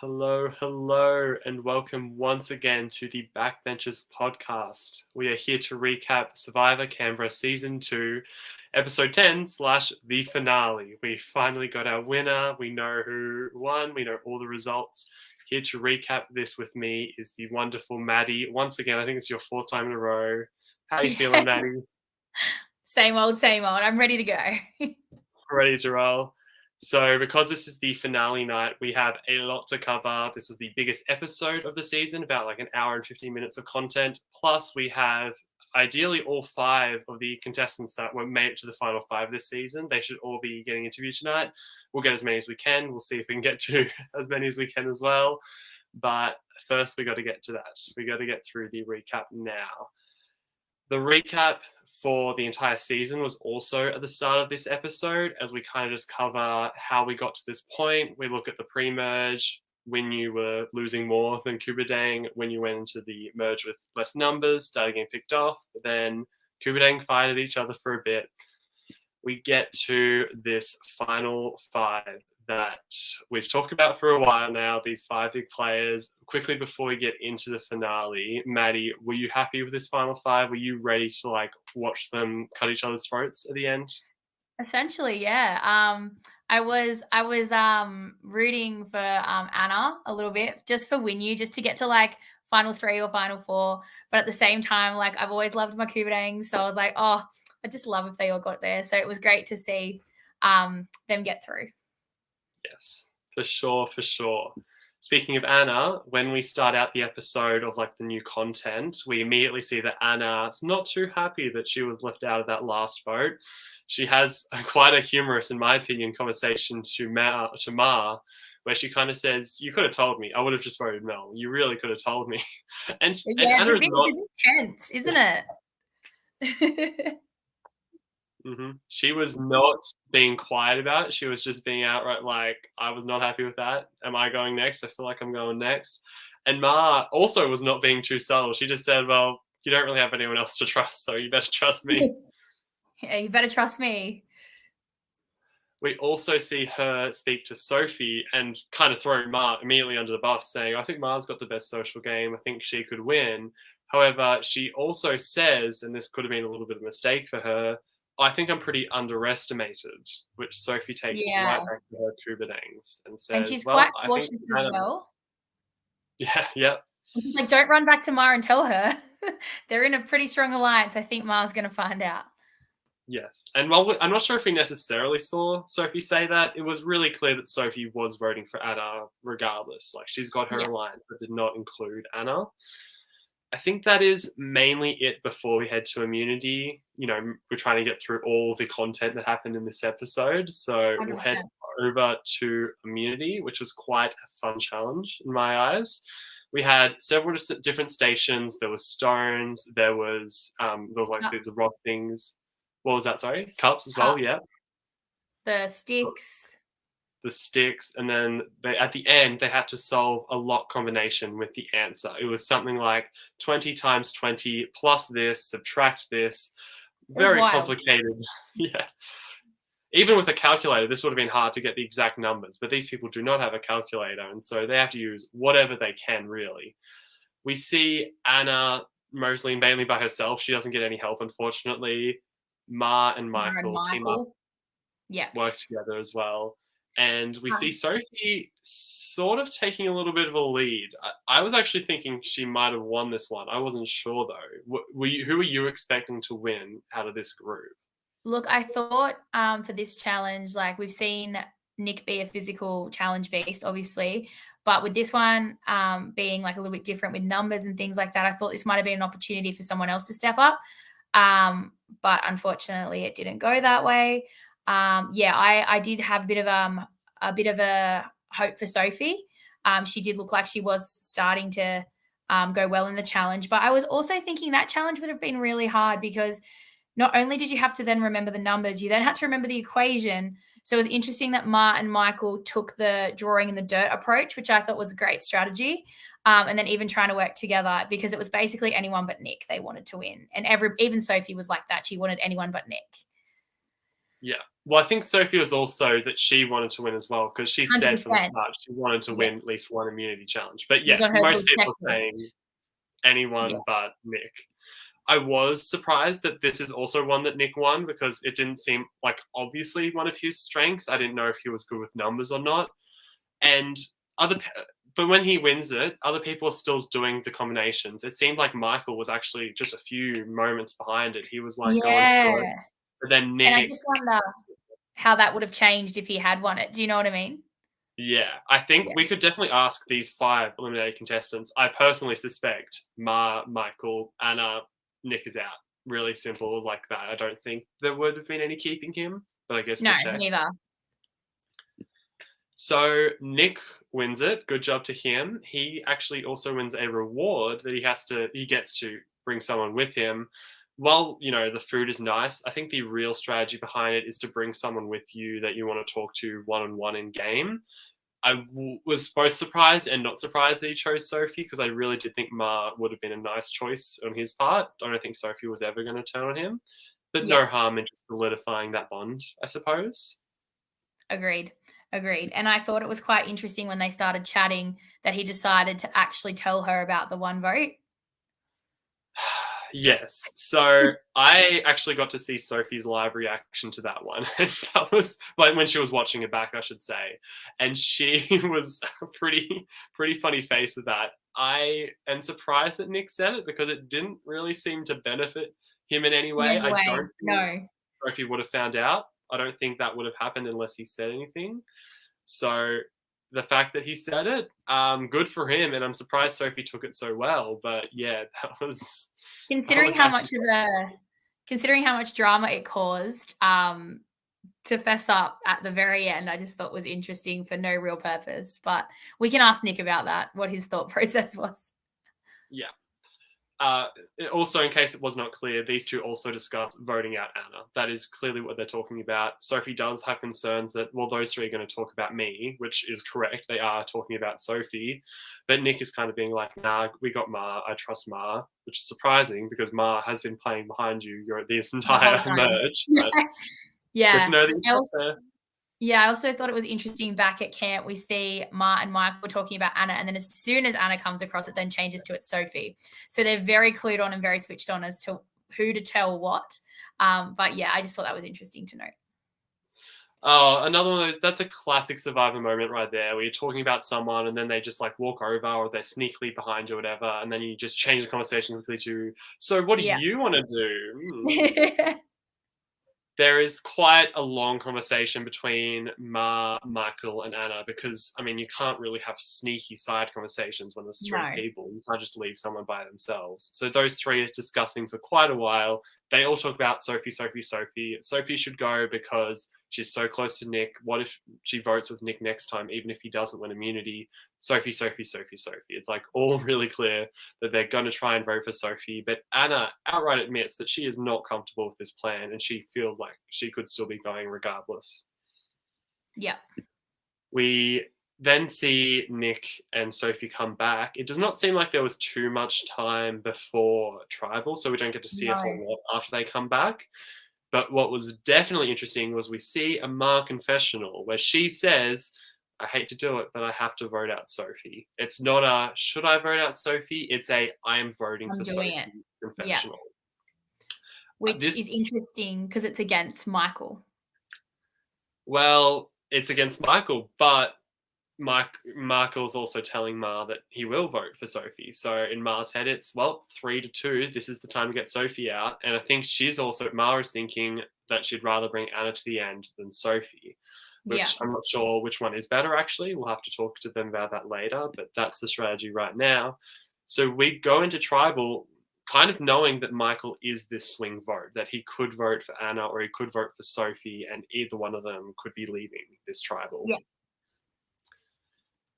Hello, and welcome once again to the Backbenchers podcast. We are here to recap Survivor Canberra Season 2, Episode 10 / the finale. We finally got our winner. We know who won. We know all the results. Here to recap this with me is the wonderful Maddie. Once again, I think it's your fourth time in a row. How are you feeling, Maddie? Same old. I'm ready to go. Ready to roll. So, because this is the finale night, we have a lot to cover. This was the biggest episode of the season, about like an hour and 15 minutes of content. Plus, we have ideally all 5 of the contestants that were made it to the final 5 this season. They should all be getting interviewed tonight. We'll get as many as we can. We'll see if we can get to as many as we can as well. But first, we got to get to that. We got to get through the recap now. The recap for the entire season was also at the start of this episode, as we kind of just cover how we got to this point. We look at the pre-merge, when you were losing more than Kubadang, when you went into the merge with less numbers, started getting picked off, but then Kubadang fighted each other for a bit. We get to this final 5 that we've talked about for a while now, these 5 big players. Quickly before we get into the finale, Maddie, were you happy with this final 5? Were you ready to watch them cut each other's throats at the end? Essentially, yeah. I was rooting for Anna a little bit, just for Winu, just to get to final 3 or final 4. But at the same time, I've always loved my Kubadang, so I was like, oh, I just love if they all got there. So it was great to see them get through. Yes, for sure. Speaking of Anna, when we start out the episode of the new content, we immediately see that Anna's not too happy that she was left out of that last vote. She has quite a humorous, in my opinion, conversation to Ma, where she kind of says, "You could have told me. I would have just voted Mel. You really could have told me." And Anna is not. It's a bit tense, isn't it? Mm-hmm. She was not being quiet about it. She was just being outright like, I was not happy with that. Am I going next? I feel like I'm going next. And Ma also was not being too subtle. She just said, well, you don't really have anyone else to trust, so you better trust me. Yeah, you better trust me. We also see her speak to Sophie and kind of throw Ma immediately under the bus, saying, I think Ma's got the best social game. I think she could win. However, she also says, and this could have been a little bit of a mistake for her, I think I'm pretty underestimated, which Sophie takes right back to her Kubadangs and says, and she's quite cautious as well. Yeah. And she's like, don't run back to Ma and tell her. They're in a pretty strong alliance. I think Ma's going to find out. Yes. And while I'm not sure if we necessarily saw Sophie say that, it was really clear that Sophie was voting for Anna regardless. She's got her alliance that did not include Anna. I think that is mainly it before we head to immunity. We're trying to get through all the content that happened in this episode. So 100%. We'll head over to immunity, which was quite a fun challenge in my eyes. We had several different stations. There was stones. There was the rock things. What was that? Sorry? Cups as well, yeah. The sticks. And then at the end, they had to solve a lock combination with the answer. It was something like 20 times 20 plus this, subtract this. Very complicated. Yeah. Even with a calculator, this would have been hard to get the exact numbers, but these people do not have a calculator, and so they have to use whatever they can, really. We see Anna mostly mainly by herself. She doesn't get any help, unfortunately. Ma and Michael team up, work together as well. And we see Sophie sort of taking a little bit of a lead. I was actually thinking she might have won this one. I wasn't sure, though. Who were you expecting to win out of this group? Look, I thought for this challenge, we've seen Nick be a physical challenge beast, obviously. But with this one being a little bit different with numbers and things like that, I thought this might have been an opportunity for someone else to step up. But unfortunately, it didn't go that way. I did have a bit of a hope for Sophie. She did look like she was starting to go well in the challenge, but I was also thinking that challenge would have been really hard because not only did you have to then remember the numbers, you then had to remember the equation. So it was interesting that Ma and Michael took the drawing in the dirt approach, which I thought was a great strategy. And then even trying to work together because it was basically anyone but Nick they wanted to win. And even Sophie was like that. She wanted anyone but Nick. Yeah. Well, I think Sophie was also that she wanted to win as well because she said from the 100%. start she wanted to Yeah. win at least one immunity challenge. But It was yes, on her most little people are checklist. saying Yeah. anyone but Nick. I was surprised that this is also one that Nick won because it didn't seem like obviously one of his strengths. I didn't know if he was good with numbers or not. And but when he wins it, other people are still doing the combinations. It seemed like Michael was actually just a few moments behind it. He was like going through it. Yeah. But then And I Nick, just wonder how that would have changed if he had won it. Do you know what I mean? yeah, I think Yeah. we could definitely ask these 5 eliminated contestants. I personally suspect Michael, Anna, Nick is out. Really simple like that. I don't think there would have been any keeping him, but I guess No, we'll check. neither. So Nick wins it. Good job to him. He actually also wins a reward that he gets to bring someone with him. While, the food is nice, I think the real strategy behind it is to bring someone with you that you want to talk to one-on-one in game. I was both surprised and not surprised that he chose Sophie because I really did think Ma would have been a nice choice on his part. I don't think Sophie was ever going to turn on him, but no Yeah. harm in just solidifying that bond, I suppose. Agreed. And I thought it was quite interesting when they started chatting that he decided to actually tell her about the one vote. Yes. So I actually got to see Sophie's live reaction to that one. And that was like when she was watching it back, I should say. And she was a pretty funny face with that. I am surprised that Nick said it because it didn't really seem to benefit him in any In way. any I way, don't think no. Sophie would have found out. I don't think that would have happened unless he said anything. So the fact that he said it, good for him, and I'm surprised Sophie took it so well. But yeah, Considering how much drama it caused, to fess up at the very end, I just thought was interesting for no real purpose. But we can ask Nick about that, what his thought process was. yeah. Also, in case it was not clear, these two also discuss voting out Anna. That is clearly what they're talking about. Sophie does have concerns that, well, those three are going to talk about me, which is correct. They are talking about Sophie. But Nick is kind of being like, nah, we got Ma. I trust Ma, which is surprising because Ma has been playing behind you this The whole entire time. merge. But good Yeah. to know that you trust her. Yeah, I also thought it was interesting back at camp, we see Ma and Michael talking about Anna, and then as soon as Anna comes across, it then changes to it's Sophie. So they're very clued on and very switched on as to who to tell what. But yeah, I just thought that was interesting to note. Oh, another one of those, that's a classic Survivor moment right there where you're talking about someone and then they just like walk over or they're sneakily behind you or whatever, and then you just change the conversation quickly to, so what do Yeah. you want to do? There is quite a long conversation between Ma, Michael, and Anna because, I mean, you can't really have sneaky side conversations when there's 3 No. people. You can't just leave someone by themselves. So those 3 are discussing for quite a while. They all talk about Sophie, Sophie, Sophie. Sophie should go because she's so close to Nick. What if she votes with Nick next time, even if he doesn't win immunity? Sophie, Sophie, Sophie, Sophie. It's like all really clear that they're going to try and vote for Sophie. But Anna outright admits that she is not comfortable with this plan and she feels like she could still be going regardless. Yeah. We then see Nick and Sophie come back. It does not seem like there was too much time before Tribal, so we don't get to see a whole lot after they come back. But what was definitely interesting was we see a Ma confessional where she says, I hate to do it, but I have to vote out Sophie. It's not a, should I vote out Sophie? It's a, I am voting I'm for doing Sophie it. confessional. Which is interesting because it's against Michael. Well, it's against Michael, but Michael's also telling Ma that he will vote for Sophie. So in Ma's head, it's, well, 3-2. This is the time to get Sophie out. And I think Ma is thinking that she'd rather bring Anna to the end than Sophie, which I'm not sure which one is better, actually. We'll have to talk to them about that later, but that's the strategy right now. So we go into Tribal kind of knowing that Michael is this swing vote, that he could vote for Anna or he could vote for Sophie, and either one of them could be leaving this Tribal. Yeah.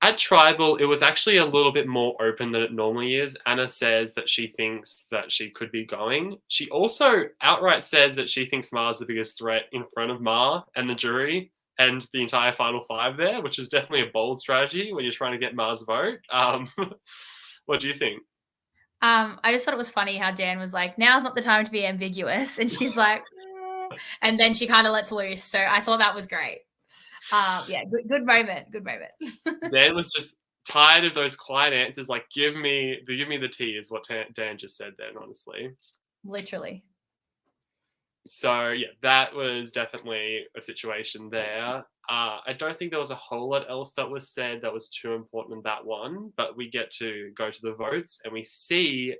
At Tribal, it was actually a little bit more open than it normally is. Anna says that she thinks that she could be going. She also outright says that she thinks Ma's the biggest threat in front of Ma and the jury and the entire final 5 there, which is definitely a bold strategy when you're trying to get Ma's vote. What do you think? I just thought it was funny how Dan was like, now's not the time to be ambiguous. And she's like, And then she kind of lets loose. So I thought that was great. Yeah, good moment. Good moment. Dan was just tired of those quiet answers. Like, give me the tea is what Dan just said then, honestly. Literally. So yeah, that was definitely a situation there. I don't think there was a whole lot else that was said that was too important in that one, but we get to go to the votes and we see,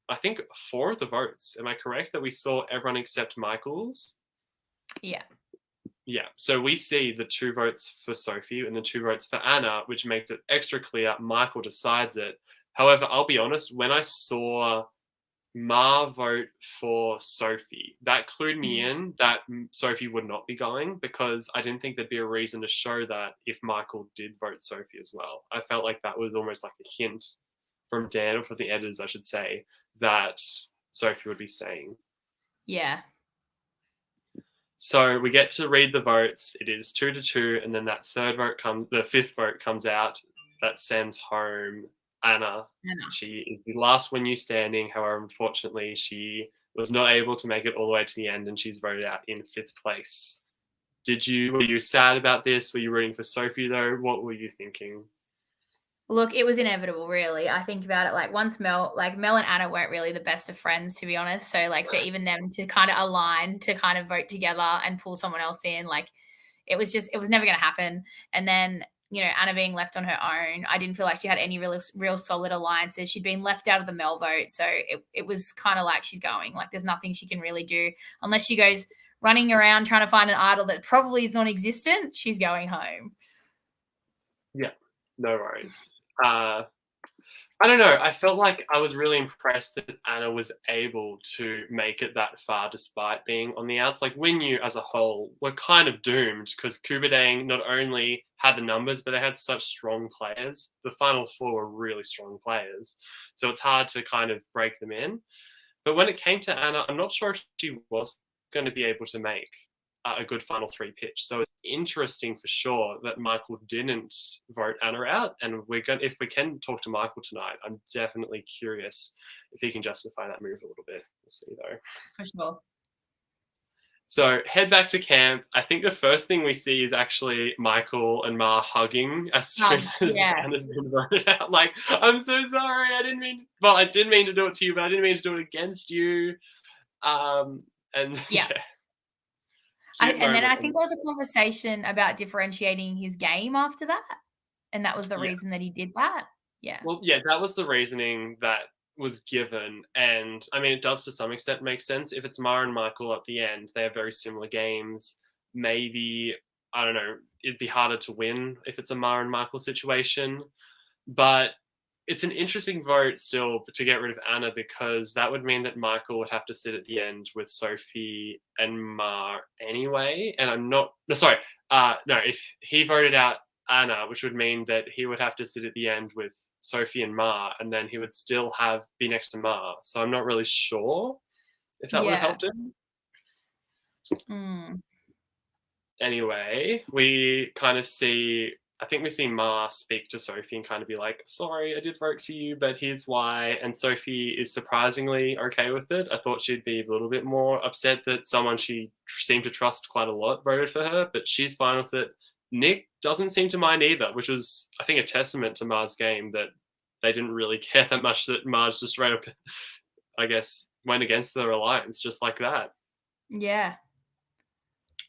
I think, 4 of the votes. Am I correct that we saw everyone except Michael's? Yeah. Yeah, so we see the 2 votes for Sophie and the 2 votes for Anna, which makes it extra clear Michael decides it. However, I'll be honest, when I saw Ma vote for Sophie, that clued me in that Sophie would not be going, because I didn't think there'd be a reason to show that if Michael did vote Sophie as well. I felt like that was almost like a hint from Dan, or from the editors, I should say, that Sophie would be staying. Yeah. So we get to read the votes. It is 2-2, and then that the 5th vote comes out that sends home Anna. She is the last one you standing. However, unfortunately, she was not able to make it all the way to the end, and she's voted out in 5th place. Were you sad about this? Were you rooting for Sophie though? What were you thinking? Look, it was inevitable, really. I think about it, like, once Mel and Anna weren't really the best of friends, to be honest. So, like, for even them to kind of align to kind of vote together and pull someone else in, like, it was never going to happen. And then, you know, Anna being left on her own, I didn't feel like she had any real solid alliances. She'd been left out of the Mel vote. So it was kind of like she's going. Like, there's nothing she can really do unless she goes running around trying to find an idol that probably is non-existent. She's going home. Yeah, no worries. I don't know. I felt like I was really impressed that Anna was able to make it that far despite being on the outs. Like, we knew as a whole we're kind of doomed, because Kubadang not only had the numbers, but they had such strong players. The final 4 were really strong players. So it's hard to kind of break them in. But when it came to Anna, I'm not sure if she was going to be able to make a good final 3 pitch. So it's interesting for sure that Michael didn't vote Anna out. And if we can talk to Michael tonight, I'm definitely curious if he can justify that move a little bit. We'll see though. For sure. So head back to camp. I think the first thing we see is actually Michael and Ma hugging as soon as Anna's been voted out. Like, I'm so sorry. I didn't mean to do it to you, but I didn't mean to do it against you. And yeah. And then I think there was a conversation about differentiating his game after that. And that was the reason that he did that. Yeah. Well, yeah, that was the reasoning that was given. And I mean, it does to some extent make sense. If it's Mara and Michael at the end, they have very similar games. Maybe, I don't know, it'd be harder to win if it's a Mara and Michael situation. But it's an interesting vote still to get rid of Anna, because that would mean that Michael would have to sit at the end with Sophie and Ma anyway. And if he voted out Anna, which would mean that he would have to sit at the end with Sophie and Ma, and then he would still be next to Ma. So I'm not really sure if that would have helped him. Anyway, we kind of see Ma speak to Sophie and kind of be like, sorry, I did vote for you, but here's why. And Sophie is surprisingly okay with it. I thought she'd be a little bit more upset that someone she seemed to trust quite a lot voted for her, but she's fine with it. Nick doesn't seem to mind either, which was, I think, a testament to Ma's game, that they didn't really care that much that Mars just straight up, I guess, went against their alliance just like that. Yeah.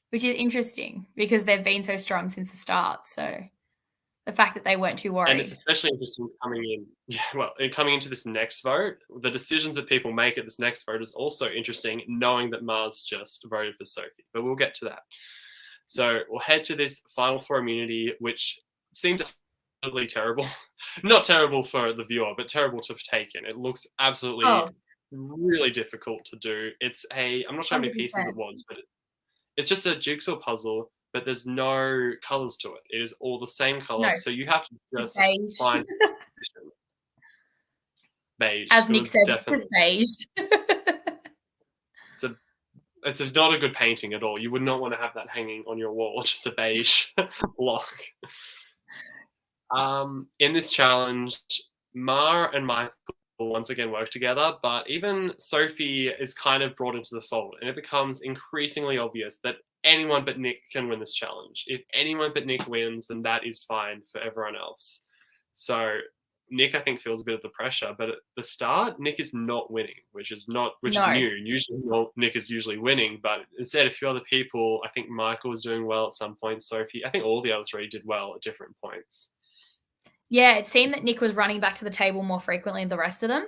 Which is interesting, because they've been so strong since the start. So the fact that they weren't too worried. And it's especially interesting coming into this next vote. The decisions that people make at this next vote is also interesting, knowing that Mars just voted for Sophie. But we'll get to that. So we'll head to this Final 4 immunity, which seems absolutely terrible. Not terrible for the viewer, but terrible to take in. It looks absolutely really difficult to do. I'm not sure how many pieces it was, but it's just a jigsaw puzzle, but there's no colors to it. It is all the same colors. No. So you have to just find beige. As Nick says, it's just beige. It's not a good painting at all. You would not want to have that hanging on your wall, just a beige block. In this challenge, Ma and Michael once again work together. But even Sophie is kind of brought into the fold, and it becomes increasingly obvious that anyone but Nick can win this challenge. If anyone but Nick wins, then that is fine for everyone else. So Nick, I think, feels a bit of the pressure, but at the start, Nick is not winning, which is No. new. Usually, Nick is usually winning, but instead, a few other people, I think Michael was doing well at some point. Sophie, I think all the other three did well at different points. Yeah, it seemed that Nick was running back to the table more frequently than the rest of them,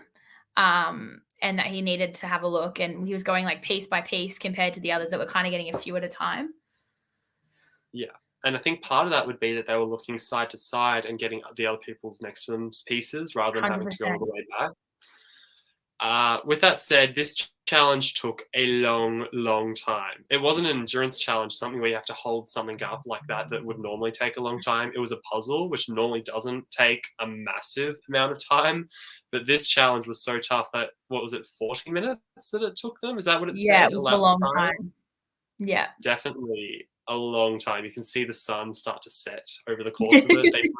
and that he needed to have a look, and he was going like piece by piece compared to the others that were kind of getting a few at a time. Yeah. And I think part of that would be that they were looking side to side and getting the other people's next to them pieces rather than having to go all 100%. the way back. With that said, this challenge took a long time. It wasn't an endurance challenge, something where you have to hold something up like that would normally take a long time. It was a puzzle, which normally doesn't take a massive amount of time. But this challenge was so tough that, what was it, 40 minutes that it took them? Is that what it Yeah, said? it was a long time. Yeah. Definitely a long time. You can see the sun start to set over the course of it.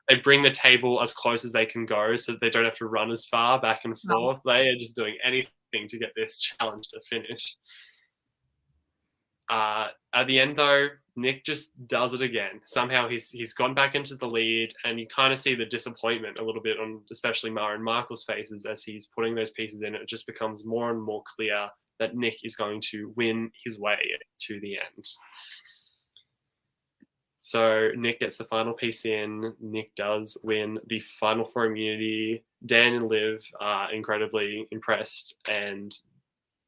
They bring the table as close as they can go so that they don't have to run as far back and forth. They are just doing anything to get this challenge to finish. At the end, though, Nick just does it again. Somehow he's gone back into the lead, and you kind of see the disappointment a little bit on especially Mara and Michael's faces as he's putting those pieces in. It just becomes more and more clear that Nick is going to win his way to the end. So Nick gets the final piece in. Nick does win the final four immunity. Dan and Liv are incredibly impressed, and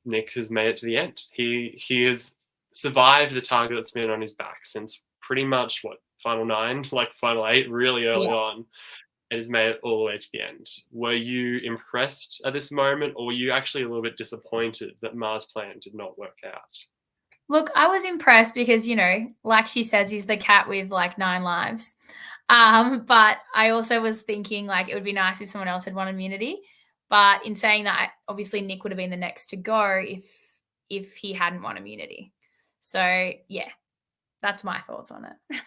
Nick has made it to the end. He has survived the target that's been on his back since pretty much final 9, like final 8, really early on, and has made it all the way to the end. Were you impressed at this moment, or were you actually a little bit disappointed that Mars' plan did not work out? Look, I was impressed because, like she says, he's the cat with like 9 lives. But I also was thinking like it would be nice if someone else had won immunity. But in saying that, obviously Nick would have been the next to go if he hadn't won immunity. So yeah, that's my thoughts on it.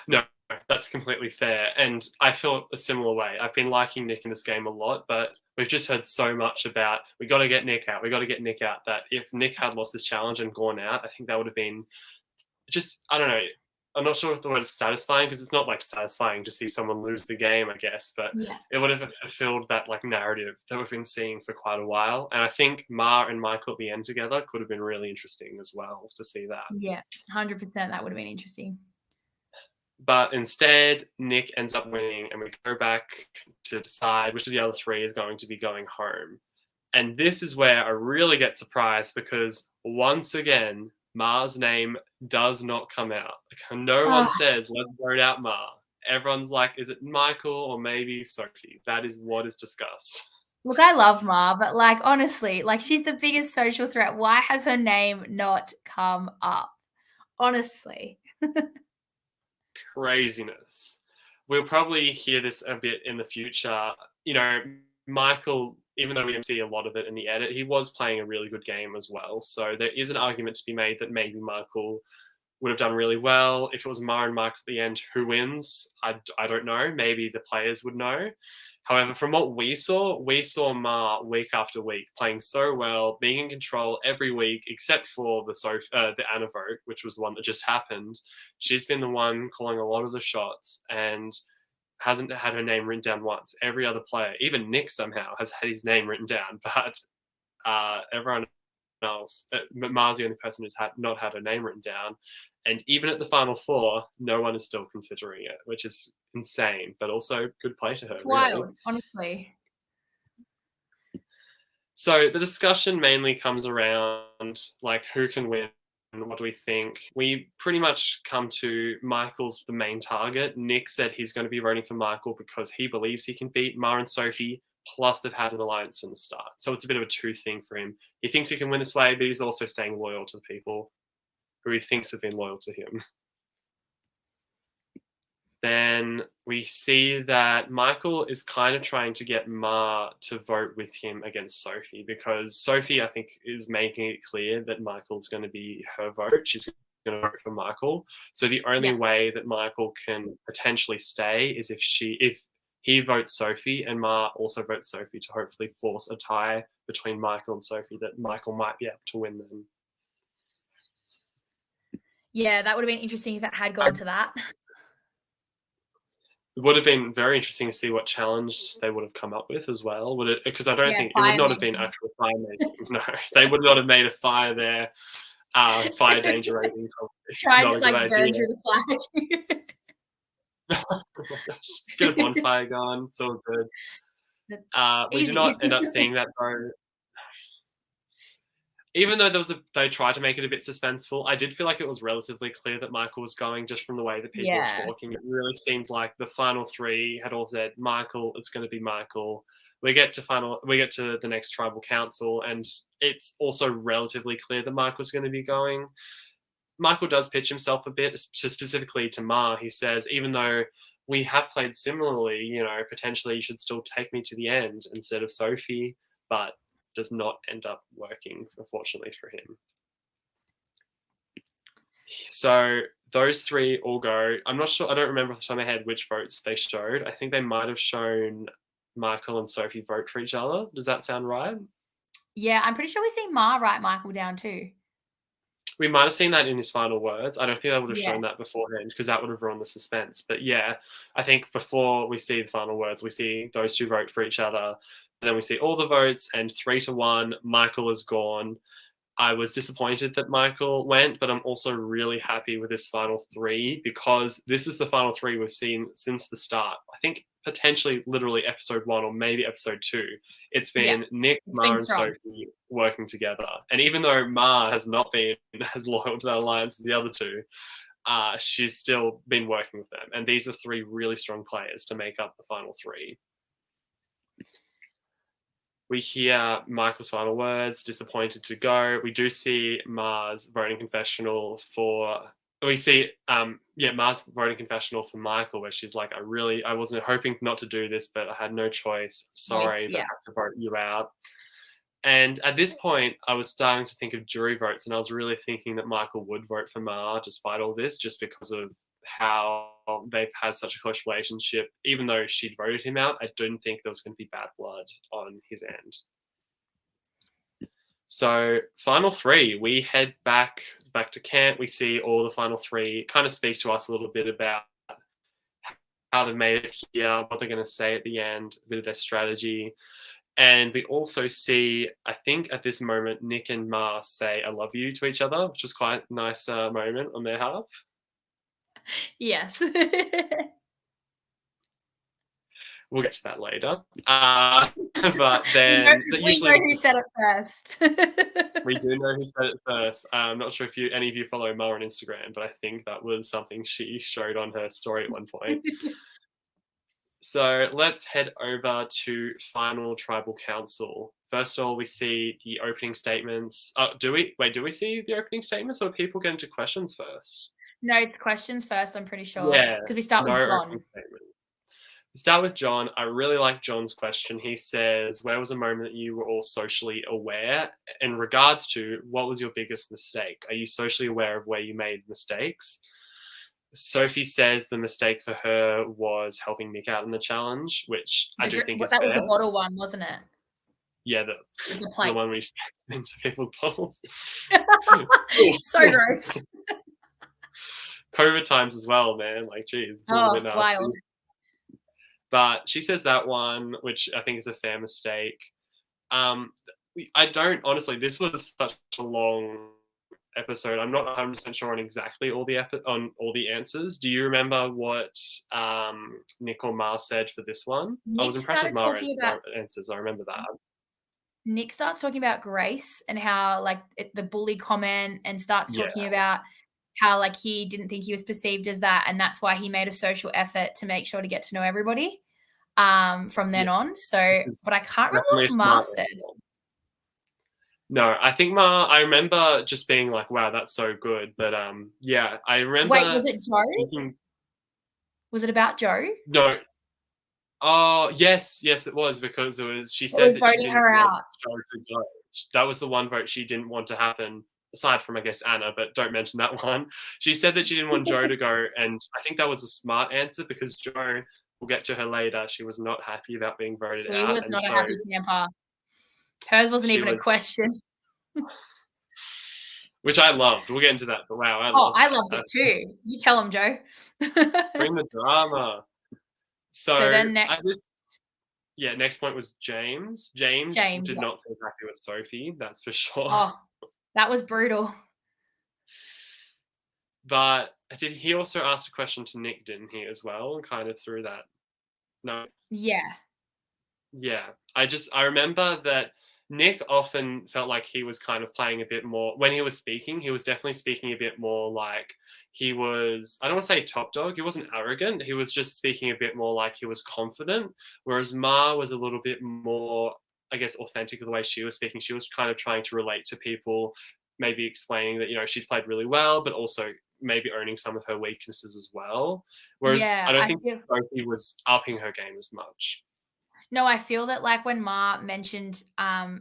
No, that's completely fair. And I feel a similar way. I've been liking Nick in this game a lot, but we've just heard so much about we got to get Nick out. We got to get Nick out. That if Nick had lost this challenge and gone out, I think that would have been just, I don't know. I'm not sure if the word is satisfying, because it's not like satisfying to see someone lose the game, I guess, but it would have fulfilled that like narrative that we've been seeing for quite a while. And I think Ma and Michael at the end together could have been really interesting as well to see that. Yeah, 100%. That would have been interesting. But instead, Nick ends up winning, and we go back to decide which of the other 3 is going to be going home. And this is where I really get surprised, because once again, Ma's name does not come out. Like, no one says, let's vote out Ma. Everyone's like, is it Michael or maybe Sophie? That is what is discussed. Look, I love Ma, but like, honestly, like, she's the biggest social threat. Why has her name not come up? Honestly. Craziness. We'll probably hear this a bit in the future. Michael, even though we didn't see a lot of it in the edit, he was playing a really good game as well. So there is an argument to be made that maybe Michael would have done really well. If it was Ma and Michael at the end, who wins? I don't know. Maybe the players would know. However, from what we saw Ma week after week playing so well, being in control every week, except for the Anna vote, which was the one that just happened. She's been the one calling a lot of the shots and hasn't had her name written down once. Every other player, even Nick somehow, has had his name written down, but everyone else, Ma's the only person who's not had her name written down. And even at the final 4, no one is still considering it, which is insane, but also good play to her. It's wild, really. honestly. So the discussion mainly comes around like who can win and what do we think. We pretty much come to Michael's the main target. Nick said he's going to be voting for Michael because he believes he can beat Ma and Sophie, plus they've had an alliance from the start. So it's a bit of a two thing for him. He thinks he can win this way, but he's also staying loyal to the people who he thinks have been loyal to him. Then we see that Michael is kind of trying to get Ma to vote with him against Sophie, because Sophie, I think, is making it clear that Michael's going to be her vote. She's going to vote for Michael. So the only way that Michael can potentially stay is if he votes Sophie, and Ma also votes Sophie to hopefully force a tie between Michael and Sophie that Michael might be able to win then. Yeah, that would have been interesting if it had gone to that. It would have been very interesting to see what challenge they would have come up with as well. Would it? Because I don't think it would not have been actual fire making. No, they would not have made a fire there. Fire danger rating. Trying to like burn through the flag. Oh my gosh. Get a bonfire going. It's all good. We do not end up seeing that though. Even though they tried to make it a bit suspenseful, I did feel like it was relatively clear that Michael was going just from the way that people were talking. It really seemed like the final three had all said, Michael, it's going to be Michael. We get to the next tribal council, and it's also relatively clear that Michael's going to be going. Michael does pitch himself a bit, specifically to Ma. He says, even though we have played similarly, potentially you should still take me to the end instead of Sophie, but does not end up working, unfortunately, for him. So those three all go. I'm not sure. I don't remember off the top of my head which votes they showed. I think they might have shown Michael and Sophie vote for each other. Does that sound right? Yeah, I'm pretty sure we see Ma write Michael down too. We might have seen that in his final words. I don't think I would have shown that beforehand because that would have ruined the suspense. But yeah, I think before we see the final words, we see those two vote for each other. And then we see all the votes, and 3-1, Michael is gone. I was disappointed that Michael went, but I'm also really happy with this final three because this is the final three we've seen since the start. I think potentially literally episode 1 or maybe episode 2. It's been Nick, Ma, and Sophie working together. And even though Ma has not been as loyal to that alliance as the other two, she's still been working with them. And these are 3 really strong players to make up the final 3. We hear Michael's final words, disappointed to go. We do see Ma's voting confessional Ma's voting confessional for Michael, where she's like, I wasn't hoping not to do this, but I had no choice. Sorry, but I had to vote you out. And at this point, I was starting to think of jury votes, and I was really thinking that Michael would vote for Ma despite all this, just because of how they've had such a close relationship. Even though she'd voted him out, I didn't think there was going to be bad blood on his end. So final 3, we head back to camp. We see all the final 3 kind of speak to us a little bit about how they made it here, what they're going to say at the end, a bit of their strategy. And we also see, I think at this moment, Nick and Ma say I love you to each other, which is quite a nice moment on their half. Yes. We'll get to that later. But then we know who said it first. We do know who said it first. I'm not sure if any of you follow Ma on Instagram, but I think that was something she showed on her story at one point. So let's head over to final tribal council. First of all, we see the opening statements. Do we see the opening statements, or do people get into questions first? No, it's questions first, I'm pretty sure. Yeah. Because we start with John. We start with John. I really like John's question. He says, where was a moment that you were all socially aware in regards to what was your biggest mistake? Are you socially aware of where you made mistakes? Sophie says the mistake for her was helping Nick out in the challenge, which I do think is fair. That was the bottle one, wasn't it? Yeah, the one where you spit into people's bottles. So gross. COVID times as well, man. Like, geez. Oh, wild. But she says that one, which I think is a fair mistake. I don't, honestly, this was such a long episode. I'm not 100% sure on exactly all the answers. Do you remember what Nick or Ma said for this one? I was impressed with Ma's answers. I remember that. Nick starts talking about Grace and how, like, the bully comment, and starts talking about how, like, he didn't think he was perceived as that, and that's why he made a social effort to make sure to get to know everybody from then on. So, but I can't remember what Ma said. No, I think I remember just being like, wow, that's so good. But yeah, I remember. Wait, was it Joe? Was it about Joe? No. Oh, yes, it was, because she said that she didn't want Joe to go. That was the one vote she didn't want to happen, aside from, I guess, Anna, but don't mention that one. She said that she didn't want Joe to go, and I think that was a smart answer, because Joe we'll get to her later. She was not happy about being voted She out, was and not a so happy camper. Hers wasn't she even a was, question. which I loved. We'll get into that, but wow, I Oh, loved I that. loved it too. You tell them, Joe. Bring the drama. So So then next, next point was James. James James. did Yeah. not seem happy with Sophie, that's for sure. Oh, that was brutal. But he also asked a question to Nick, didn't he, as well, and kind of threw that? No. Yeah. Yeah. I remember that Nick often felt like he was kind of playing a bit more when he was speaking. He was definitely speaking a bit more like he was, I don't want to say top dog. He wasn't arrogant. He was just speaking a bit more like he was confident. Whereas Ma was a little bit more, I guess, authentic of the way she was speaking. She was kind of trying to relate to people, maybe explaining that, she'd played really well, but also maybe owning some of her weaknesses as well. Whereas I Yeah. don't think Sophie was upping her game as much. No, I feel that like when Ma mentioned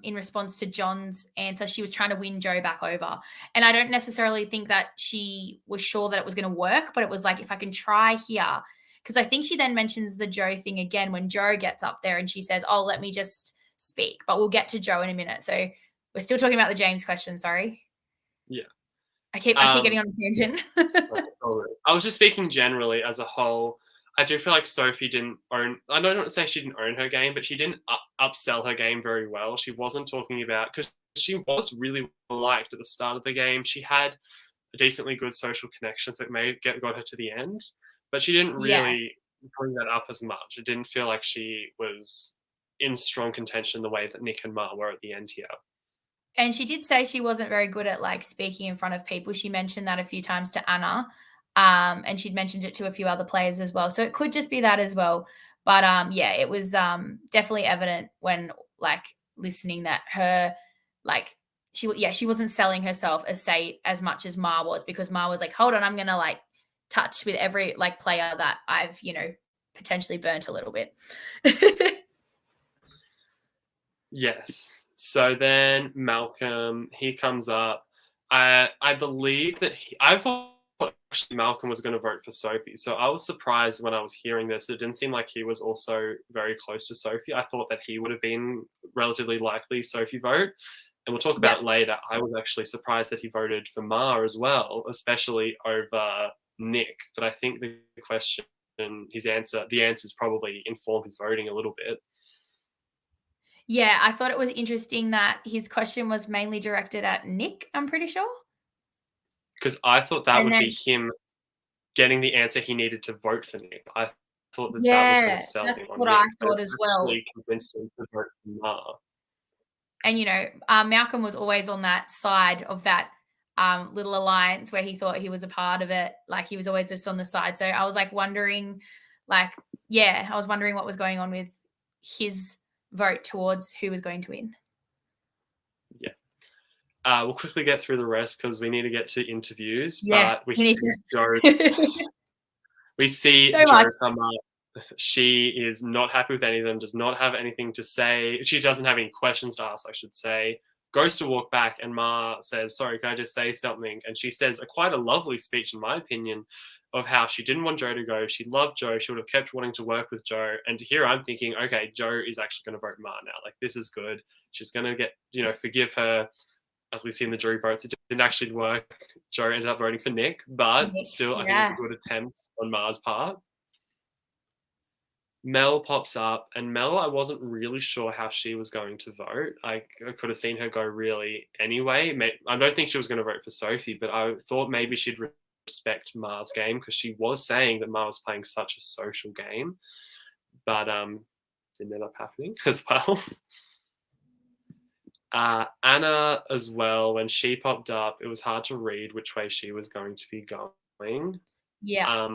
in response to John's answer, she was trying to win Joe back over. And I don't necessarily think that she was sure that it was going to work, but it was like, if I can try here, because I think she then mentions the Joe thing again when Joe gets up there and she says, oh, let me just speak. But we'll get to Joe in a minute. So we're still talking about the James question. Sorry. Yeah. I keep getting on a tangent. I was just speaking generally as a whole. I do feel like Sophie didn't own. I don't want to say she didn't own her game, but she didn't upsell her game very well. She wasn't talking about, because she was really well liked at the start of the game. She had a decently good social connections that got her to the end, but she didn't Yeah. really bring that up as much. It didn't feel like she was in strong contention the way that Nick and Ma were at the end here. And she did say she wasn't very good at like speaking in front of people. She mentioned that a few times to Anna, and she'd mentioned it to a few other players as well. So it could just be that as well. But yeah, it was definitely evident when like listening that her like she wasn't selling herself as much as Ma was, because Ma was like, hold on, I'm gonna like touch with every like player that I've potentially burnt a little bit. Yes. So then Malcolm, he comes up. I believe that I thought actually Malcolm was going to vote for Sophie. So I was surprised when I was hearing this. It didn't seem like he was also very close to Sophie. I thought that he would have been relatively likely Sophie vote. And we'll talk about it later. I was actually surprised that he voted for Ma as well, especially over Nick. But I think the question, the answers probably inform his voting a little bit. Yeah, I thought it was interesting that his question was mainly directed at Nick, I'm pretty sure. Because I thought that And would then, be him getting the answer he needed to vote for Nick. I thought that was going yeah, to sell him that's on what Nick, I but it thought as well. actually convinced him to vote for Ma. And, Malcolm was always on that side of that little alliance where he thought he was a part of it. Like he was always just on the side. So I was like wondering, I was wondering what was going on with his vote towards who was going to win. Yeah. We'll quickly get through the rest because we need to get to interviews. Yeah, but we see Joe. We see So Joe much. come up. She is not happy with any of them, does not have anything to say. She doesn't have any questions to ask, I should say. Goes to walk back, and Ma says, sorry, can I just say something? And she says quite a lovely speech, in my opinion, of how she didn't want Joe to go. She loved Joe. She would have kept wanting to work with Joe. And here I'm thinking, okay, Joe is actually going to vote Ma now. Like, this is good. She's going to get, forgive her. As we see in the jury votes, it didn't actually work. Joe ended up voting for Nick, but still, I think it was a good attempt on Ma's part. Mel pops up, and Mel, I wasn't really sure how she was going to vote. I could have seen her go really anyway. I don't think she was going to vote for Sophie, but I thought maybe she'd respect Ma's game because she was saying that Ma was playing such a social game, but didn't end up happening as well. Anna as well, when she popped up, it was hard to read which way she was going to be going. Yeah.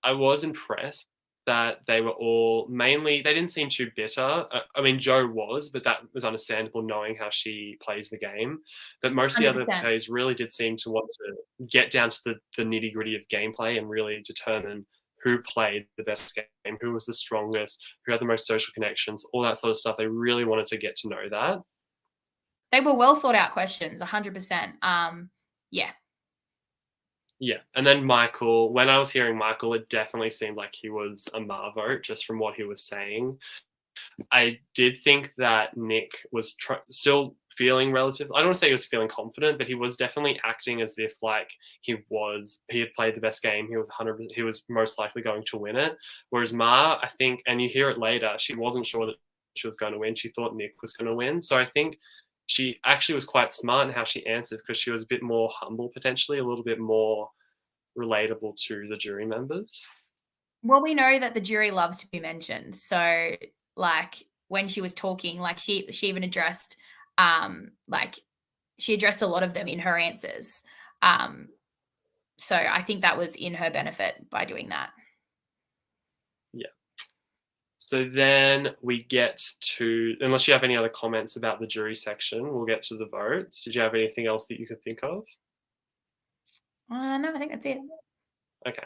I was impressed that they were all they didn't seem too bitter. I mean, Joe was, but that was understandable knowing how she plays the game. But most of the other 100%. players really did seem to want to get down to the nitty gritty of gameplay and really determine who played the best game, who was the strongest, who had the most social connections, all that sort of stuff. They really wanted to get to know that. They were well thought out questions, 100%. Yeah. Yeah, and then Michael. When I was hearing Michael, it definitely seemed like he was a Ma vote just from what he was saying. I did think that Nick was still feeling relative. I don't want to say he was feeling confident, but he was definitely acting as if like he had played the best game. He was 100. He was most likely going to win it. Whereas Ma, I think, and you hear it later, she wasn't sure that she was going to win. She thought Nick was going to win. So I think she actually was quite smart in how she answered because she was a bit more humble, potentially a little bit more relatable to the jury members. Well, we know that the jury loves to be mentioned. So, like when she was talking, like she even addressed, like she addressed a lot of them in her answers. So I think that was in her benefit by doing that. Yeah. So then we get to, unless you have any other comments about the jury section, we'll get to the votes. Did you have anything else that you could think of? No, I think that's it. Okay.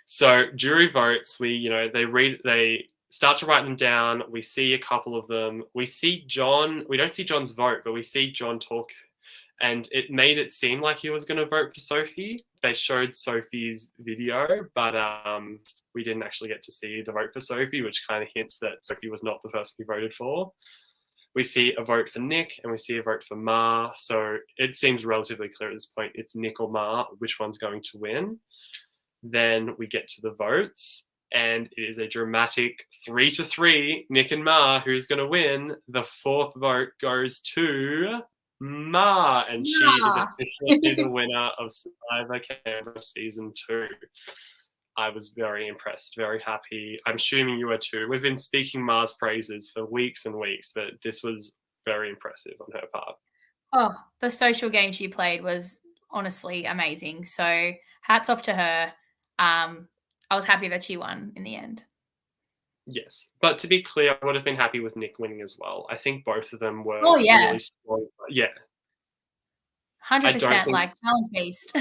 So jury votes, they start to write them down. We see a couple of them. We see John, we don't see John's vote, but we see John talk, and it made it seem like he was going to vote for Sophie. They showed Sophie's video, but we didn't actually get to see the vote for Sophie, which kind of hints that Sophie was not the person he voted for. We see a vote for Nick and we see a vote for Ma. So it seems relatively clear at this point it's Nick or Ma, which one's going to win. Then we get to the votes, and it is a dramatic 3-3, Nick and Ma, who's going to win. The fourth vote goes to Ma, and she is officially the winner of Survivor Canberra Season 2. I was very impressed, very happy. I'm assuming you were too. We've been speaking Ma's praises for weeks and weeks, but this was very impressive on her part. Oh, the social game she played was honestly amazing. So hats off to her. I was happy that she won in the end. Yes, but to be clear, I would have been happy with Nick winning as well. I think both of them were yeah. really strong. Yeah. 100% like challenge based.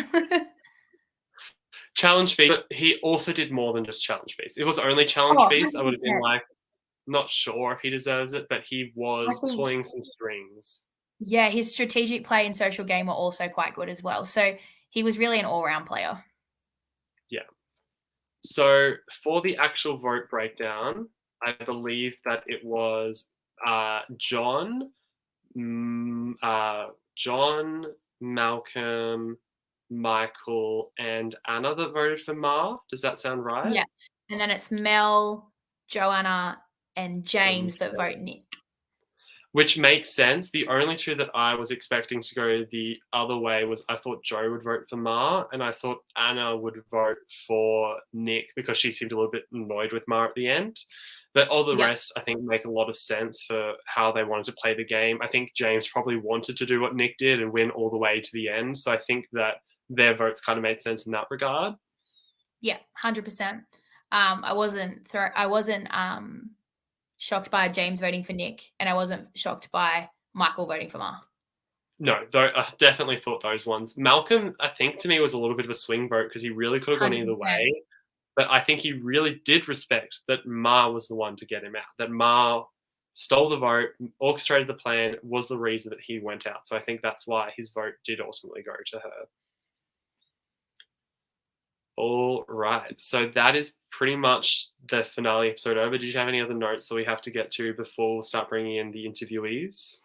Challenge beast, but he also did more than just challenge beast. If it was only challenge beast, I would have been like, not sure if he deserves it, but he was pulling some strings. Yeah, his strategic play and social game were also quite good as well. So he was really an all-round player. Yeah. So for the actual vote breakdown, I believe that it was John, Malcolm, Michael, and Anna that voted for Ma. Does that sound right? Yeah. And then it's Mel, Joanna, and James that vote Nick. Which makes sense. The only two that I was expecting to go the other way was I thought Joe would vote for Ma, and I thought Anna would vote for Nick because she seemed a little bit annoyed with Ma at the end. But all the rest, I think, make a lot of sense for how they wanted to play the game. I think James probably wanted to do what Nick did and win all the way to the end. So I think that their votes kind of made sense in that regard. Yeah, 100%. I wasn't shocked by James voting for Nick, and I wasn't shocked by Michael voting for Ma. No, though I definitely thought those ones. Malcolm, I think to me was a little bit of a swing vote because he really could have gone 100%. either way. But I think he really did respect that Ma was the one to get him out. That Ma stole the vote, orchestrated the plan, was the reason that he went out. So I think that's why his vote did ultimately go to her. All right. So that is pretty much the finale episode over. Did you have any other notes that we have to get to before we start bringing in the interviewees?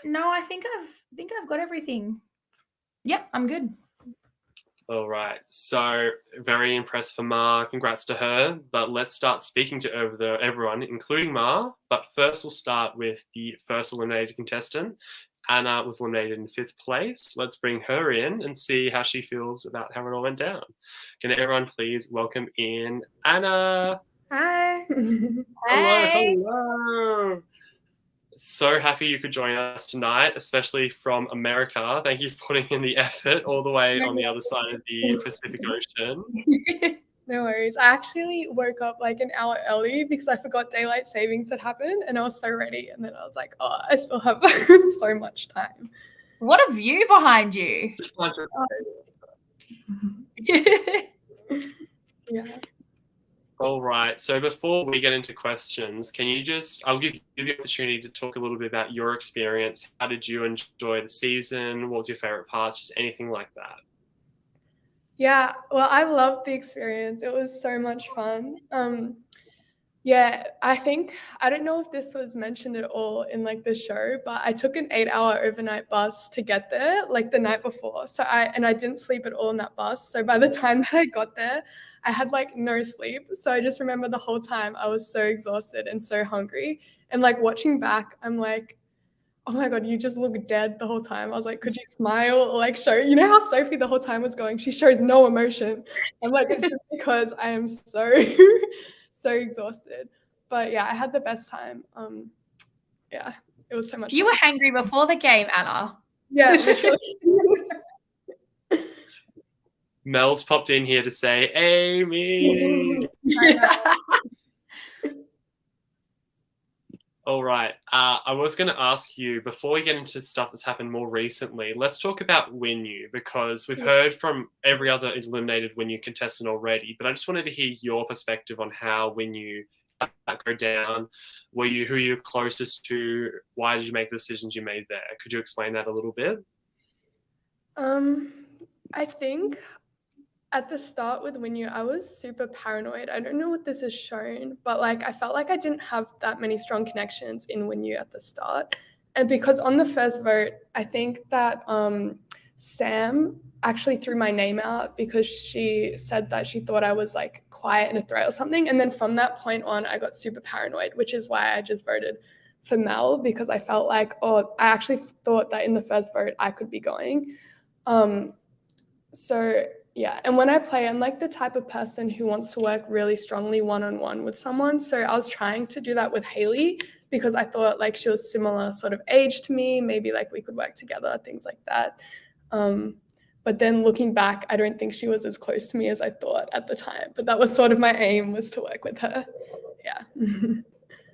No, I think I've got everything. Yep, I'm good. All right. So very impressed for Ma. Congrats to her. But let's start speaking to everyone, including Ma. But first, we'll start with the first eliminated contestant. Anna was eliminated in 5th place. Let's bring her in and see how she feels about how it all went down. Can everyone please welcome in Anna? Hi. Hello. So happy you could join us tonight, especially from America. Thank you for putting in the effort all the way on the other side of the Pacific Ocean. No worries. I actually woke up like an hour early because I forgot daylight savings had happened and I was so ready. And then I was like, oh, I still have so much time. What a view behind you. Yeah. All right. So before we get into questions, I'll give you the opportunity to talk a little bit about your experience. How did you enjoy the season? What was your favorite parts? Just anything like that. Yeah, well, I loved the experience. It was so much fun. Yeah, I think I don't know if this was mentioned at all in like the show, but I took an 8-hour overnight bus to get there, like the night before. I didn't sleep at all in that bus. So by the time that I got there, I had like no sleep. So I just remember the whole time I was so exhausted and so hungry. And like watching back, I'm like, oh my God, you just look dead the whole time. I was like, could you smile or like show, you know how Sophie the whole time was going, she shows no emotion. I'm like, it's just because I am so, so exhausted. But yeah, I had the best time. Yeah, it was so much You fun. were hangry before the game, Anna. Yeah, literally. Mel's popped in here to say, Amy. All right. I was going to ask you, before we get into stuff that's happened more recently, let's talk about Winu, because we've heard from every other eliminated Winu contestant already, but I just wanted to hear your perspective on how Winu go down. Who you closest to? Why did you make the decisions you made there? Could you explain that a little bit? I think at the start with Winu, I was super paranoid. I don't know what this has shown, but like I felt like I didn't have that many strong connections in Winu at the start. And because on the first vote, I think that Sam actually threw my name out because she said that she thought I was like quiet and a threat or something. And then from that point on, I got super paranoid, which is why I just voted for Mel, because I felt like, oh, I actually thought that in the first vote I could be going. So yeah, and when I play, I'm like the type of person who wants to work really strongly one-on-one with someone. So I was trying to do that with Haley because I thought like she was similar sort of age to me. Maybe like we could work together, things like that. But then looking back, I don't think she was as close to me as I thought at the time. But that was sort of my aim, was to work with her. Yeah.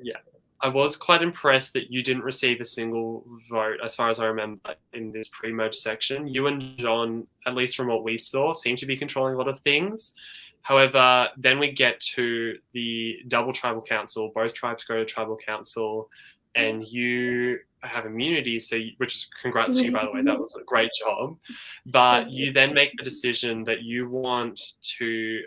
Yeah. I was quite impressed that you didn't receive a single vote, as far as I remember, in this pre-merge section. You and John, at least from what we saw, seem to be controlling a lot of things. However, then we get to the double tribal council. Both tribes go to tribal council, and you have immunity. So, which is congrats to you, by the way. That was a great job. But you then make the decision that you want to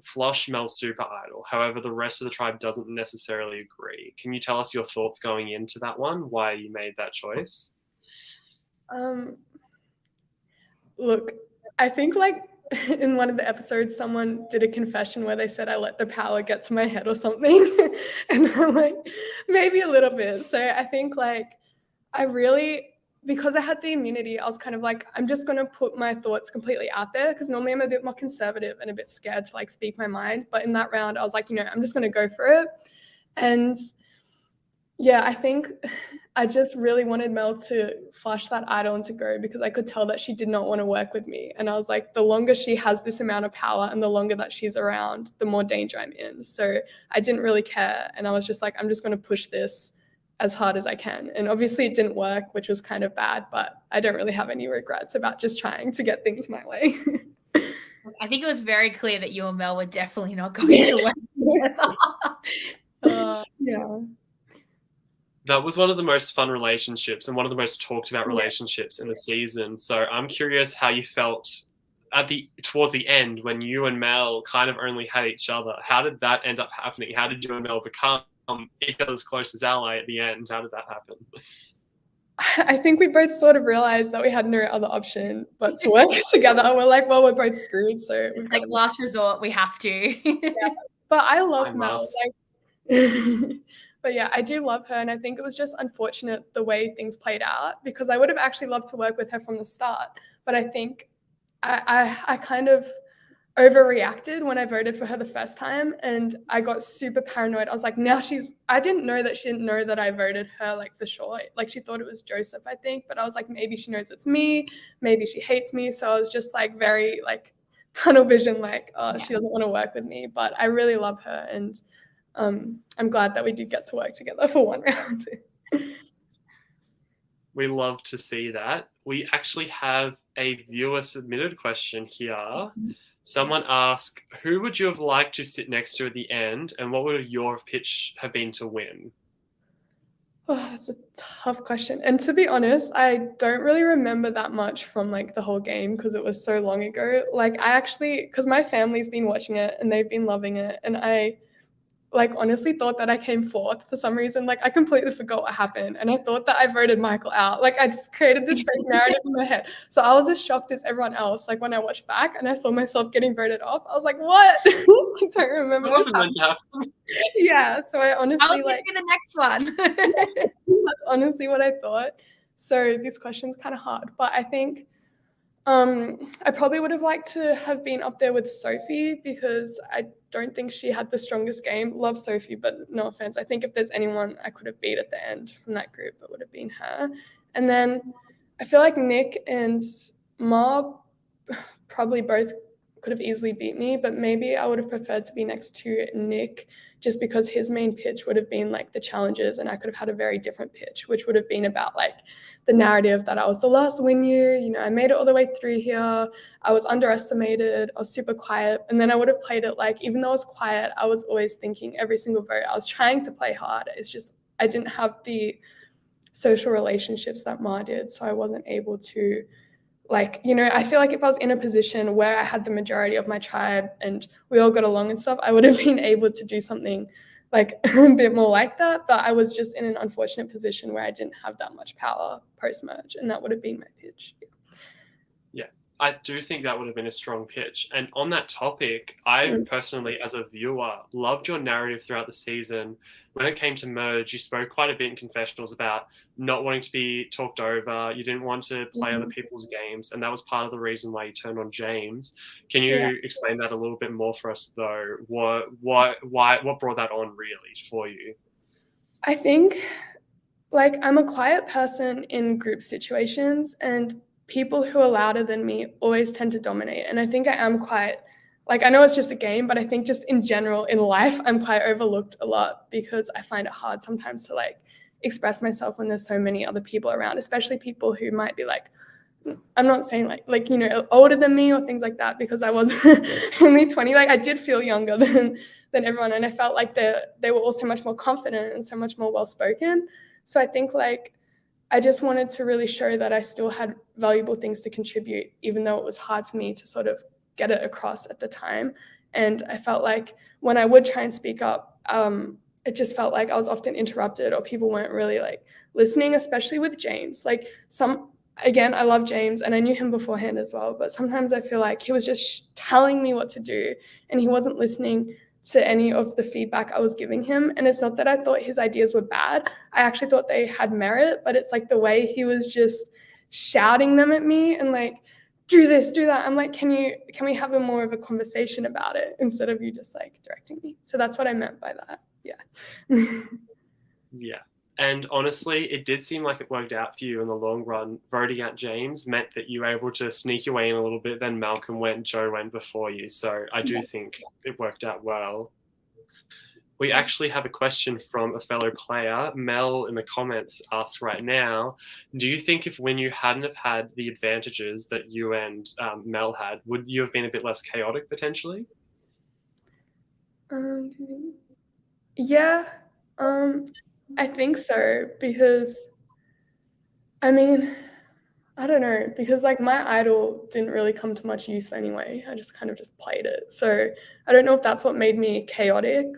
flush Mel's super idol. However, the rest of the tribe doesn't necessarily agree. Can you tell us your thoughts going into that one? Why you made that choice? Look, I think like in one of the episodes, someone did a confession where they said I let the power get to my head or something. And I'm like, maybe a little bit. So I think like I really, because I had the immunity, I was kind of like, I'm just going to put my thoughts completely out there, because normally I'm a bit more conservative and a bit scared to like speak my mind. But in that round, I was like, I'm just going to go for it. And yeah, I think I just really wanted Mel to flush that idol and to go, because I could tell that she did not want to work with me. And I was like, the longer she has this amount of power and the longer that she's around, the more danger I'm in. So I didn't really care. And I was just like, I'm just going to push this as hard as I can. And obviously it didn't work, which was kind of bad, but I don't really have any regrets about just trying to get things my way. I think it was very clear that you and Mel were definitely not going to work together. Yeah. That was one of the most fun relationships and one of the most talked about relationships in the season. So I'm curious how you felt towards the end when you and Mel kind of only had each other. How did that end up happening? How did you and Mel become each other's closest ally at the end? How did that happen? I think we both sort of realized that we had no other option but to work together. We're like, well, we're both screwed, so we've got like last resort, we have to. Yeah. But I love Mel. Like, but yeah, I do love her, and I think it was just unfortunate the way things played out, because I would have actually loved to work with her from the start. But I think I kind of overreacted when I voted for her the first time, and I got super paranoid. I was like, I didn't know that she didn't know that I voted her, like for sure. Like she thought it was Joseph, I think, but I was like, maybe she knows it's me, maybe she hates me. So I was just like very like tunnel vision, like, oh, she doesn't want to work with me. But I really love her, and I'm glad that we did get to work together for one round. We love to see that. We actually have a viewer submitted question here. Someone asked, who would you have liked to sit next to at the end, and what would your pitch have been to win? Oh, that's a tough question. And to be honest, I don't really remember that much from like the whole game because it was so long ago. Like I actually, because my family's been watching it and they've been loving it, and I like honestly thought that I came fourth for some reason. Like I completely forgot what happened, and I thought that I voted Michael out. Like I'd created this fake narrative in my head, so I was as shocked as everyone else. Like when I watched back and I saw myself getting voted off, I was like, "What?" I don't remember. It This wasn't meant to happen. Yeah, so I I was honestly going like to be the next one. that's honestly what I thought. So this question's kind of hard, but I think I probably would have liked to have been up there with Sophie because I don't think she had the strongest game. Love Sophie, but no offense. I think if there's anyone I could have beat at the end from that group, it would have been her. And then I feel like Nick and Ma probably both could have easily beat me, but maybe I would have preferred to be next to Nick just because his main pitch would have been like the challenges, and I could have had a very different pitch, which would have been about like the narrative that I was the last win you, I made it all the way through here. I was underestimated. I was super quiet. And then I would have played it like, even though I was quiet, I was always thinking every single vote. I was trying to play hard. It's just, I didn't have the social relationships that Ma did. So I wasn't able to I feel like if I was in a position where I had the majority of my tribe and we all got along and stuff, I would have been able to do something like a bit more like that. But I was just in an unfortunate position where I didn't have that much power post-merge, and that would have been my pitch. Yeah, I do think that would have been a strong pitch. And on that topic, I personally, as a viewer, loved your narrative throughout the season. When it came to merge, you spoke quite a bit in confessionals about not wanting to be talked over. You didn't want to play other people's games, and that was part of the reason why you turned on James. Can you explain that a little bit more for us, though? What brought that on really for you? I think I'm a quiet person in group situations, and people who are louder than me always tend to dominate. And I think I am quite, I know it's just a game, but I think just in general in life, I'm quite overlooked a lot because I find it hard sometimes to express myself when there's so many other people around, especially people who might be I'm not saying older than me or things like that, because I was only 20. I did feel younger than everyone, and I felt like they were all so much more confident and so much more well-spoken. So I think I just wanted to really show that I still had valuable things to contribute, even though it was hard for me to sort of get it across at the time. And I felt like when I would try and speak up, it just felt like I was often interrupted or people weren't really listening, especially with James. Again, I love James and I knew him beforehand as well, but sometimes I feel like he was just telling me what to do and he wasn't listening to any of the feedback I was giving him. And it's not that I thought his ideas were bad. I actually thought they had merit, but it's the way he was just shouting them at me and do this, do that. I'm can we have more of a conversation about it instead of you just directing me? So that's what I meant by that. Yeah. Yeah. And honestly, it did seem like it worked out for you in the long run. Voting out James meant that you were able to sneak your way in a little bit. Then Malcolm went, Joe went before you. So I do think it worked out well. We actually have a question from a fellow player. Mel in the comments asks right now, do you think if when you hadn't have had the advantages that you and Mel had, would you have been a bit less chaotic potentially? Yeah. I think so, because I don't know, because my idol didn't really come to much use anyway. I just kind of just played it. So I don't know if that's what made me chaotic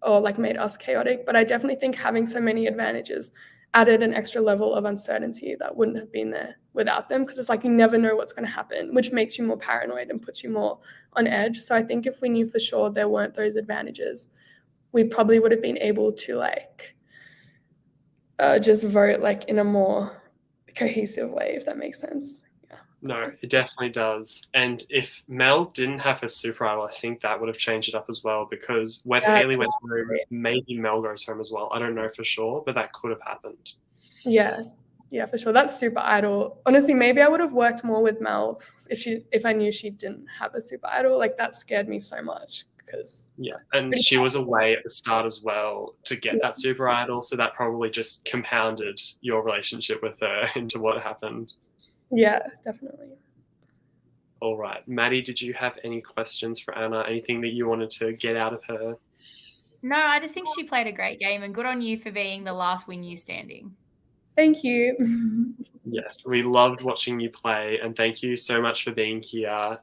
or made us chaotic, but I definitely think having so many advantages added an extra level of uncertainty that wouldn't have been there without them, because it's you never know what's going to happen, which makes you more paranoid and puts you more on edge. So I think if we knew for sure there weren't those advantages, we probably would have been able to just vote in a more cohesive way, if that makes sense. Yeah. No, it definitely does. And if Mel didn't have her super idol, I think that would have changed it up as well, because when Haley went home, maybe Mel goes home as well. I don't know for sure, but that could have happened. Yeah, for sure. That's super idol. Honestly, maybe I would have worked more with Mel if I knew she didn't have a super idol. That scared me so much. And she was away at the start as well to get that super idol, so that probably just compounded your relationship with her into what happened. Yeah, definitely. All right, Maddie, did you have any questions for Anna? Anything that you wanted to get out of her? No, I just think she played a great game, and good on you for being the last win you standing. Thank you. Yes, we loved watching you play, and thank you so much for being here.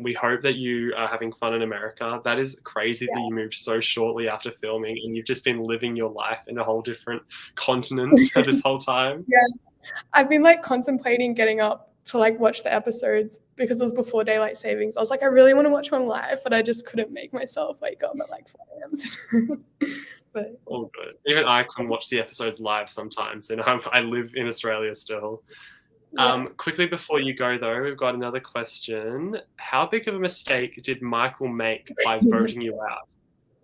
We hope that you are having fun in America. That is crazy that you moved so shortly after filming, and you've just been living your life in a whole different continent this whole time. Yeah, I've been like contemplating getting up to like watch the episodes because it was before daylight savings. I was like, I really want to watch one live, but I just couldn't make myself wake up at like 4 a.m. But all good. Even I can watch the episodes live sometimes, and I live in Australia still. yeah. Quickly before you go, though, we've got another question. How big of a mistake did Michael make by voting you out?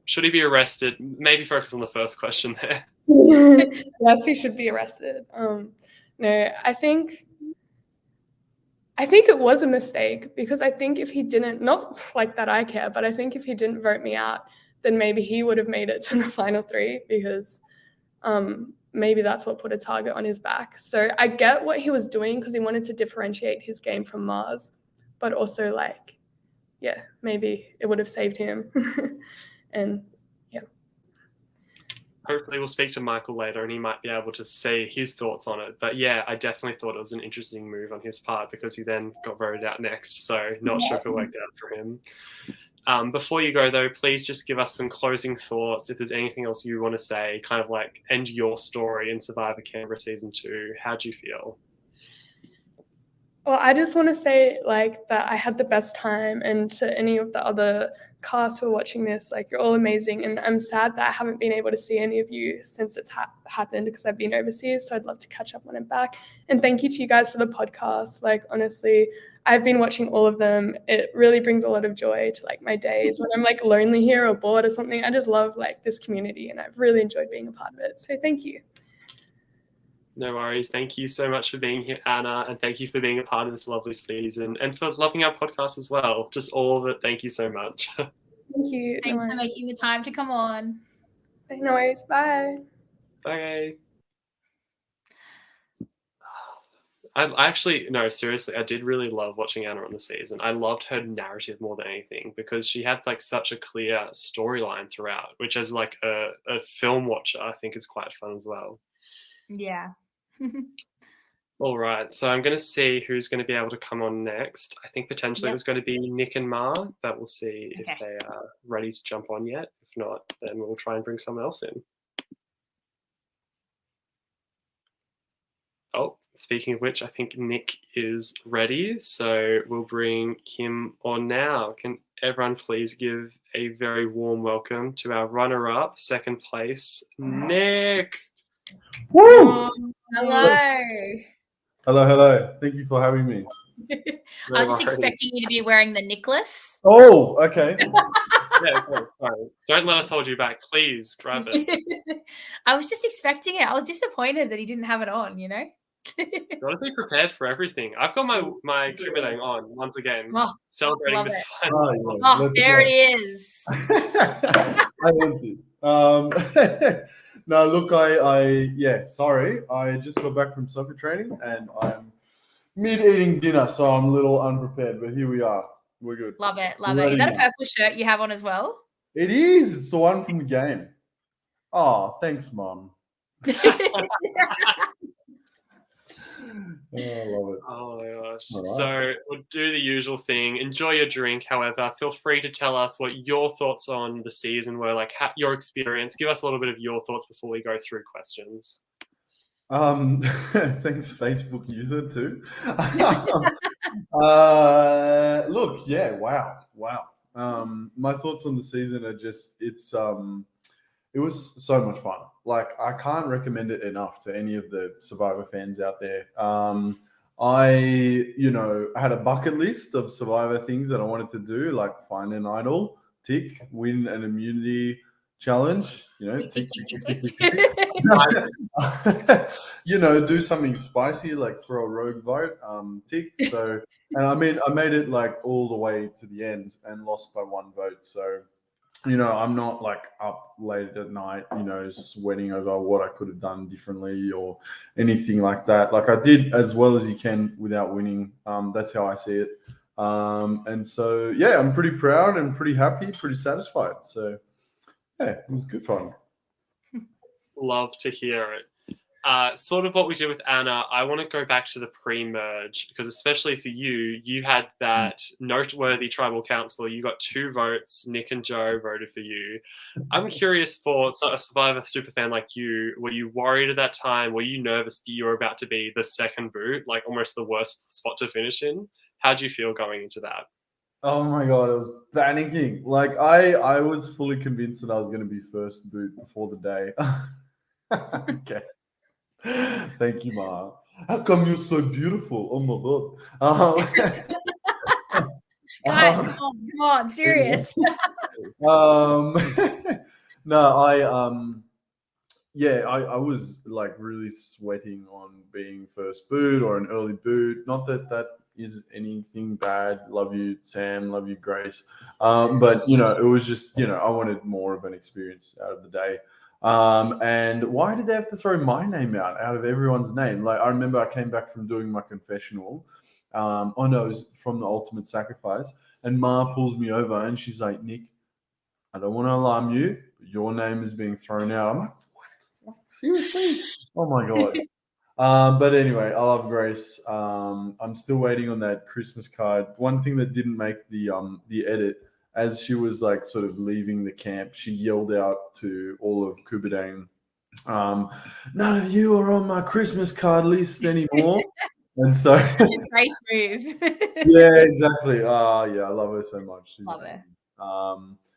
Should he be arrested? Maybe focus on the first question there. Yes, he should be arrested. No, I think it was a mistake because I think if he didn't, not like that I care, but I think if he didn't vote me out, then maybe he would have made it to the final 3 because maybe that's what put a target on his back. So I get what he was doing because he wanted to differentiate his game from Mars, but also like, yeah, maybe it would have saved him. And yeah. Hopefully we'll speak to Michael later and he might be able to say his thoughts on it. But yeah, I definitely thought it was an interesting move on his part because he then got voted out next. So not sure if it worked out for him. Before you go, though, please just give us some closing thoughts. If there's anything else you want to say, kind of like end your story in Survivor Canberra Season 2. How do you feel? Well, I just want to say like that I had the best time, and to any of the other cast who are watching this, like you're all amazing, and I'm sad that I haven't been able to see any of you since it's happened because I've been overseas, so I'd love to catch up when I'm back. And thank you to you guys for the podcast. Like honestly, I've been watching all of them. It really brings a lot of joy to like my days when I'm like lonely here or bored or something. I just love like this community and I've really enjoyed being a part of it. So thank you. No worries. Thank you so much for being here, Anna, and thank you for being a part of this lovely season and for loving our podcast as well. Just all of it. Thank you so much. Thank you. Thanks for making the time to come on. No worries. Bye. Bye. I actually, no, seriously, I did really love watching Anna on the season. I loved her narrative more than anything because she had like such a clear storyline throughout, which as like a film watcher, I think is quite fun as well. Yeah. All right, so I'm going to see who's going to be able to come on next. I think potentially it was going to be Nick and Ma, but we'll see if they are ready to jump on yet. If not, then we'll try and bring someone else in. Oh, speaking of which, I think Nick is ready, so we'll bring him on now. Can everyone please give a very warm welcome to our runner-up, second place, Nick. Woo! Hello. Hello. Thank you for having me. I was just expecting you to be wearing the necklace. Oh, okay. Yeah, sorry. Don't let us hold you back. Please grab it. I was just expecting it. I was disappointed that he didn't have it on, you know? Gotta be prepared for everything. I've got my Kubernetes on once again, celebrating the fun. There it is. I love this. No, look, sorry. I just got back from soccer training and I'm mid-eating dinner, so I'm a little unprepared, but here we are. We're good. Love it. Is that a purple shirt you have on as well? It is. It's the one from the game. Oh, thanks, Mom. Oh, I love it. Oh my gosh. All right. So we'll do the usual thing. Enjoy your drink. However, feel free to tell us what your thoughts on the season were, like your experience. Give us a little bit of your thoughts before we go through questions. Thanks, Facebook user too. Look, yeah, wow. My thoughts on the season are just it was so much fun. Like I can't recommend it enough to any of the Survivor fans out there. I had a bucket list of Survivor things that I wanted to do, like find an idol, tick, win an immunity challenge, tick. Do something spicy, like throw a rogue vote, tick. So, and I made it like all the way to the end and lost by 1 vote. So, I'm not like up late at night, sweating over what I could have done differently or anything like that. Like I did as well as you can without winning. That's how I see it. And so, yeah, I'm pretty proud and pretty happy, pretty satisfied. So, Yeah, it was good fun. Love to hear it. Sort of what we did with Anna, I want to go back to the pre-merge because especially for you, you had that noteworthy tribal council. You got 2 votes. Nick and Joe voted for you. I'm curious for a Survivor superfan like you, were you worried at that time? Were you nervous that you were about to be the second boot, like almost the worst spot to finish in? How do you feel going into that? Oh my god, I was panicking. Like I was fully convinced that I was going to be first boot before the day. Okay. Thank you, Ma. How come you're so beautiful? Oh my god. Guys, come on, serious. No, I was like really sweating on being first boot or an early boot. Not that that is anything bad. Love you, Sam. Love you, Grace. But it was just I wanted more of an experience out of the day. And why did they have to throw my name out of everyone's name? Like I remember I came back from doing my confessional. It was from the Ultimate Sacrifice, and Ma pulls me over and she's like, Nick, I don't want to alarm you, but your name is being thrown out. I'm like, what? Seriously? Oh my god. But anyway, I love Grace. I'm still waiting on that Christmas card. One thing that didn't make the edit, as she was like sort of leaving the camp, she yelled out to all of Kubadang, none of you are on my Christmas card list anymore. And so Grace move. yeah, exactly. Yeah, I love her so much. She's Love her.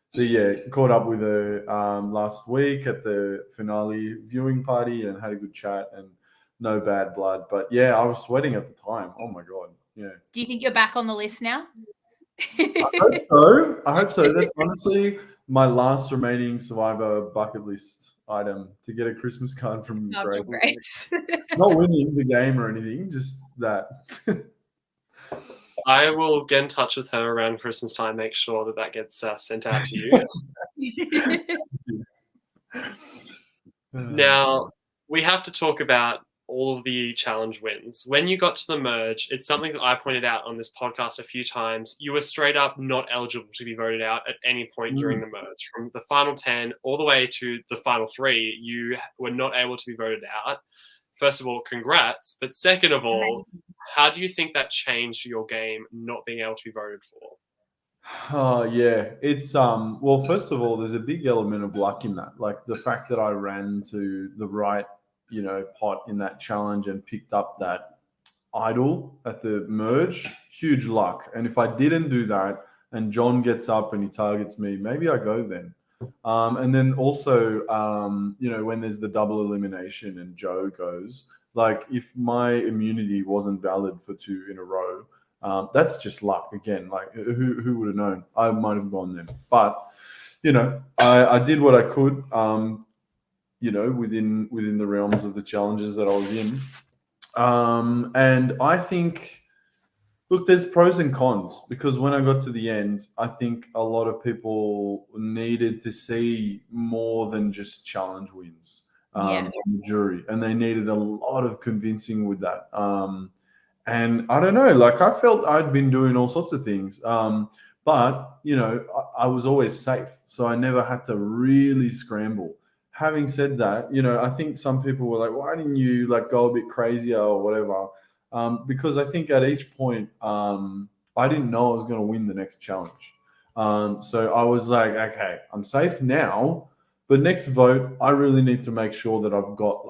So yeah, caught up with her last week at the finale viewing party and had a good chat and no bad blood. But yeah, I was sweating at the time. Oh my god. Yeah. Do you think you're back on the list now? I hope so. That's honestly my last remaining Survivor bucket list item, to get a Christmas card from Grace. Not winning the game or anything, just that. I will get in touch with her around Christmas time, make sure that gets sent out to you. Now, we have to talk about all of the challenge wins. When you got to the merge, it's something that I pointed out on this podcast a few times. You were straight up not eligible to be voted out at any point during the merge. From the final 10 all the way to the final 3, you were not able to be voted out. First of all, congrats. But second of all, how do you think that changed your game not being able to be voted for? Oh yeah, it's well, first of all, there's a big element of luck in that. Like the fact that I ran to the right, pot in that challenge and picked up that idol at the merge, huge luck. And if I didn't do that and John gets up and he targets me, maybe I go then. And then also, when there's the double elimination and Joe goes, like if my immunity wasn't valid for 2 in a row, that's just luck again. Like who would have known? I might have gone then, but I did what I could. Within the realms of the challenges that I was in, and I think. Look, there's pros and cons, because when I got to the end, I think a lot of people needed to see more than just challenge wins on the jury, and they needed a lot of convincing with that. And I don't know, like I felt I'd been doing all sorts of things, but I was always safe, so I never had to really scramble. Having said that, I think some people were like, "Why didn't you like go a bit crazier or whatever?" Because I think at each point, I didn't know I was going to win the next challenge. So I was like, okay, I'm safe now, but next vote, I really need to make sure that I've got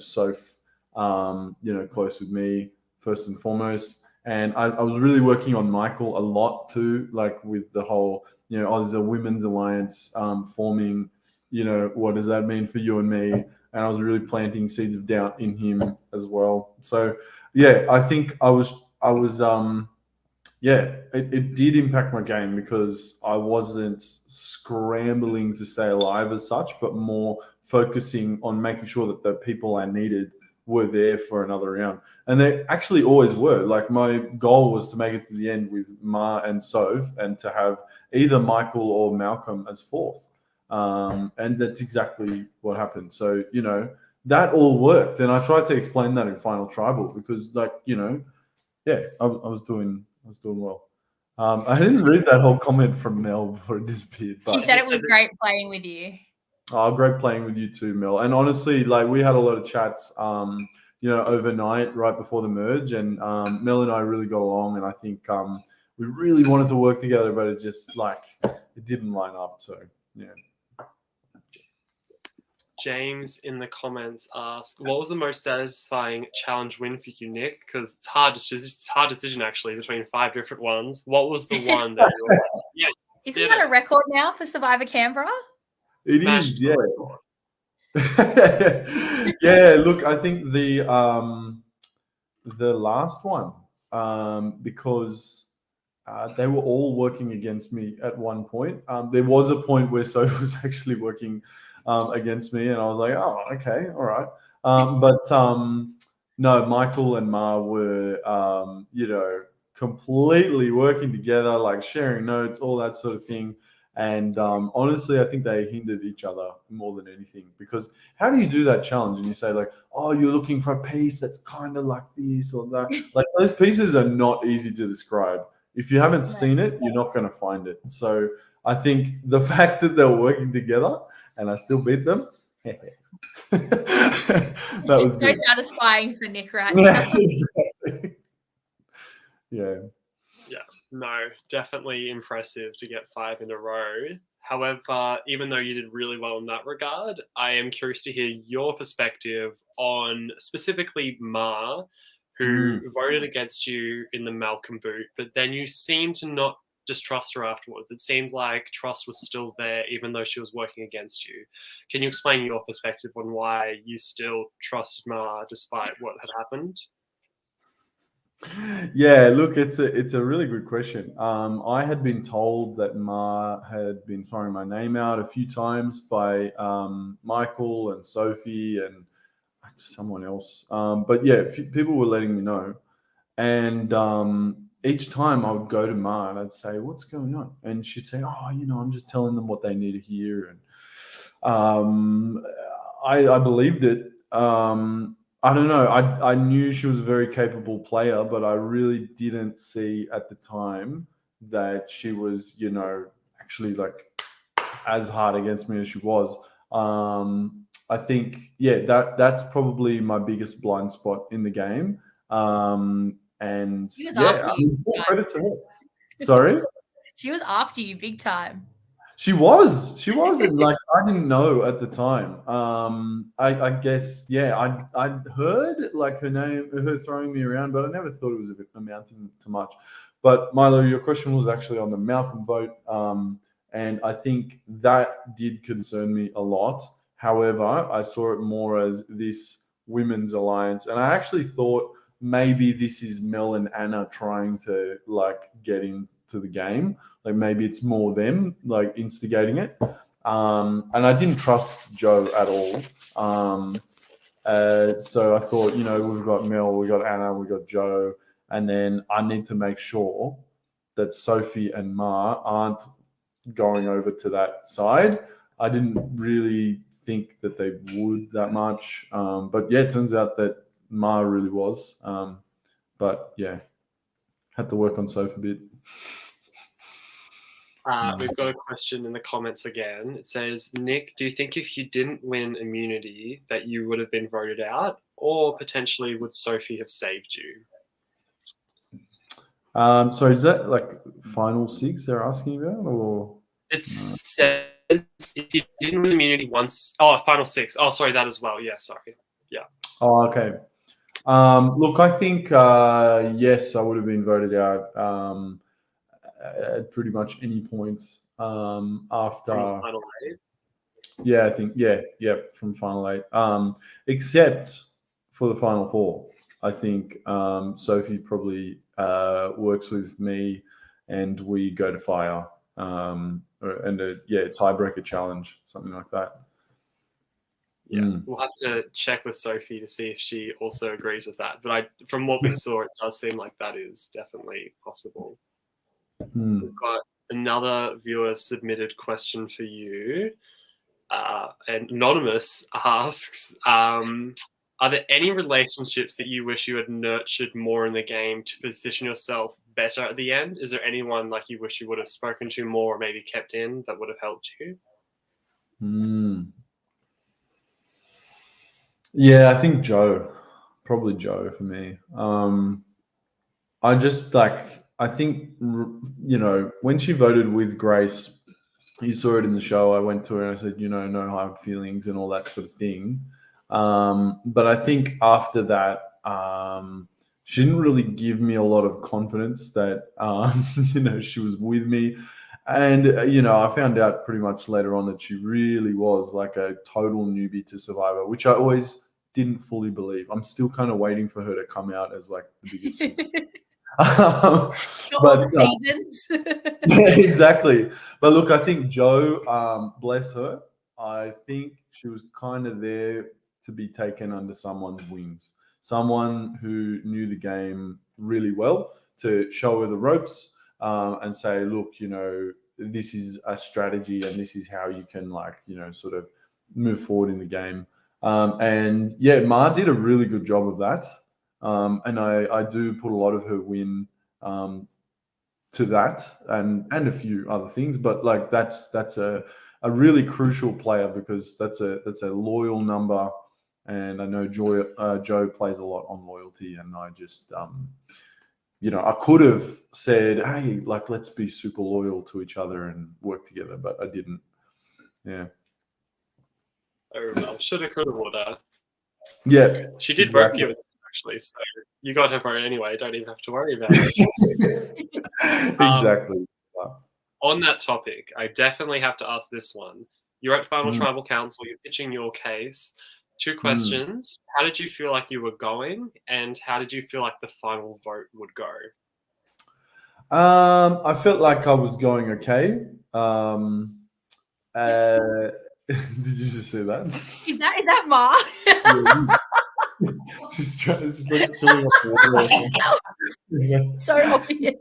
Soph, close with me first and foremost. And I was really working on Michael a lot too, like with the whole, there's a women's alliance forming, what does that mean for you and me? And I was really planting seeds of doubt in him as well. So, yeah, I think it did impact my game, because I wasn't scrambling to stay alive as such, but more focusing on making sure that the people I needed were there for another round. And they actually always were. Like my goal was to make it to the end with Ma and Soph, and to have either Michael or Malcolm as fourth. And that's exactly what happened. So, that all worked. And I tried to explain that in Final Tribal, because I was doing well. I didn't read that whole comment from Mel before it disappeared. But She said it was great playing with you. Oh, great playing with you too, Mel. And honestly, like we had a lot of chats, overnight right before the merge, and Mel and I really got along, and I think we really wanted to work together, but it just it didn't line up. So yeah. James in the comments asked, "What was the most satisfying challenge win for you, Nick? Because it's hard. It's a hard decision actually between 5 different ones. What was the one that you were like, yes? Isn't that a record now for Survivor Canberra? It Smashed is, the yeah. record. Yeah, look, I think the last one, because they were all working against me at one point. There was a point where Soph was actually working against me, and I was like, oh, okay, all right. No, Michael and Ma were, completely working together, like sharing notes, all that sort of thing. And honestly, I think they hindered each other more than anything, because how do you do that challenge? And you say like, oh, you're looking for a piece that's kind of like this or that. Like those pieces are not easy to describe. If you haven't seen it, you're not going to find it. So I think the fact that they're working together and I still beat them, that was good. So satisfying for Nick right Yeah, now. exactly. Yeah. Yeah, no, definitely impressive to get 5 in a row. However, even though you did really well in that regard, I am curious to hear your perspective on specifically Ma, who voted against you in the Malcolm boot, but then you seemed to not distrust her afterwards. It seemed like trust was still there, even though she was working against you. Can you explain your perspective on why you still trusted Ma despite what had happened? Yeah, look, it's a really good question. I had been told that Ma had been throwing my name out a few times by Michael and Sophie and someone else. But yeah, people were letting me know, and each time I would go to Ma and I'd say, "What's going on?" And she'd say, "Oh, I'm just telling them what they need to hear." And I believed it. I don't know. I knew she was a very capable player, but I really didn't see at the time that she was, actually like as hard against me as she was. I think, that's probably my biggest blind spot in the game. And She was yeah, after you. full credit to her. Sorry? She was after you big time. She was, and like I didn't know at the time. I guess, I'd heard like her throwing me around, but I never thought it was amounting to much. But Mylo, your question was actually on the Malcolm vote, and I think that did concern me a lot. However, I saw it more as this women's alliance, and I actually thought maybe this is Mel and Anna trying to like get into the game. Like maybe it's more them like instigating it. And I didn't trust Joe at all. So I thought, we've got Mel, we've got Anna, we've got Joe, and then I need to make sure that Sophie and Ma aren't going over to that side. I didn't really think that they would that much. But yeah, it turns out that Ma really was. But yeah, had to work on Sophie a bit. We've got a question in the comments again. It says, Nick, do you think if you didn't win immunity that you would have been voted out, or potentially would Sophie have saved you? So is that like final 6 they're asking about, or? It says if you didn't win immunity once. Oh, final 6. Oh, sorry, that as well. Yeah, sorry. Yeah. Oh, okay. Look, I think yes, I would have been voted out at pretty much any point after. From final 8. Yeah, I think from final 8. Except for the final 4. I think Sophie probably works with me, and we go to fire, and a tiebreaker challenge, something like that. Yeah, we'll have to check with Sophie to see if she also agrees with that. But from what we saw, it does seem like that is definitely possible. We've got another viewer submitted question for you. And Anonymous asks, are there any relationships that you wish you had nurtured more in the game to position yourself better at the end? Is there anyone like you wish you would have spoken to more or maybe kept in that would have helped you? Yeah, I think Joe, probably Joe for me. I just I think, when she voted with Grace, you saw it in the show. I went to her and I said, no hard feelings and all that sort of thing. But I think after that, she didn't really give me a lot of confidence that, she was with me. And, I found out pretty much later on that she really was like a total newbie to Survivor, which I always didn't fully believe. I'm still kind of waiting for her to come out as like the biggest. Got all the seasons. Yeah, exactly. But look, I think Joe, bless her, I think she was kind of there to be taken under someone's wings, someone who knew the game really well, to show her the ropes, and say, look, this is a strategy and this is how you can sort of move forward in the game. And yeah, Ma did a really good job of that. And I do put a lot of her win to that and a few other things, but like that's a really crucial player, because that's a loyal number, and I know Joe plays a lot on loyalty, and I just I could have said, hey, like, let's be super loyal to each other and work together, but I didn't. Yeah. Oh well, shoulda, coulda, woulda. Yeah. She did vote for you actually, so you got her vote anyway. Don't even have to worry about it. Exactly. On that topic, I definitely have to ask this one. You're at Final Tribal Council. You're pitching your case. 2 questions. How did you feel like you were going, and how did you feel like the final vote would go? I felt like I was going okay. Did you just say that? Is that Ma? She's like filling up water. So obvious.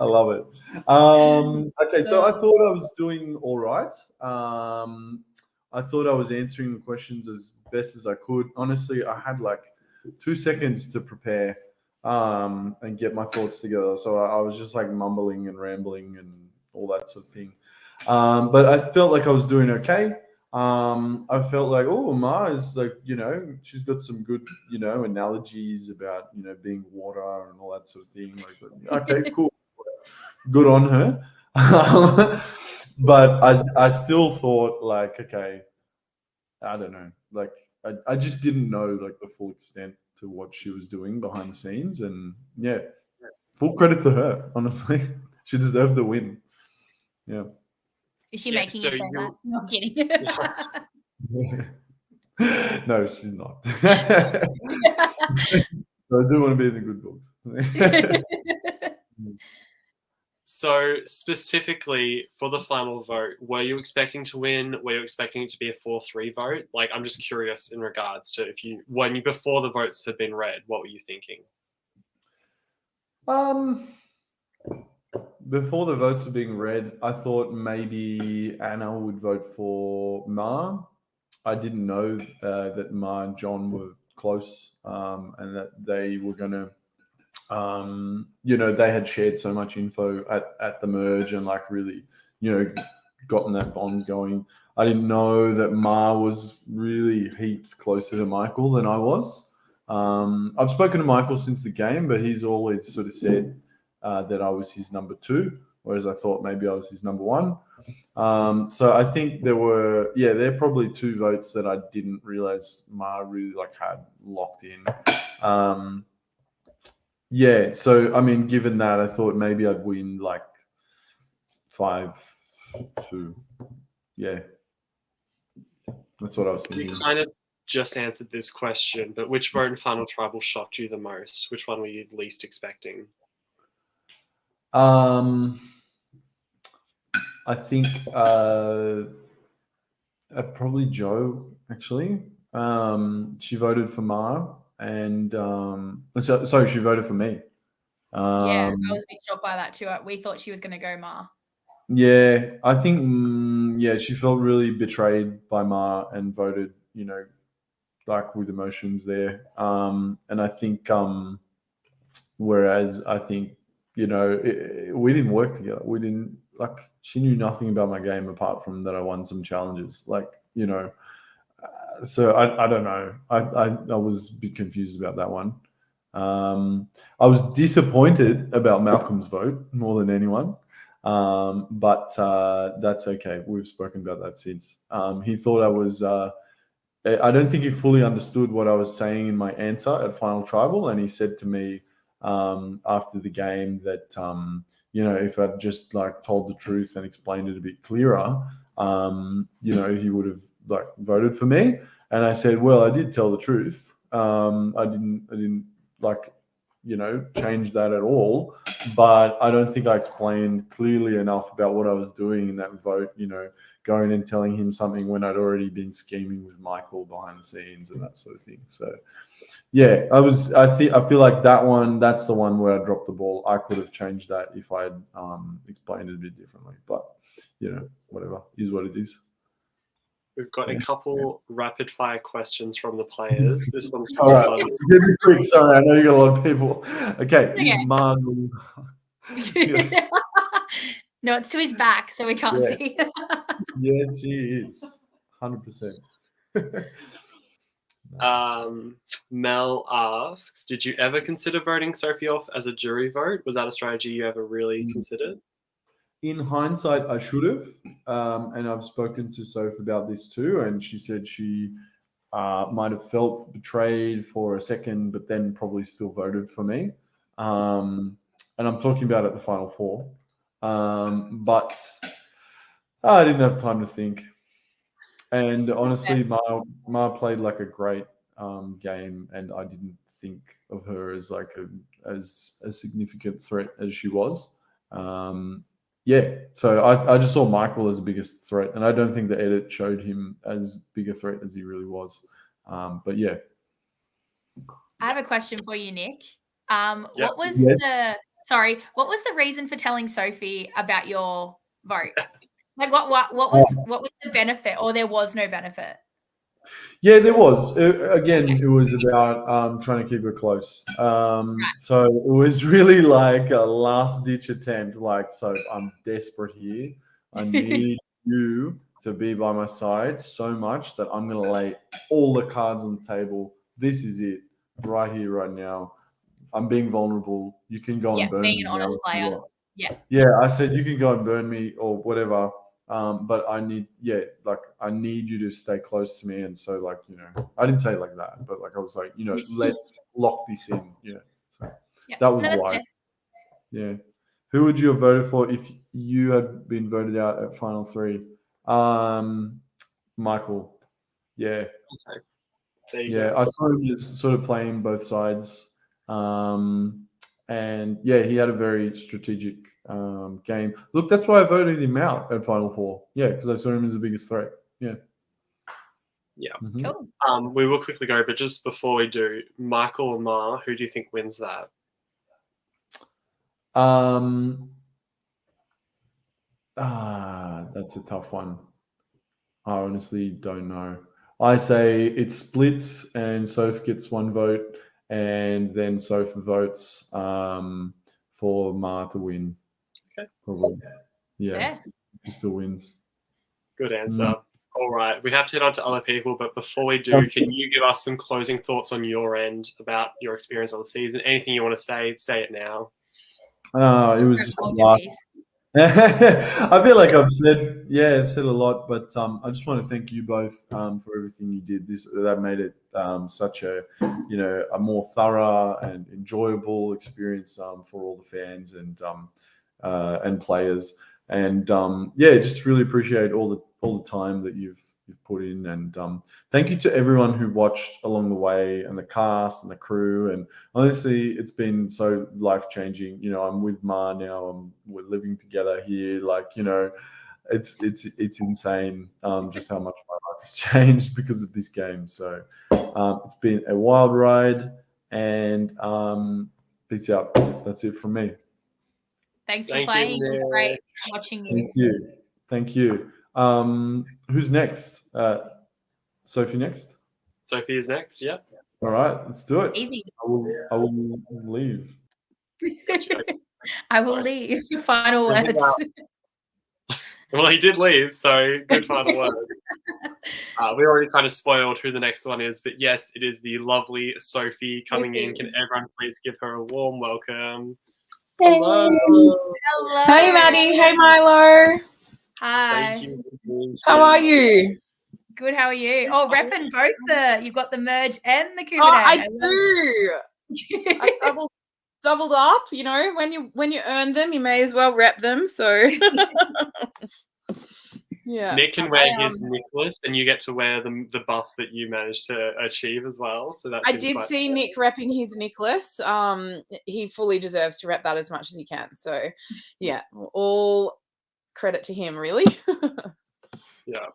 I love it. Okay, so I thought I was doing all right. I thought I was answering the questions as best as I could. Honestly, I had like 2 seconds to prepare and get my thoughts together. So I was just like mumbling and rambling and all that sort of thing. But I felt like I was doing okay. I felt like, Ma is like, she's got some good, analogies about, being water and all that sort of thing. Like, okay, cool. Good on her. But I still thought like, okay, I don't know. Like, I just didn't know like the full extent to what she was doing behind the scenes. And yeah, full credit to her, honestly. She deserved the win. Yeah. Is she making you say that? Not kidding. No, she's not. I do want to be in the good books. So specifically for the final vote, were you expecting to win? Were you expecting it to be a 4-3 vote? Like, I'm just curious in regards to before the votes had been read, what were you thinking? Before the votes were being read, I thought maybe Anna would vote for Ma. I didn't know that Ma and John were close, and that they were going to, they had shared so much info at the merge and like really, gotten that bond going. I didn't know that Ma was really heaps closer to Michael than I was. I've spoken to Michael since the game, but he's always sort of said that I was his number 2, whereas I thought maybe I was his number 1. So I think there are probably 2 votes that I didn't realize Ma really like had locked in. So I mean, given that, I thought maybe I'd win like 5-2. Yeah, that's what I was thinking. You kind of just answered this question, but which vote in Final Tribal shocked you the most? Which one were you least expecting? I think probably Joe, actually. She voted for Ma, and sorry, she voted for me. Yeah, I was a bit shocked by that too. We thought she was going to go Ma. Yeah, I think she felt really betrayed by Ma and voted, like with emotions there. And I think whereas I think, we didn't work together. We didn't, like, she knew nothing about my game apart from that I won some challenges. Like, So I don't know. I was a bit confused about that one. I was disappointed about Malcolm's vote more than anyone. But that's okay. We've spoken about that since. He thought I was. I don't think he fully understood what I was saying in my answer at Final Tribal, and he said to me after the game that if I'd just like told the truth and explained it a bit clearer, he would have like voted for me. And I said, well, I did tell the truth. I didn't like change that at all. But I don't think I explained clearly enough about what I was doing in that vote, going and telling him something when I'd already been scheming with Michael behind the scenes and that sort of thing. So yeah, I feel like that's the one where I dropped the ball. I could have changed that if I had explained it a bit differently, but whatever, is what it is. We've got a couple rapid fire questions from the players. This one's All right, fun. be quick. Sorry, I know you got a lot of people. Okay, is Marlon? No, it's to his back, so we can't see. Yes, she is. 100%. Mel asks, did you ever consider voting Sophie off as a jury vote? Was that a strategy you ever really considered? In hindsight, I should have. And I've spoken to Soph about this too. And she said she might have felt betrayed for a second, but then probably still voted for me. And I'm talking about at the Final Four. But I didn't have time to think. And honestly, Ma played like a great game, and I didn't think of her as like as a significant threat as she was. So I just saw Michael as the biggest threat, and I don't think the edit showed him as big a threat as he really was. But yeah. I have a question for you, Nick. Yeah. What was the reason for telling Sophie about your vote? Like what was the benefit, or there was no benefit? Yeah, there was. It was about trying to keep her close. So it was really like a last-ditch attempt. Like, so I'm desperate here. I need you to be by my side so much that I'm going to lay all the cards on the table. This is it, right here, right now. I'm being vulnerable. You can go and burn me. Being an honest player. Yeah, I said you can go and burn me or whatever. But I need you to stay close to me. And so I didn't say it like that, but I was like, let's lock this in. Yeah. So that was why. Fair. Yeah. Who would you have voted for if you had been voted out at Final 3? Michael. Yeah. Okay. There you go. I saw him just sort of playing both sides. And yeah, he had a very strategic game. Look, that's why I voted him out at Final Four. Yeah, because I saw him as the biggest threat. Yeah. Yeah. Mm-hmm. Cool. We will quickly go, but just before we do, Michael and Ma, who do you think wins that? That's a tough one. I honestly don't know. I say it's split and Soph gets one vote, and then Soph votes for Ma to win. Okay. Probably. Yeah. Fair. She still wins. Good answer. All right. We have to head on to other people, but before we do, can you give us some closing thoughts on your end about your experience on the season? Anything you want to say it now. It was just last. I feel like I've said a lot, but I just want to thank you both for everything you did. That made it such a a more thorough and enjoyable experience for all the fans and players. And just really appreciate all the time that you've put in, and thank you to everyone who watched along the way, and the cast and the crew. And honestly, it's been so life-changing. I'm with Ma now, we're living together here. It's insane just how much my life has changed because of this game. So it's been a wild ride, and peace out. That's it from me. Thanks for playing. It was great watching you. Thank you. Who's next? Sophie next? Sophie is next, yeah. All right, let's do it. Easy. I will leave. I will leave. Final words. Well, he did leave, so good final word. We already kind of spoiled who the next one is, but yes, it is the lovely Sophie coming in. Can everyone please give her a warm welcome? Hello. Hello. Hey, Maddie. Hey, Mylo. Hi. Thank you for being How here. are you? Good. How are you? Oh, repping both you've got the merge and the Cuba Oh, Day. I do. I doubled up. You know, when you earn them, you may as well rep them. So, yeah. Nick can wear his necklace, and you get to wear the buffs that you managed to achieve as well. So that I did see Nick repping his necklace. He fully deserves to rep that as much as he can. So, yeah, all credit to him, really. Yeah.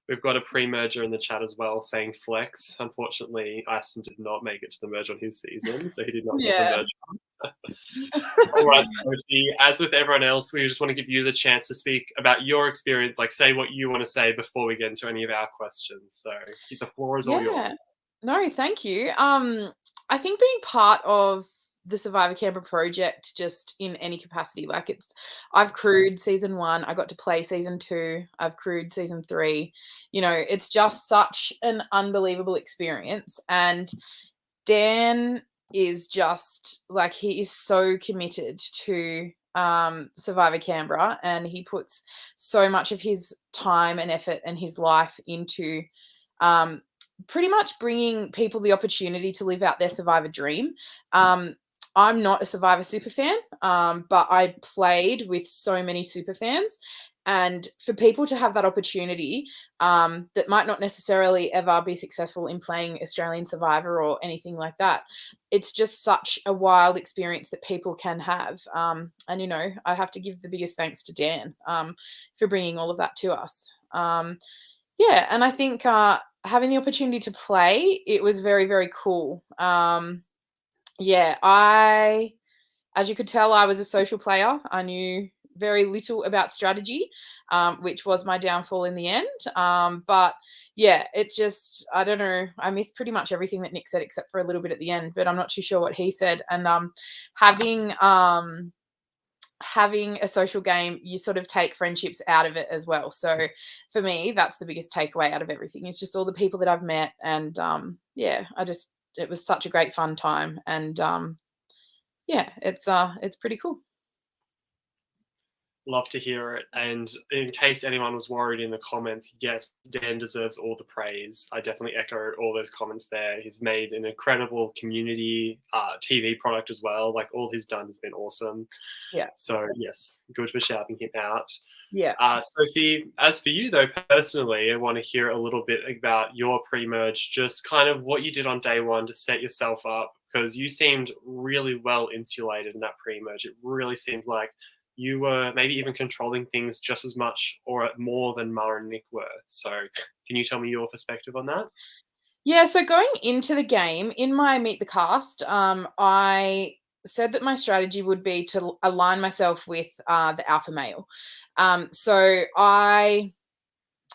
We've got a pre-merger in the chat as well saying flex. Unfortunately, Aston did not make it to the merge on his season, so he did not get the merge. All right, Sophie, as with everyone else, we just want to give you the chance to speak about your experience, like say what you want to say before we get into any of our questions. So the floor is all yours. No, thank you. I think being part of the Survivor Canberra project, just in any capacity, like I've crewed season 1, I got to play season 2, I've crewed season 3. You know, it's just such an unbelievable experience. And Dan is just like, he is so committed to Survivor Canberra, and he puts so much of his time and effort and his life into pretty much bringing people the opportunity to live out their Survivor dream. I'm not a Survivor super fan, but I played with so many super fans. And for people to have that opportunity that might not necessarily ever be successful in playing Australian Survivor or anything like that, it's just such a wild experience that people can have. And, you know, I have to give the biggest thanks to Dan for bringing all of that to us. Yeah, and I think having the opportunity to play, it was very, very cool. Yeah, as you could tell, I was a social player. I knew very little about strategy, which was my downfall in the end. But yeah, it just, I don't know, I missed pretty much everything that Nick said except for a little bit at the end, but I'm not too sure what he said. And having a social game, you sort of take friendships out of it as well. So for me, that's the biggest takeaway out of everything. It's just all the people that I've met. And yeah, it was such a great fun time. And yeah, it's pretty cool. Love to hear it. And in case anyone was worried in the comments, yes, Dan deserves all the praise. I definitely echo all those comments there. He's made an incredible community TV product as well. Like all he's done has been awesome. Yeah. So yes, good for shouting him out. Yeah. Sophie, as for you though, personally, I want to hear a little bit about your pre-merge, just kind of what you did on day 1 to set yourself up, because you seemed really well insulated in that pre-merge. It really seemed like you were maybe even controlling things just as much or more than Mara and Nick were. So can you tell me your perspective on that? Yeah, so going into the game, in my Meet the Cast, I said that my strategy would be to align myself with the alpha male. So I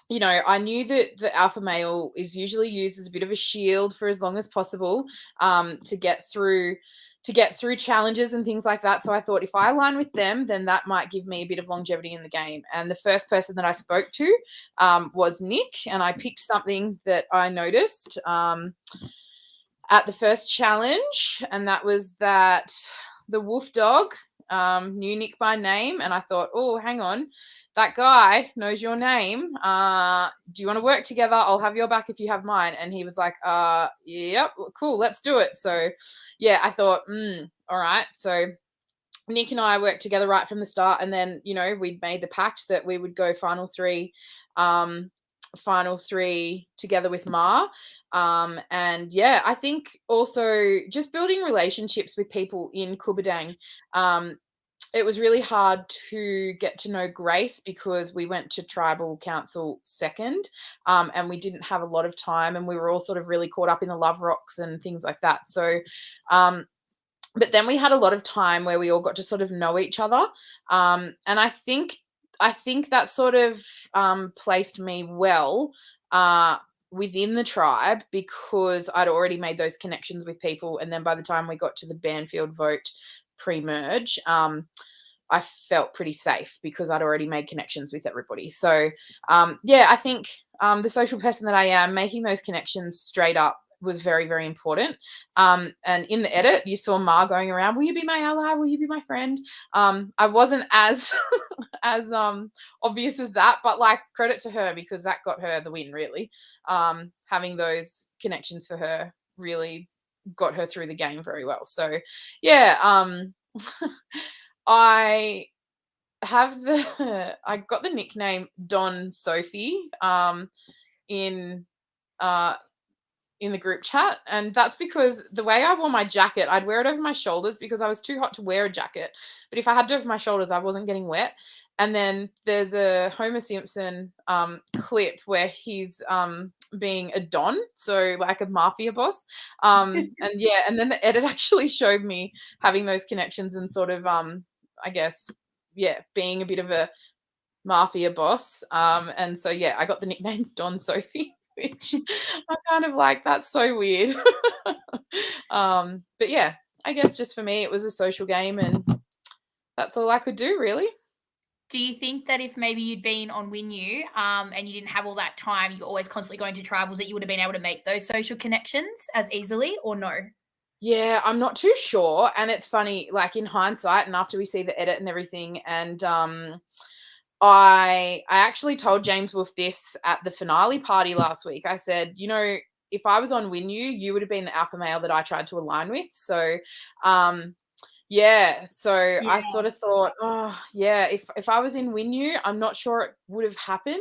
knew that the alpha male is usually used as a bit of a shield for as long as possible to get through challenges and things like that. So I thought if I align with them, then that might give me a bit of longevity in the game. And the first person that I spoke to was Nick, and I picked something that I noticed at the first challenge, and that was that the wolf dog knew Nick by name, and I thought, oh, hang on, that guy knows your name. Do you want to work together? I'll have your back if you have mine. And he was like, yep, cool, let's do it. So yeah, I thought, all right. So Nick and I worked together right from the start, and then, you know, we'd made the pact that we would go final three together with Ma. And yeah, I think also just building relationships with people in Kubadang. It was really hard to get to know Grace because we went to tribal council second, and we didn't have a lot of time, and we were all sort of really caught up in the love rocks and things like that. So but then we had a lot of time where we all got to sort of know each other, and I think that sort of placed me well within the tribe because I'd already made those connections with people. And then by the time we got to the Banfield vote pre-merge, I felt pretty safe because I'd already made connections with everybody. So, yeah, I think the social person that I am, making those connections straight up was very, very important. And in the edit, you saw Ma going around, will you be my ally? Will you be my friend? I wasn't as as obvious as that, but like credit to her because that got her the win, really. Having those connections for her really got her through the game very well. So, yeah, I got the nickname Don Sophie in the group chat, and that's because the way I wore my jacket, I'd wear it over my shoulders because I was too hot to wear a jacket, but if I had it over my shoulders I wasn't getting wet. And then there's a Homer Simpson clip where he's being a don, so like a mafia boss, and yeah, and then the edit actually showed me having those connections and sort of I guess, yeah, being a bit of a mafia boss, and so yeah, I got the nickname Don Sophie, which I kind of like, that's so weird. But yeah, I guess just for me it was a social game and that's all I could do, really. Do you think that if maybe you'd been on Win You and you didn't have all that time, you're always constantly going to tribals, that you would have been able to make those social connections as easily, or no? Yeah, I'm not too sure. And it's funny, like in hindsight and after we see the edit and everything, and I actually told James Wolf this at the finale party last week. I said, you know, if I was on Win You, you would have been the alpha male that I tried to align with. So yeah, so Yeah. I sort of thought, oh yeah, if I was in Win You, I'm not sure it would have happened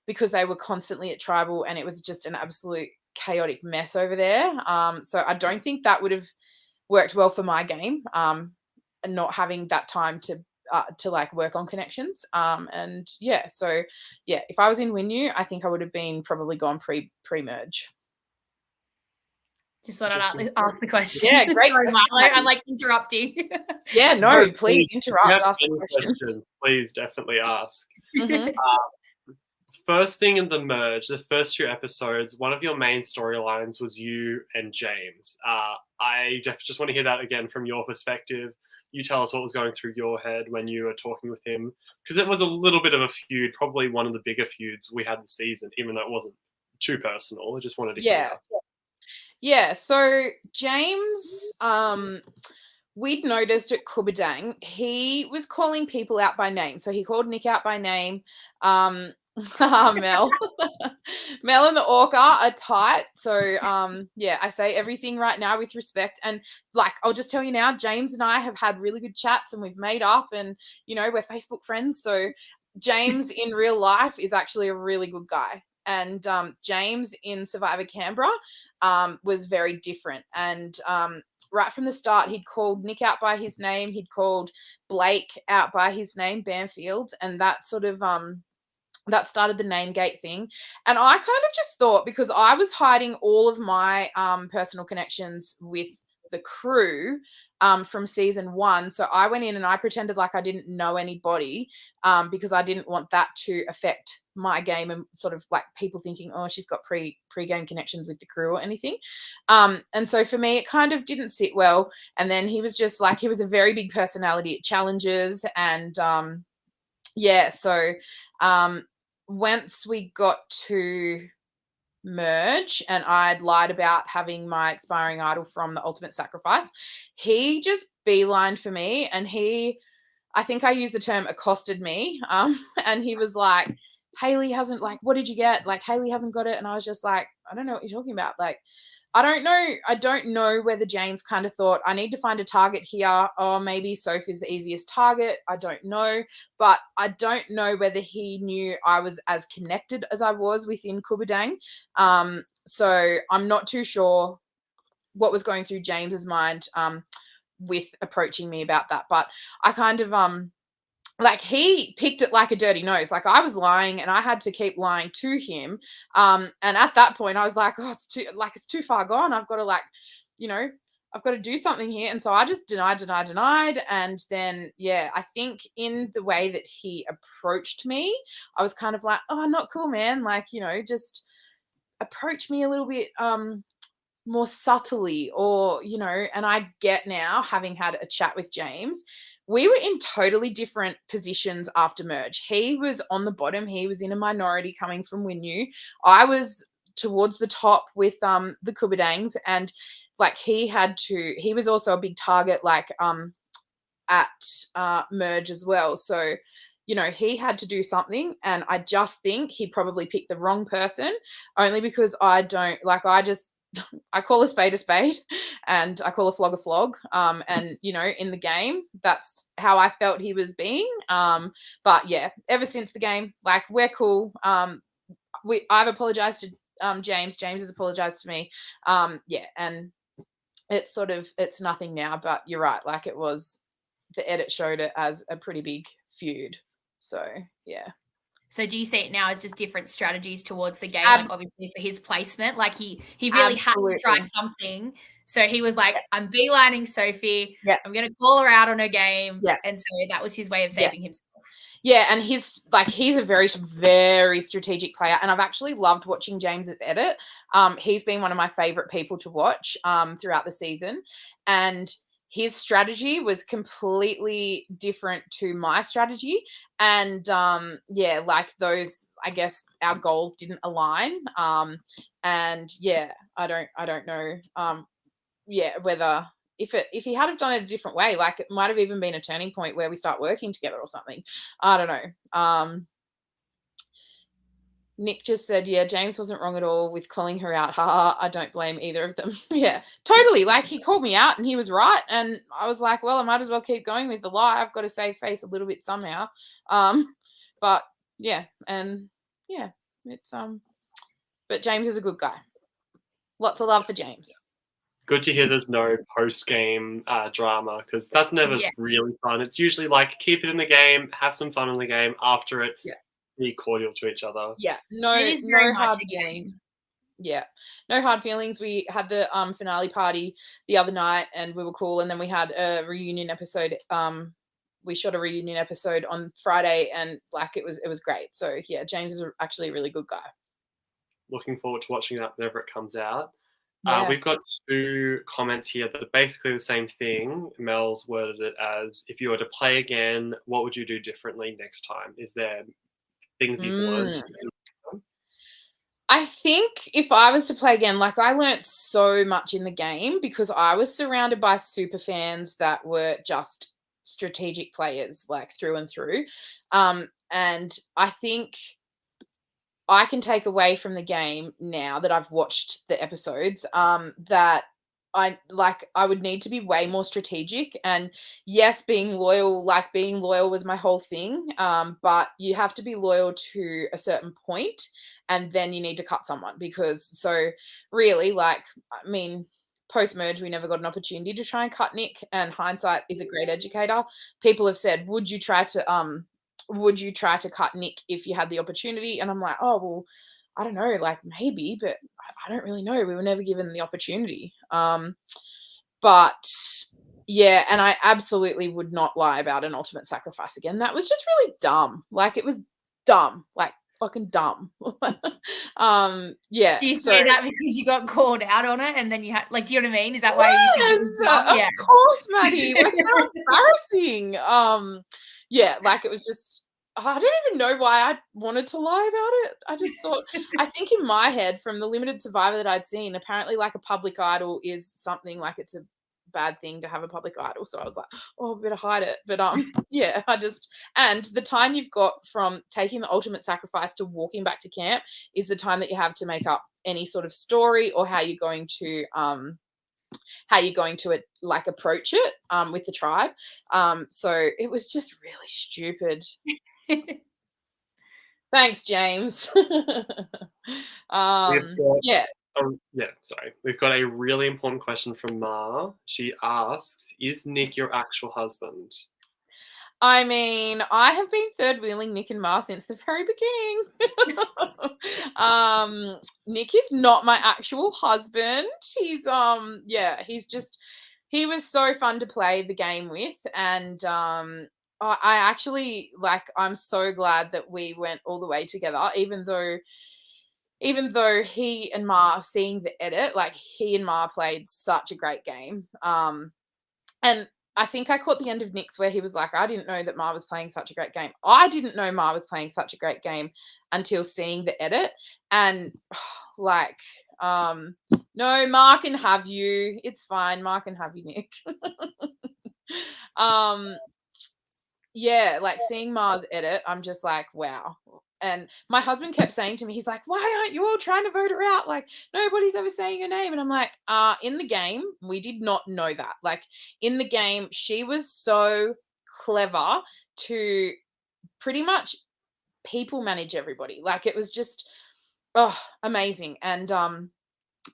because they were constantly at tribal and it was just an absolute chaotic mess over there. So I don't think that would have worked well for my game, and not having that time to like work on connections. And yeah, so yeah, if I was in Win You, I think I would have been probably gone pre-merge. Just thought I'd ask the question. Yeah, great Sorry, question, Mylo, I'm like interrupting. Yeah, no, please If you interrupt, have ask the any question. questions, please definitely ask. Mhm. First thing in the merge, the first 2 episodes, one of your main storylines was you and James. I just want to hear that again from your perspective. You tell us what was going through your head when you were talking with him, because it was a little bit of a feud, probably one of the bigger feuds we had this season, even though it wasn't too personal. I just wanted to hear. Yeah, so James, we'd noticed at Kubadang, he was calling people out by name. So he called Nick out by name. Mel. Mel and the Orca are tight. So yeah, I say everything right now with respect. And like, I'll just tell you now, James and I have had really good chats and we've made up and, you know, we're Facebook friends. So James in real life is actually a really good guy. And James in Survivor Canberra was very different. And right from the start, he'd called Nick out by his name. He'd called Blake out by his name, Banfield. And that sort of that started the name gate thing. And I kind of just thought, because I was hiding all of my personal connections with the crew from season 1. So I went in and I pretended like I didn't know anybody because I didn't want that to affect my game and sort of like people thinking, oh, she's got pre-game connections with the crew or anything. And so for me, it kind of didn't sit well. And then he was just like, he was a very big personality at challenges. And yeah, so once we got to merge and I'd lied about having my expiring idol from the Ultimate Sacrifice, he just beelined for me, and I think I used the term accosted me, and he was like, Hayley hasn't, like, what did you get? Like, Hayley hasn't got it. And I was just like, I don't know what you're talking about. Like, I don't know whether James kind of thought, I need to find a target here, or maybe Soph is the easiest target. I don't know. But I don't know whether he knew I was as connected as I was within Kubadang. So I'm not too sure what was going through James's mind with approaching me about that. But I kind of like, he picked it like a dirty nose. Like, I was lying and I had to keep lying to him. And at that point I was like, oh, it's too far gone. I've got to, like, you know, I've got to do something here. And so I just denied. And then, yeah, I think in the way that he approached me, I was kind of like, oh, not cool, man. Like, you know, just approach me a little bit more subtly, or, you know. And I get now, having had a chat with James, we were in totally different positions after merge. He was on the bottom. He was in a minority coming from Winu. I was towards the top with the Kubadangs, and like he was also a big target like at merge as well. So, you know, he had to do something, and I just think he probably picked the wrong person, only because I call a spade and I call a flog. And, you know, in the game, that's how I felt he was being. But yeah, ever since the game, like, we're cool. I've apologized to James. James has apologized to me. Yeah, and it's nothing now, but you're right. Like, the edit showed it as a pretty big feud. So yeah. So do you see it now as just different strategies towards the game? Like, obviously for his placement, like he really had to try something. So he was like, I'm beelining Sophie. Yeah. I'm going to call her out on her game. Yeah. And so that was his way of saving himself. Yeah, and he's a very, very strategic player, and I've actually loved watching James's edit. He's been one of my favorite people to watch throughout the season, and his strategy was completely different to my strategy, and yeah, like those, I guess our goals didn't align, and yeah, I don't know, yeah, whether if he had have done it a different way, like it might have even been a turning point where we start working together or something. I don't know. Nick just said, yeah, James wasn't wrong at all with calling her out. Haha, I don't blame either of them. Yeah, totally. Like, he called me out and he was right. And I was like, well, I might as well keep going with the lie. I've got to save face a little bit somehow. But yeah, and yeah, it's but James is a good guy. Lots of love for James. Good to hear there's no post-game drama, because that's never really fun. It's usually like, keep it in the game, have some fun in the game. After it, be cordial to each other. Yeah, no hard feelings. Yeah, no hard feelings. We had the finale party the other night, and we were cool. And then we had a reunion episode. We shot a reunion episode on Friday, and like it was great. So yeah, James is actually a really good guy. Looking forward to watching that whenever it comes out. Yeah. We've got 2 comments here that are basically the same thing. Mel's worded it as, if you were to play again, what would you do differently next time? Is there things you've learned? I think if I was to play again, like, I learnt so much in the game because I was surrounded by super fans that were just strategic players, like, through and through. And I think I can take away from the game now that I've watched the episodes, that I would need to be way more strategic. And yes, being loyal was my whole thing. But you have to be loyal to a certain point, and then you need to cut someone, because so really, like, I mean, post-merge, we never got an opportunity to try and cut Nick, and hindsight is a great educator. People have said, would you try to cut Nick if you had the opportunity? And I'm like, oh, well, I don't know, like, maybe, but I don't really know. We were never given the opportunity. But yeah, and I absolutely would not lie about an ultimate sacrifice again. That was just really dumb. Like, it was dumb, like fucking dumb. Yeah. Do you say that because you got called out on it, and then you had, like, do you know what I mean? Is that why you think it was dumb? Of course, Maddie. Like, how embarrassing. Yeah, like, it was just, I don't even know why I wanted to lie about it. I just thought, I think in my head, from the limited Survivor that I'd seen, apparently, like, a public idol is something like, it's a bad thing to have a public idol. So I was like, oh, I better hide it. But yeah, and the time you've got from taking the ultimate sacrifice to walking back to camp is the time that you have to make up any sort of story, or how you're going to like approach it with the tribe. So it was just really stupid. Thanks, James. Yeah. Sorry. We've got a really important question from Ma. She asks, is Nick your actual husband? I mean, I have been third wheeling Nick and Ma since the very beginning. Nick is not my actual husband. He's he was so fun to play the game with, and I actually, like, I'm so glad that we went all the way together, even though he and Ma, seeing the edit, like, he and Ma played such a great game. And I think I caught the end of Nick's where he was like, I didn't know that Ma was playing such a great game. I didn't know Ma was playing such a great game until seeing the edit. And like, no, Ma can have you. It's fine. Ma can have you, Nick. Yeah, like seeing Ma's edit, I'm just like, wow. And my husband kept saying to me, he's like, why aren't you all trying to vote her out? Like, nobody's ever saying your name. And I'm like, in the game, we did not know that. Like, in the game, she was so clever to pretty much people manage everybody. Like, it was just, amazing. And,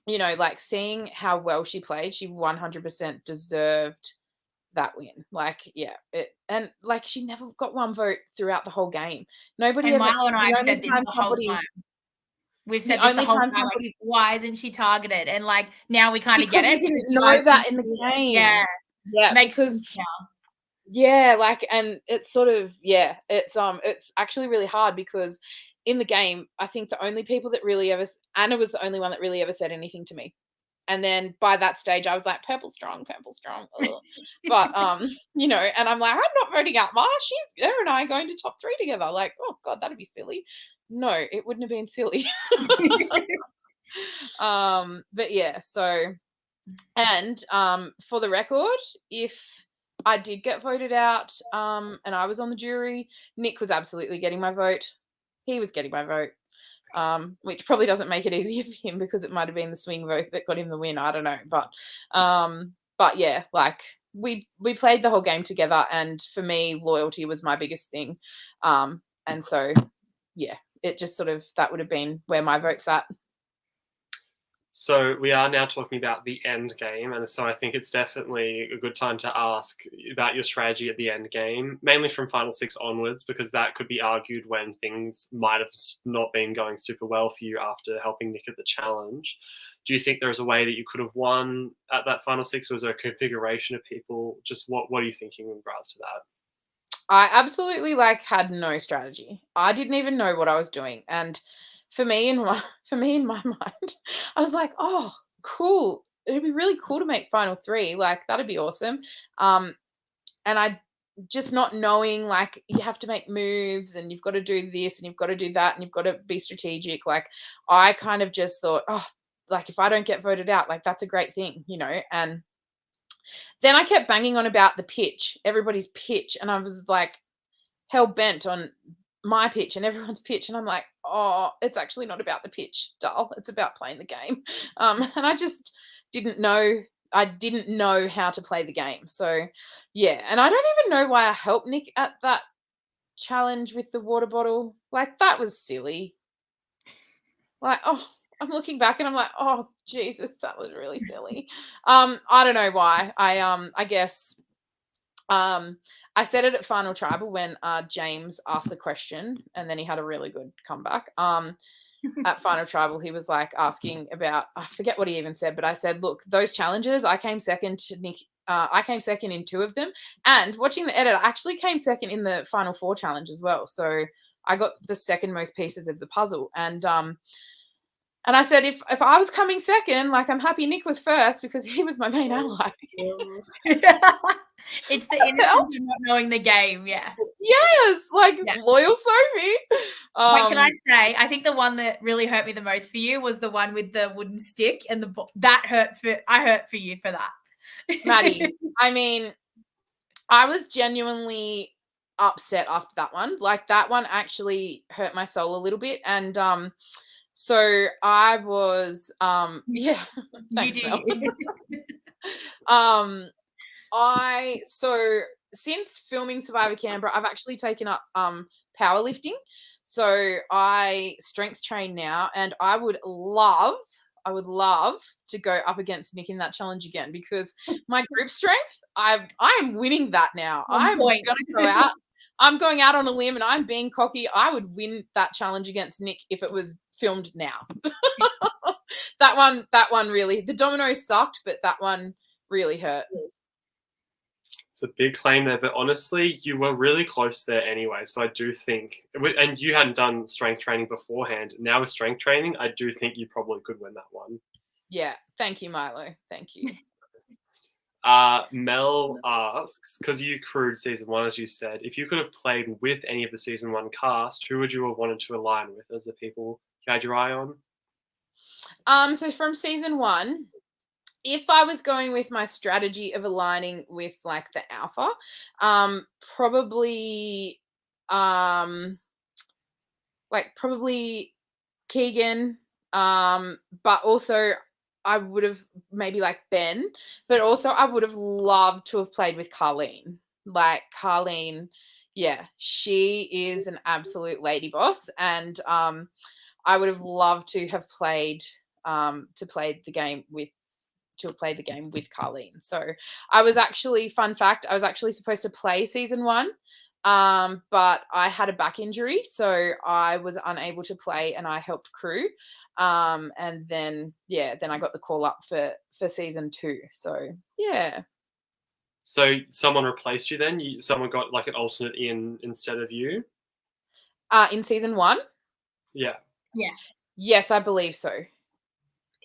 you know, like seeing how well she played, she 100% deserved that win. Like, yeah, and like she never got one vote throughout the whole game. Nobody And ever. Mylo and I have said this the whole time. We've said this the whole time. Like, why isn't she targeted? And like now we kind of get it. We didn't know that in the game. Yeah, makes because sense now. yeah, like, and it's sort of it's actually really hard because in the game, I think the only people that really ever Anna was the only one that really ever said anything to me. And then by that stage, I was like, purple strong. But, you know, and I'm like, I'm not voting out Ma. Her and I are going to top 3 together. Like, oh, God, that'd be silly. No, it wouldn't have been silly. But yeah, so, and for the record, if I did get voted out and I was on the jury, Nick was absolutely getting my vote. He was getting my vote. Which probably doesn't make it easier for him because it might have been the swing vote that got him the win. I don't know, but yeah, like we played the whole game together, and for me, loyalty was my biggest thing, and so yeah, it just sort of that would have been where my vote's at. So we are now talking about the end game, and so I think it's definitely a good time to ask about your strategy at the end game, mainly from Final 6 onwards, because that could be argued when things might have not been going super well for you after helping Nick at the challenge. Do you think there's a way that you could have won at that Final 6, or was there a configuration of people? Just what are you thinking in regards to that? I absolutely had no strategy. I didn't even know what I was doing, and for me in my mind, I was like, oh, cool. It'd be really cool to make Final 3. Like, that'd be awesome. And I just not knowing, like, you have to make moves and you've got to do this and you've got to do that and you've got to be strategic. Like, I kind of just thought, oh, like, if I don't get voted out, like, that's a great thing, you know? And then I kept banging on about the pitch, everybody's pitch. And I was like, hell bent on my pitch and everyone's pitch, and I'm like, oh, it's actually not about the pitch, doll. It's about playing the game. And I just didn't know. I didn't know how to play the game. So yeah, and I don't even know why I helped Nick at that challenge with the water bottle. Like, that was silly. Like, oh, I'm looking back and I'm like, oh Jesus, that was really silly. I don't know why. I guess I said it at Final Tribal when James asked the question, and then he had a really good comeback. At Final Tribal, he was like asking about, I forget what he even said, but I said, look, those challenges, I came second to Nick. I came second in 2 of them, and watching the edit, I actually came second in the Final 4 challenge as well. So I got the second most pieces of the puzzle, and I said, if I was coming second, like, I'm happy Nick was first because he was my main ally. It's the innocence of not knowing the game, yeah. Yes, like, loyal Sophie. Wait, can I say, I think the one that really hurt me the most for you was the one with the wooden stick and that hurt I hurt for you for that. Maddie, I mean, I was genuinely upset after that one. Like, that one actually hurt my soul a little bit, and so I was yeah. Thanks, you do. Mel. So since filming Survivor Canberra, I've actually taken up powerlifting. So I strength train now, and I would love to go up against Nick in that challenge again, because my group strength, I'm winning that now. I'm going to go out. I'm going out on a limb and I'm being cocky. I would win that challenge against Nick if it was filmed now. That one really, the dominoes sucked, but that one really hurt. It's a big claim there, but honestly, you were really close there anyway. So I do think, and you hadn't done strength training beforehand. Now with strength training, I do think you probably could win that one. Yeah. Thank you, Mylo. Thank you. Mel asks, because you crewed season 1, as you said, if you could have played with any of the season 1 cast, who would you have wanted to align with as the people you had your eye on? So from season 1, if I was going with my strategy of aligning with like the alpha, probably Keegan, but also I would have maybe like Ben, but also I would have loved to have played with Carlene. Like Carlene, yeah, she is an absolute lady boss, and I would have loved to have played the game with Carlene. So I was actually, fun fact, I was actually supposed to play season 1, but I had a back injury, so I was unable to play, and I helped crew. And then I got the call up for season 2. So yeah. So someone replaced you then? Someone got like an alternate instead of you? In season 1? Yeah. Yeah. Yes, I believe so.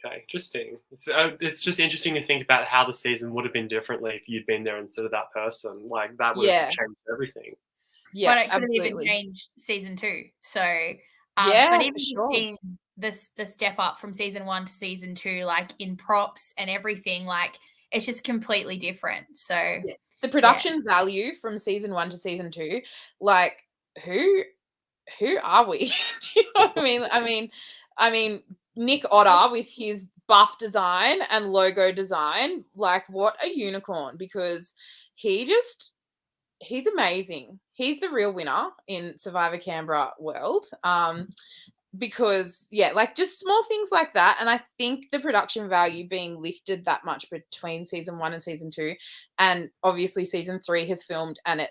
Okay, interesting. It's just interesting to think about how the season would have been differently if you'd been there instead of that person. Like that would have changed everything. Yeah, but it could absolutely. have even changed season 2. So yeah, but even for just sure. seeing the step up from season 1 to season 2, like in props and everything, like it's just completely different. So yeah. The production value from season 1 to season 2, like who are we? Do you know what I mean, Nick Otter with his buff design and logo design, like what a unicorn, because he's amazing. He's the real winner in Survivor Canberra world. Because like just small things like that, and I think the production value being lifted that much between season 1 and season 2, and obviously season 3 has filmed and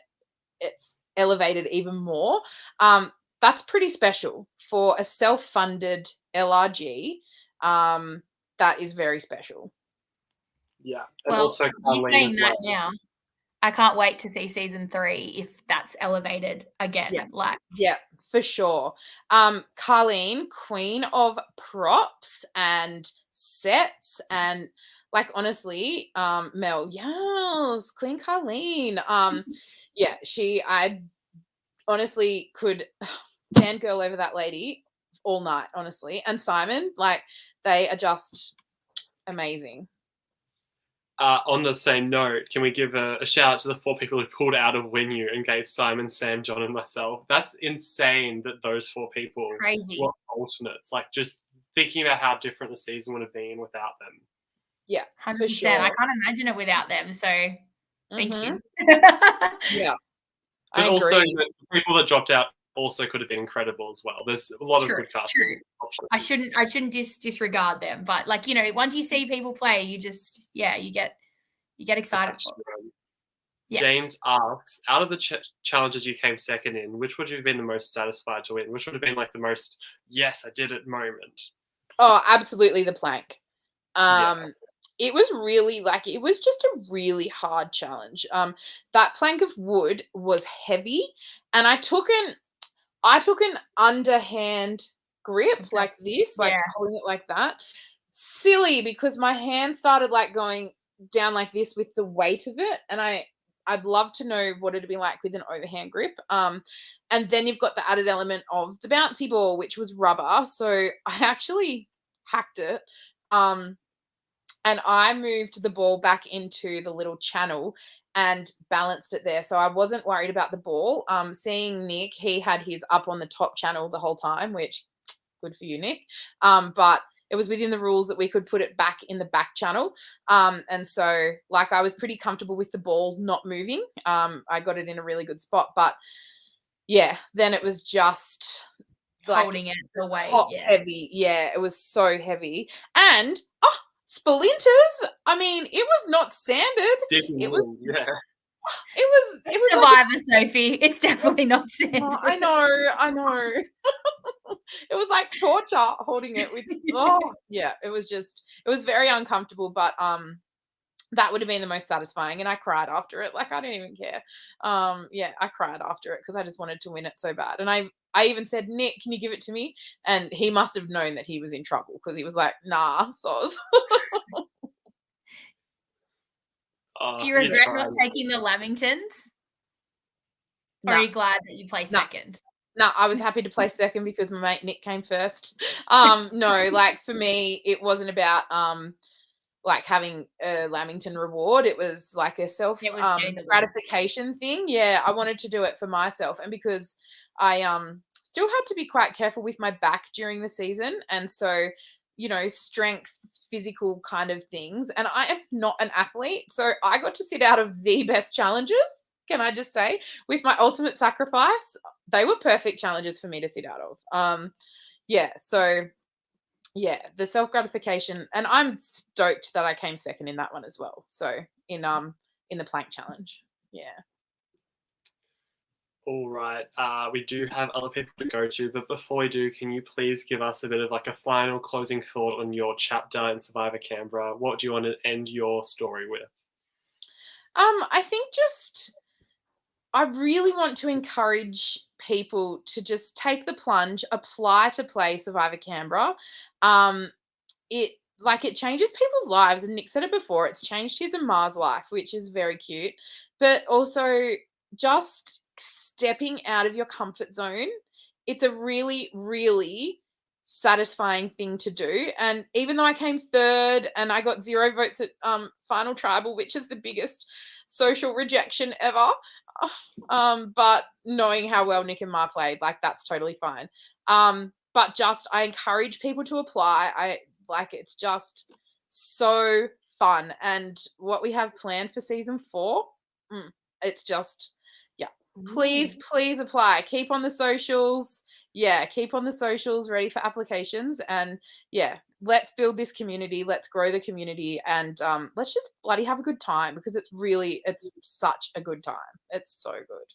it's elevated even more. That's pretty special for a self-funded LRG. That is very special. Yeah, and well, also you Carlene saying as that well. now, I can't wait to see season 3 if that's elevated again. Yeah. Like, yeah, for sure. Carlene, queen of props and sets, and like honestly, Mel, yes, Queen Carlene. Yeah, I honestly could fangirl over that lady all night, honestly. And Simon, like they are just amazing. On the same note, can we give a shout out to the 4 people who pulled out of Winu and gave Simon, Sam, John, and myself? That's insane that those 4 people crazy. were alternates. Like just thinking about how different the season would have been without them. Yeah, 100%. for sure. I can't imagine it without them. So thank you. Yeah. But also the people that dropped out also could have been incredible as well. There's a lot of good casting options. I shouldn't disregard them, but like, you know, once you see people play, you just you get excited for it. Yeah. James asks, out of the challenges you came second in, which would you have been the most satisfied to win? Which would have been like the most yes, I did it moment? Oh, absolutely the plank. It was really it was just a really hard challenge. That plank of wood was heavy, and I took an underhand grip like this, like holding it like that. Silly, because my hand started like going down like this with the weight of it, and I'd love to know what it'd be like with an overhand grip. And then you've got the added element of the bouncy ball, which was rubber. So I actually hacked it. And I moved the ball back into the little channel and balanced it there. So I wasn't worried about the ball. Seeing Nick, he had his up on the top channel the whole time, which good for you, Nick. But it was within the rules that we could put it back in the back channel. And so like I was pretty comfortable with the ball not moving. I got it in a really good spot. But yeah, then it was just like holding it the way. Heavy. Yeah, it was so heavy. And splinters. I mean, it was not sanded. It was It was Survivor, like Sophie. It's definitely not sanded. Oh, I know. It was like torture holding it with. It was very uncomfortable, but that would have been the most satisfying, and I cried after it. Like I didn't even care. I cried after it because I just wanted to win it so bad, and I even said, Nick, can you give it to me? And he must have known that he was in trouble because he was like, nah, soz. Do you regret not taking the Lamingtons? Or are you glad that you placed second? No, I was happy to place second because my mate Nick came first. No, like for me, it wasn't about like having a Lamington reward. It was like a self gratification thing. Yeah, I wanted to do it for myself, and because I still had to be quite careful with my back during the season, and so strength, physical kind of things. And I am not an athlete, so I got to sit out of the best challenges. Can I just say, with my ultimate sacrifice, they were perfect challenges for me to sit out of. So the self-gratification, and I'm stoked that I came second in that one as well. So in the plank challenge. Yeah. All right. We do have other people to go to, but before we do, can you please give us a bit of like a final closing thought on your chapter in Survivor Canberra? What do you want to end your story with? I think I really want to encourage people to just take the plunge, apply to play Survivor Canberra. It changes people's lives, and Nick said it before, it's changed his and Mars' life, which is very cute. But also just stepping out of your comfort zone. It's a really, really satisfying thing to do. And even though I came third and I got 0 votes at Final Tribal, which is the biggest social rejection ever, but knowing how well Nick and Ma played, like, that's totally fine. But I encourage people to apply. It's just so fun. And what we have planned for season 4, it's just, please apply. Keep on the socials. Keep on the socials ready for applications. And let's build this community. Let's grow the community. And let's just bloody have a good time, because it's such a good time. It's so good.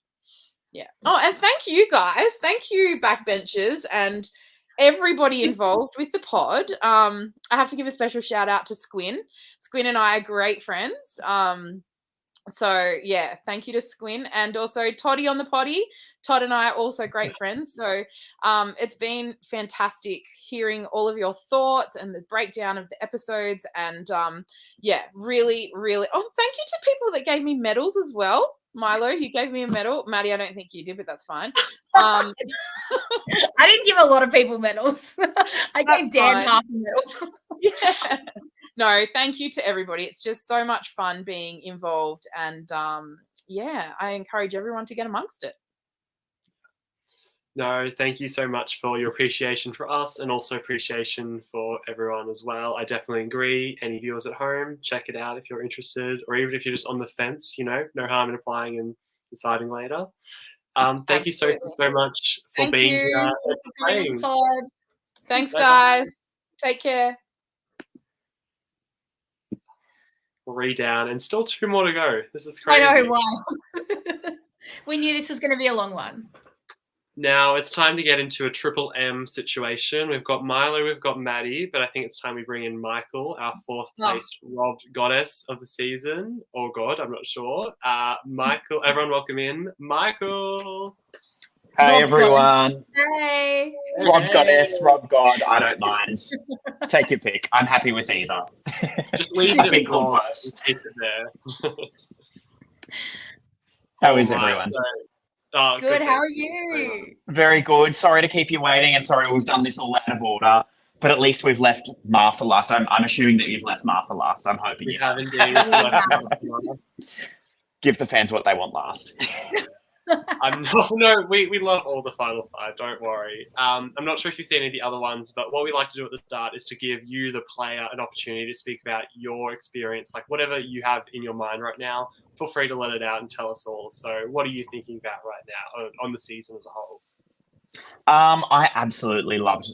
Yeah. Oh, and thank you guys. Thank you, Backbenchers, and everybody involved with the pod. I have to give a special shout out to Squin. Squin and I are great friends. So thank you to Squin, and also Toddy on the potty. Todd and I are also great friends. So it's been fantastic hearing all of your thoughts and the breakdown of the episodes. And really, really. Oh, thank you to people that gave me medals as well. Mylo, you gave me a medal. Maddie, I don't think you did, but that's fine. I didn't give a lot of people medals. I gave Dan half a medal. Yeah. No, thank you to everybody. It's just so much fun being involved, and I encourage everyone to get amongst it. No, thank you so much for your appreciation for us, and also appreciation for everyone as well. I definitely agree. Any viewers at home, check it out if you're interested, or even if you're just on the fence, no harm in applying and deciding later. Thank you so much for being here. Thanks for coming on the pod. Thanks, guys. Take care. 3 down, and still 2 more to go. This is crazy. I know, wow. We knew this was going to be a long one. Now it's time to get into a triple M situation. We've got Mylo, we've got Maddie, but I think it's time we bring in Michael, our 4th placed robbed goddess of the season. Or God, I'm not sure. Michael, everyone welcome in Michael. Hey, everyone. Hey. Rob Goddess, Rob God, I don't mind. Take your pick. I'm happy with either. Just leave it in on. Keep it there. How is everyone? Good, how are you? Very good. Sorry to keep you waiting, and sorry we've done this all out of order, but at least we've left Martha last. I'm assuming that you've left Martha last. I'm hoping you have indeed. Give the fans what they want last. We love all the final 5, don't worry. I'm not sure if you've seen any of the other ones, but what we like to do at the start is to give you, the player, an opportunity to speak about your experience, like whatever you have in your mind right now. Feel free to let it out and tell us all. So what are you thinking about right now on the season as a whole? I absolutely loved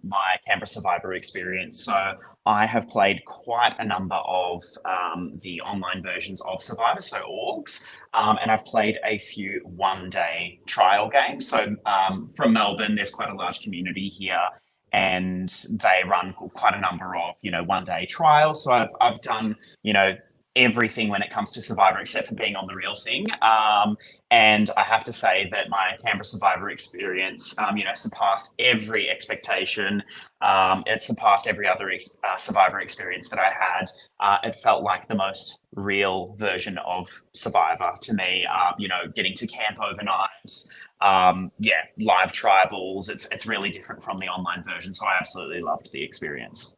my Canberra Survivor experience. So I have played quite a number of the online versions of Survivor, so orgs, and I've played a few one-day trial games. So from Melbourne, there's quite a large community here, and they run quite a number of, one-day trials. So I've done, everything when it comes to Survivor except for being on the real thing. And I have to say that my Canberra Survivor experience, surpassed every expectation. It surpassed every other Survivor experience that I had. It felt like the most real version of Survivor to me. Getting to camp overnight. Live tribals. It's really different from the online version. So I absolutely loved the experience.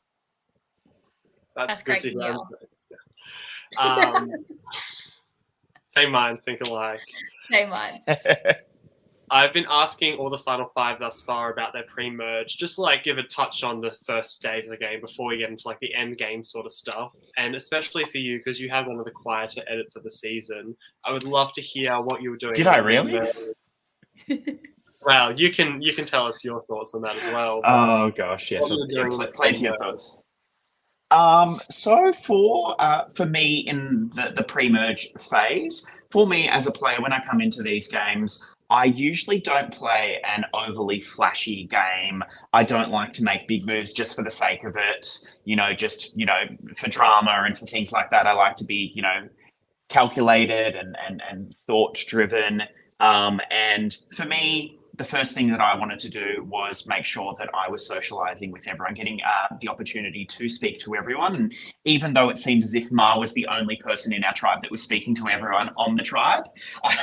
That's great to hear. Same minds, think alike. Same minds. I've been asking all the final five thus far about their pre-merge, just to like give a touch on the first stage of the game before we get into like the end game sort of stuff. And especially for you, because you had one of the quieter edits of the season, I would love to hear what you were doing. Did I really? Well, you can tell us your thoughts on that as well. Oh gosh, yes, plenty of thoughts. So for me in the pre-merge phase, for me as a player, when I come into these games, I usually don't play an overly flashy game. I don't like to make big moves just for the sake of it, for drama and for things like that. I like to be, calculated and thought driven. And for me, the first thing that I wanted to do was make sure that I was socializing with everyone, getting the opportunity to speak to everyone. And even though it seemed as if Ma was the only person in our tribe that was speaking to everyone on the tribe,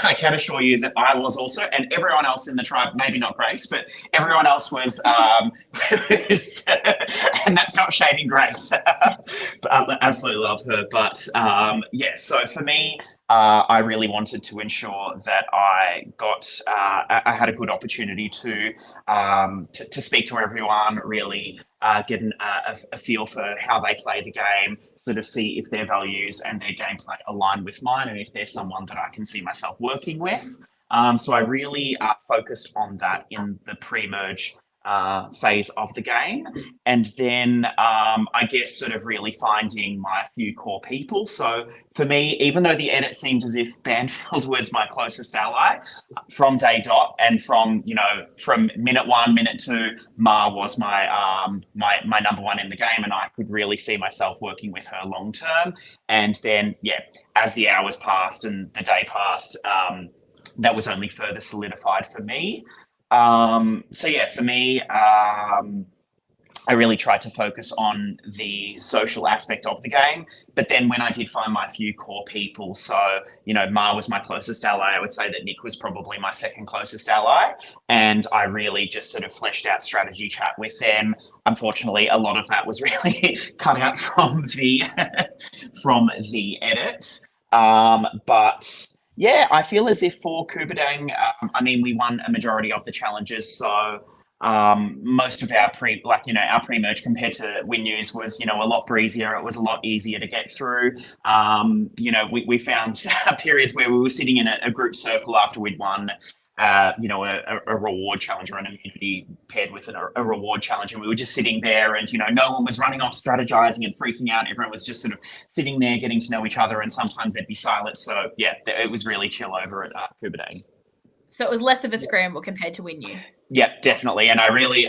I can assure you that I was also, and everyone else in the tribe, maybe not Grace, but everyone else was, and that's not shading Grace, but I absolutely love her. But so for me, I really wanted to ensure that I had a good opportunity to speak to everyone, really get a feel for how they play the game, sort of see if their values and their gameplay align with mine, and if there's someone that I can see myself working with. So I really focused on that in the pre-merge phase of the game, and then I guess sort of really finding my few core people. So for me, even though the edit seemed as if Banfield was my closest ally from day dot, and from minute one, minute two, Ma was my my number one in the game, and I could really see myself working with her long term. And then as the hours passed and the day passed, that was only further solidified for me. For me, I really tried to focus on the social aspect of the game. But then when I did find my few core people, so, Ma was my closest ally, I would say that Nick was probably my second closest ally. And I really just sort of fleshed out strategy chat with them. Unfortunately, a lot of that was really cut out from the edit. I feel as if for Kubadang, we won a majority of the challenges. So most of our pre-merge compared to Win News was, a lot breezier. It was a lot easier to get through. We found periods where we were sitting in a group circle after we'd won, a reward challenge or an immunity paired with a reward challenge. And we were just sitting there and, no one was running off strategizing and freaking out. Everyone was just sort of sitting there getting to know each other, and sometimes there'd be silence. So it was really chill over at Kubadang. So it was less of a scramble compared to Win You. Yeah, definitely. And I really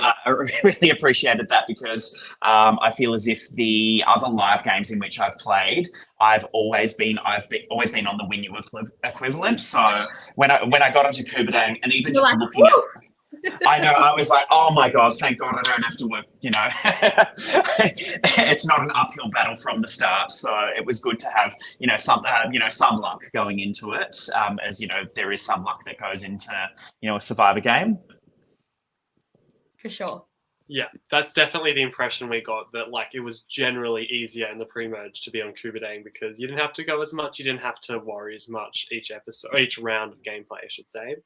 appreciated that, because I feel as if the other live games in which I've played, I've always been on the Win You equivalent. So when I got onto Kubadang, and even just looking at, I know, I was like, oh my God, thank God I don't have to work, it's not an uphill battle from the start. So it was good to have, some luck going into it, as, there is some luck that goes into, a Survivor game. For sure. Yeah, that's definitely the impression we got, that it was generally easier in the pre-merge to be on Kubadang, because you didn't have to go as much, you didn't have to worry as much each round of gameplay, I should say.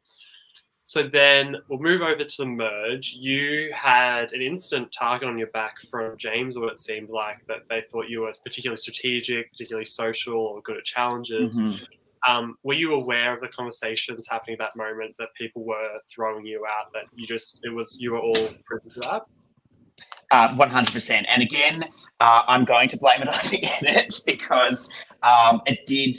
So then we'll move over to the merge. You had an instant target on your back from James, or it seemed like that they thought you were particularly strategic, particularly social, or good at challenges. Mm-hmm. Were you aware of the conversations happening at that moment, that people were throwing you out, that you were all privy to that? 100%. And again, I'm going to blame it on the edit, because it did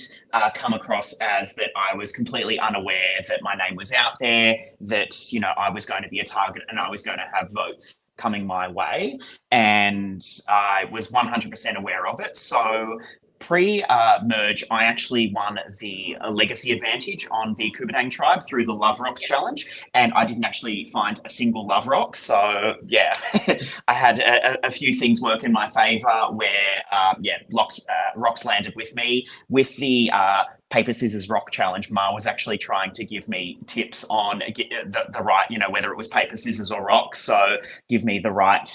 come across as that I was completely unaware that my name was out there, that, I was going to be a target and I was going to have votes coming my way. And I was 100% aware of it. So pre-merge, I actually won the legacy advantage on the Kubadang tribe through the Love Rocks challenge, and I didn't actually find a single Love Rock. So yeah, I had a few things work in my favor where rocks landed with me. With the paper scissors rock challenge, Ma was actually trying to give me tips on the right, whether it was paper scissors or rock. So give me the right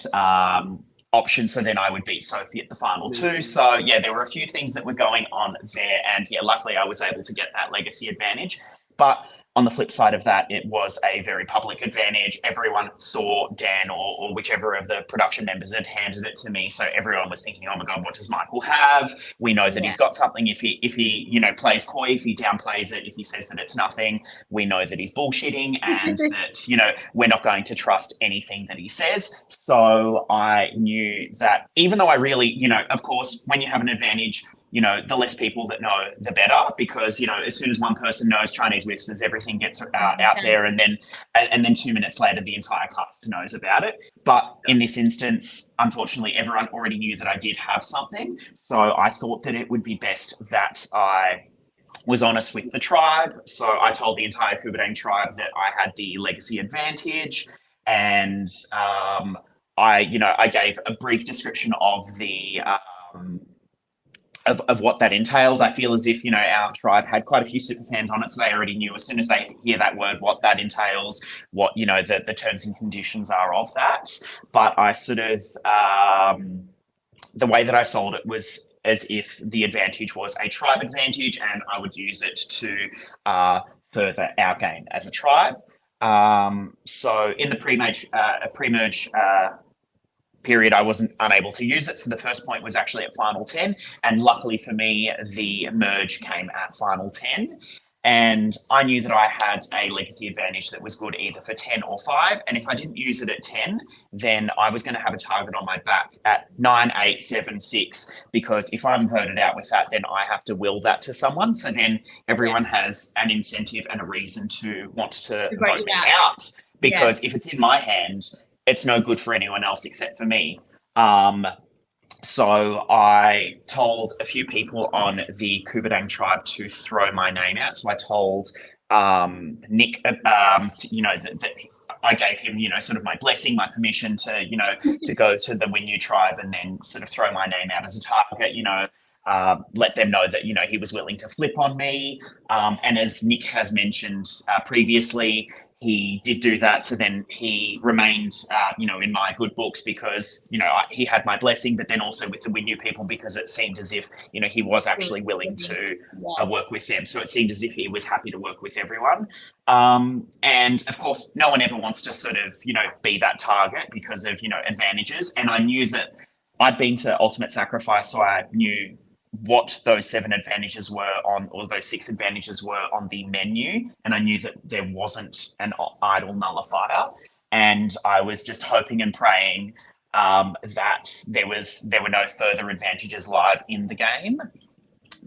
option, so then I would beat Sophie at the final two. So yeah, there were a few things that were going on there, and yeah, luckily I was able to get that legacy advantage. But on the flip side of that, it was a very public advantage. Everyone saw Dan or whichever of the production members had handed it to me, so everyone was thinking, oh my god, what does Michael have? We know that he's got something. If he plays coy, if he downplays it, if he says that it's nothing, we know that he's bullshitting, and that we're not going to trust anything that he says. So I knew that even though I really, of course, when you have an advantage, the less people that know, the better, because, as soon as one person knows Chinese whispers, everything gets out there. And then 2 minutes later, the entire cast knows about it. But in this instance, unfortunately, everyone already knew that I did have something. So I thought that it would be best that I was honest with the tribe. So I told the entire Kubadang tribe that I had the legacy advantage. And I gave a brief description of the of what that entailed. I feel as if, our tribe had quite a few super fans on it, so they already knew as soon as they hear that word what that entails, what, the terms and conditions are of that. But I sort of, the way that I sold it was as if the advantage was a tribe advantage, and I would use it to further our game as a tribe. So in the pre-merge period, I wasn't unable to use it. So the first point was actually at final 10. And luckily for me, the merge came at final 10. And I knew that I had a legacy advantage that was good either for 10 or 5. And if I didn't use it at 10, then I was going to have a target on my back at 9, 8, 7, 6. Because if I'm voted out with that, then I have to will that to someone. So then everyone has an incentive and a reason to want to vote me out. Because if it's in my hand, it's no good for anyone else except for me. So I told a few people on the Kubadang tribe to throw my name out. So I told Nick, that I gave him, sort of my blessing, my permission to, to go to the Winu tribe and then sort of throw my name out as a target, let them know that, he was willing to flip on me. And as Nick has mentioned previously, he did do that. So then he remained, in my good books because, he had my blessing, but then also with the Winu people because it seemed as if, he was actually willing to work with them. So it seemed as if he was happy to work with everyone. And of course, no one ever wants to sort of, be that target because of, advantages. And I knew that I'd been to Ultimate Sacrifice, so I knew what those 7 advantages were on, or those 6 advantages were on the menu, and I knew that there wasn't an idle nullifier, and I was just hoping and praying that there were no further advantages live in the game,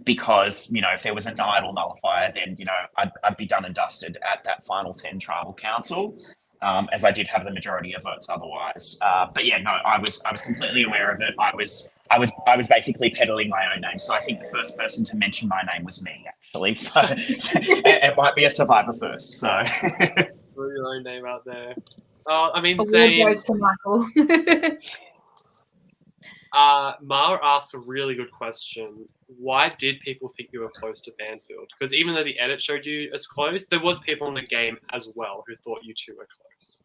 because if there was an idle nullifier, then I'd be done and dusted at that final 10 tribal council. As I did have the majority of votes otherwise. But yeah, no, I was completely aware of it. I was basically peddling my own name. So I think the first person to mention my name was me, actually. So it might be a survivor first. So throw your own name out there. I mean, Award goes to Michael. Mara asked a really good question. Why did people think you were close to Banfield? Because even though the edit showed you as close, there was people in the game as well who thought you two were close.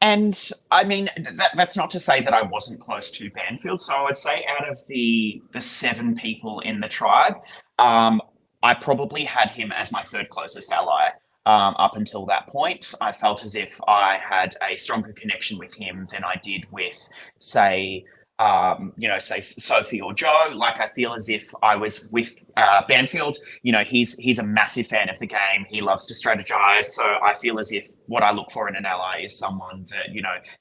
And I mean, that's not to say that I wasn't close to Banfield. So I would say out of the 7 people in the tribe, I probably had him as my 3rd closest ally. Up until that point, I felt as if I had a stronger connection with him than I did with, say Sophie or Joe. Like, I feel as if I was with Banfield. He's a massive fan of the game. He loves to strategize. So I feel as if what I look for in an ally is someone that,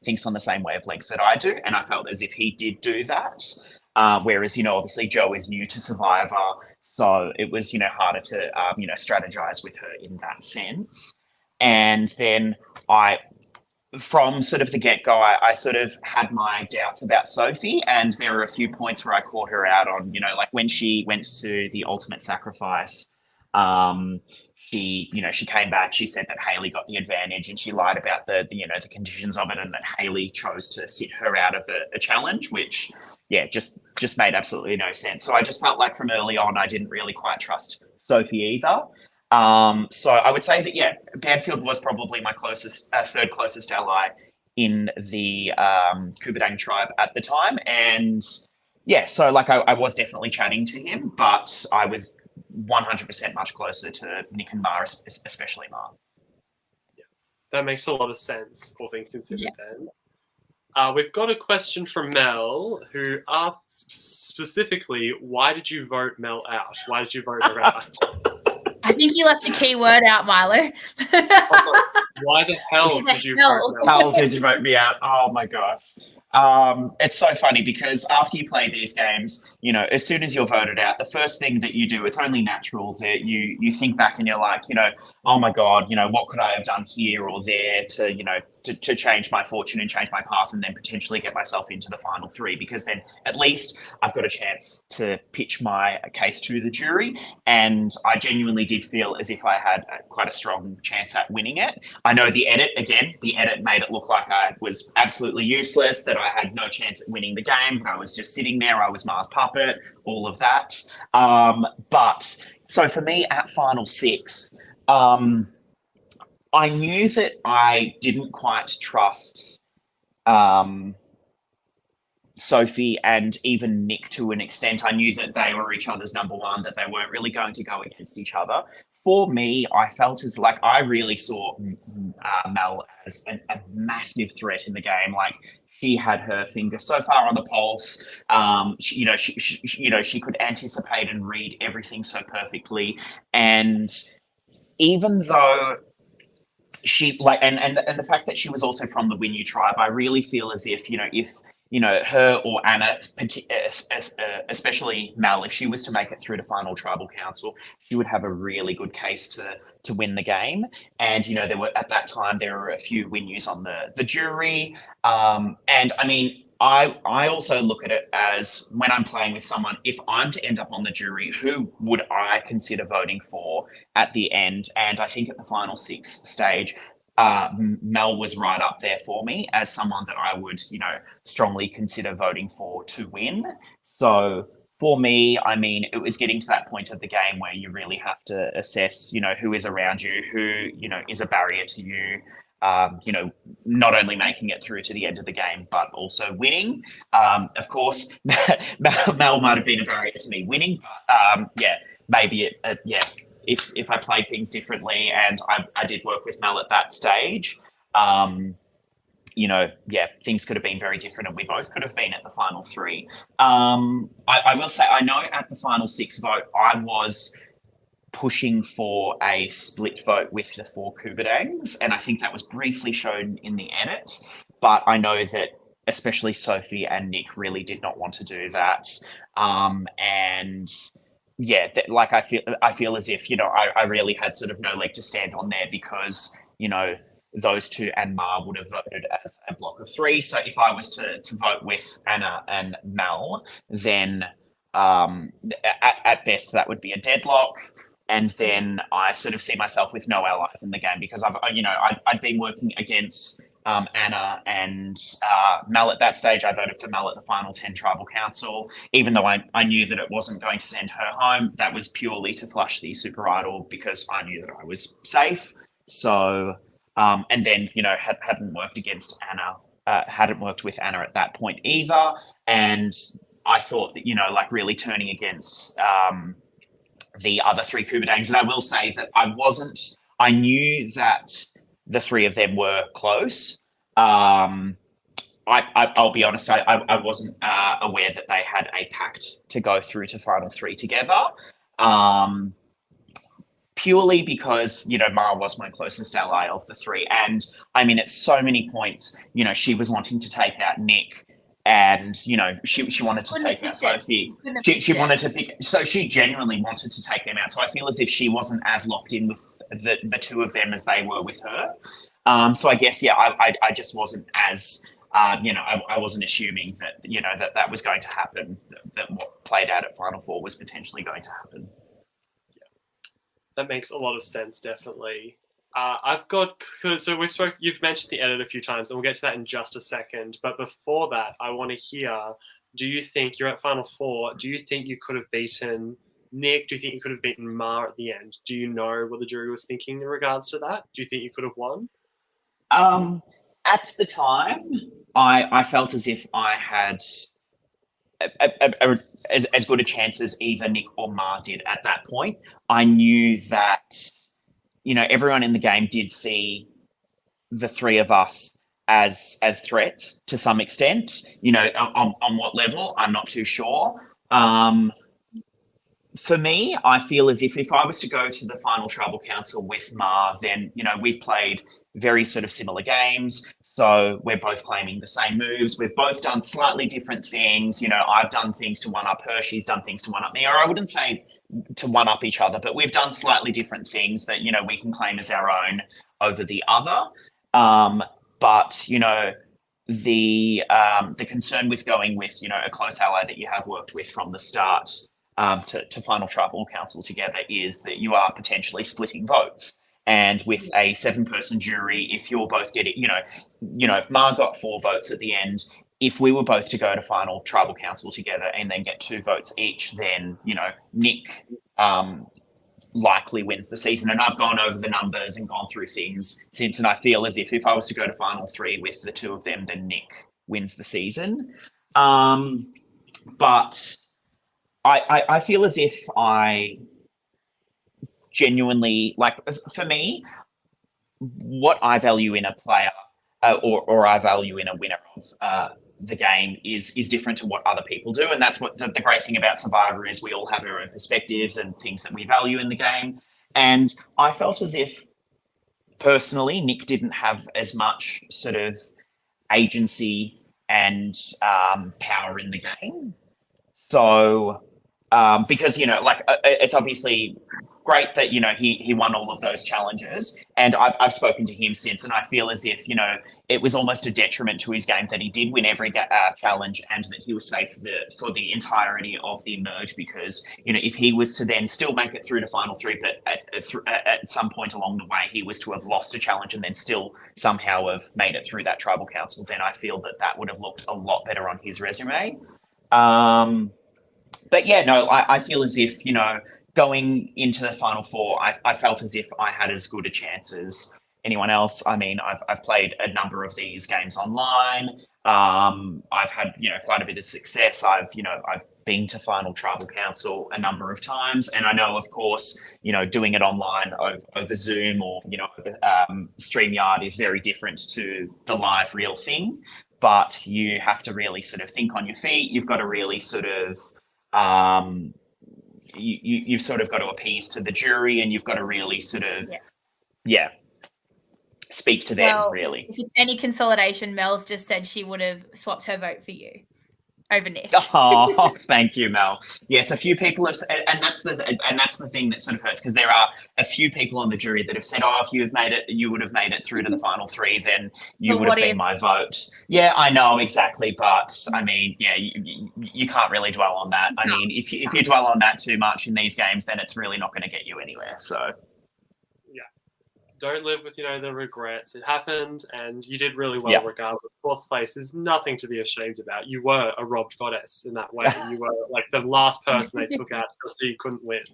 thinks on the same wavelength that I do. And I felt as if he did do that. Whereas, obviously Joe is new to Survivor. So it was, harder to, strategize with her in that sense. And then I from sort of the get-go, I sort of had my doubts about Sophie, and there were a few points where I caught her out on, like when she went to the ultimate sacrifice, she came back, she said that Haley got the advantage, and she lied about the conditions of it, and that Haley chose to sit her out of a challenge, which, just made absolutely no sense. So I just felt like from early on, I didn't really quite trust Sophie either. So I would say that, Banfield was probably my third closest ally in the Kubadang tribe at the time. And so like I was definitely chatting to him, but I was 100% much closer to Nick and Mar, especially Mar. Yeah, that makes a lot of sense, all things considered then. We've got a question from Mel, who asks specifically, why did you vote Mel out? Why did you vote her out? I think you left the key word out, Mylo. Why the hell did you vote Mel? How did you vote me out? Oh my gosh. It's so funny because after you play these games, as soon as you're voted out, the first thing that you do, it's only natural that you think back and you're like, oh my God, what could I have done here or there to change my fortune and change my path and then potentially get myself into the final three, because then at least I've got a chance to pitch my case to the jury. And I genuinely did feel as if I had quite a strong chance at winning it. I know the edit made it look like I was absolutely useless, that I had no chance at winning the game, that I was just sitting there, I was Mars puppet, all of that. But so for me at final six, I knew that I didn't quite trust Sophie and even Nick to an extent. I knew that they were each other's number one, that they weren't really going to go against each other. For me, I felt as like I really saw Mel as a massive threat in the game. Like she had her finger so far on the pulse. She could anticipate and read everything so perfectly. And even though she and the fact that she was also from the Winu tribe, I really feel as if her or Anna, especially Mel, if she was to make it through to final tribal council, she would have a really good case to win the game. And there were at that time there were a few Winus on the jury, and I mean. I also look at it as when I'm playing with someone, if I'm to end up on the jury, who would I consider voting for at the end? And I think at the final six stage, Mel was right up there for me as someone that I would, strongly consider voting for to win. So for me, I mean, it was getting to that point of the game where you really have to assess, who is around you, who, is a barrier to you. Not only making it through to the end of the game, but also winning. Of course, Mel might have been a barrier to me winning, but maybe if I played things differently and I did work with Mel at that stage, things could have been very different and we both could have been at the final three. I will say, I know at the final six vote, I was pushing for a split vote with the 4 Kubadangs, and I think that was briefly shown in the edit, but I know that especially Sophie and Nick really did not want to do that. I feel as if, I really had sort of no leg to stand on there because, those two and Mar would have voted as a block of 3. So if I was to vote with Anna and Mel, then at best that would be a deadlock. And then I sort of see myself with no allies in the game because I'd been working against Anna and Mel at that stage. I voted for Mel at the final 10 tribal council, even though I knew that it wasn't going to send her home. That was purely to flush the super idol because I knew that I was safe. So, and then, hadn't worked against Anna, hadn't worked with Anna at that point either. And I thought that, really turning against the other 3 Kubadangs. And I will say that I knew that the 3 of them were close. I'll be honest, I wasn't aware that they had a pact to go through to final 3 together. Purely because, Mara was my closest ally of the 3. And I mean, at so many points, she was wanting to take out Nick. And, she wanted to take out Sophie. She wanted to pick, so she genuinely wanted to take them out. So I feel as if she wasn't as locked in with the 2 of them as they were with her. So I guess, yeah, I just wasn't as, I wasn't assuming that, that was going to happen, that what played out at Final Four was potentially going to happen. That makes a lot of sense, definitely. I've got, so you've mentioned the edit a few times, and we'll get to that in just a second. But before that, I want to hear, do you think you're at Final Four? Do you think you could have beaten Nick? Do you think you could have beaten Ma at the end? Do you know what the jury was thinking in regards to that? Do you think you could have won? At the time, I felt as if I had as good a chance as either Nick or Ma did at that point. I knew that, everyone in the game did see the three of us as threats to some extent. On what level, I'm not too sure. For me, I feel as if I was to go to the final tribal council with Ma, then, we've played very sort of similar games. So we're both claiming the same moves. We've both done slightly different things. I've done things to one up her. She's done things to one up me. Or I wouldn't say to one up each other, but we've done slightly different things that, we can claim as our own over the other. But, the concern with going with, a close ally that you have worked with from the start to final tribal council together is that you are potentially splitting votes. And with a 7-person jury, if you're both getting, Ma got 4 votes at the end. If we were both to go to final tribal council together and then get 2 votes each, then, Nick likely wins the season. And I've gone over the numbers and gone through things since, and I feel as if I was to go to final 3 with the 2 of them, then Nick wins the season. But I feel as if I genuinely, like, for me, what I value in a player or I value in a winner of the game is different to what other people do. And that's what the great thing about Survivor is. We all have our own perspectives and things that we value in the game. And I felt as if, personally, Nick didn't have as much sort of agency and power in the game. So, because, it's obviously great that, he won all of those challenges. And I've spoken to him since, and I feel as if, it was almost a detriment to his game that he did win every challenge and that he was safe for the entirety of the merge, because, if he was to then still make it through to final 3, but at some point along the way, he was to have lost a challenge and then still somehow have made it through that tribal council, then I feel that would have looked a lot better on his resume. But yeah, no, I feel as if, going into the final 4, I felt as if I had as good a chance as anyone else. I mean, I've played a number of these games online. I've had, quite a bit of success. I've been to final tribal council a number of times. And I know, of course, doing it online over Zoom or, StreamYard is very different to the live real thing. But you have to really sort of think on your feet. You've got to really sort of, you've sort of got to appease to the jury, and you've got to really sort of, speak to them, really. If it's any consolidation, Mel's just said she would have swapped her vote for you over Nick. Oh, thank you, Mel. Yes, a few people have, and that's the thing that sort of hurts, because there are a few people on the jury that have said, "Oh, if you would have made it through to the final 3, then you would have been my vote." Yeah, I know exactly, but I mean, yeah, you can't really dwell on that. I mean, if you dwell on that too much in these games, then it's really not going to get you anywhere. So. Don't live with, the regrets. It happened, and you did really well regardless. 4th place is nothing to be ashamed about. You were a robbed goddess in that way. You were like the last person they took out so you couldn't win.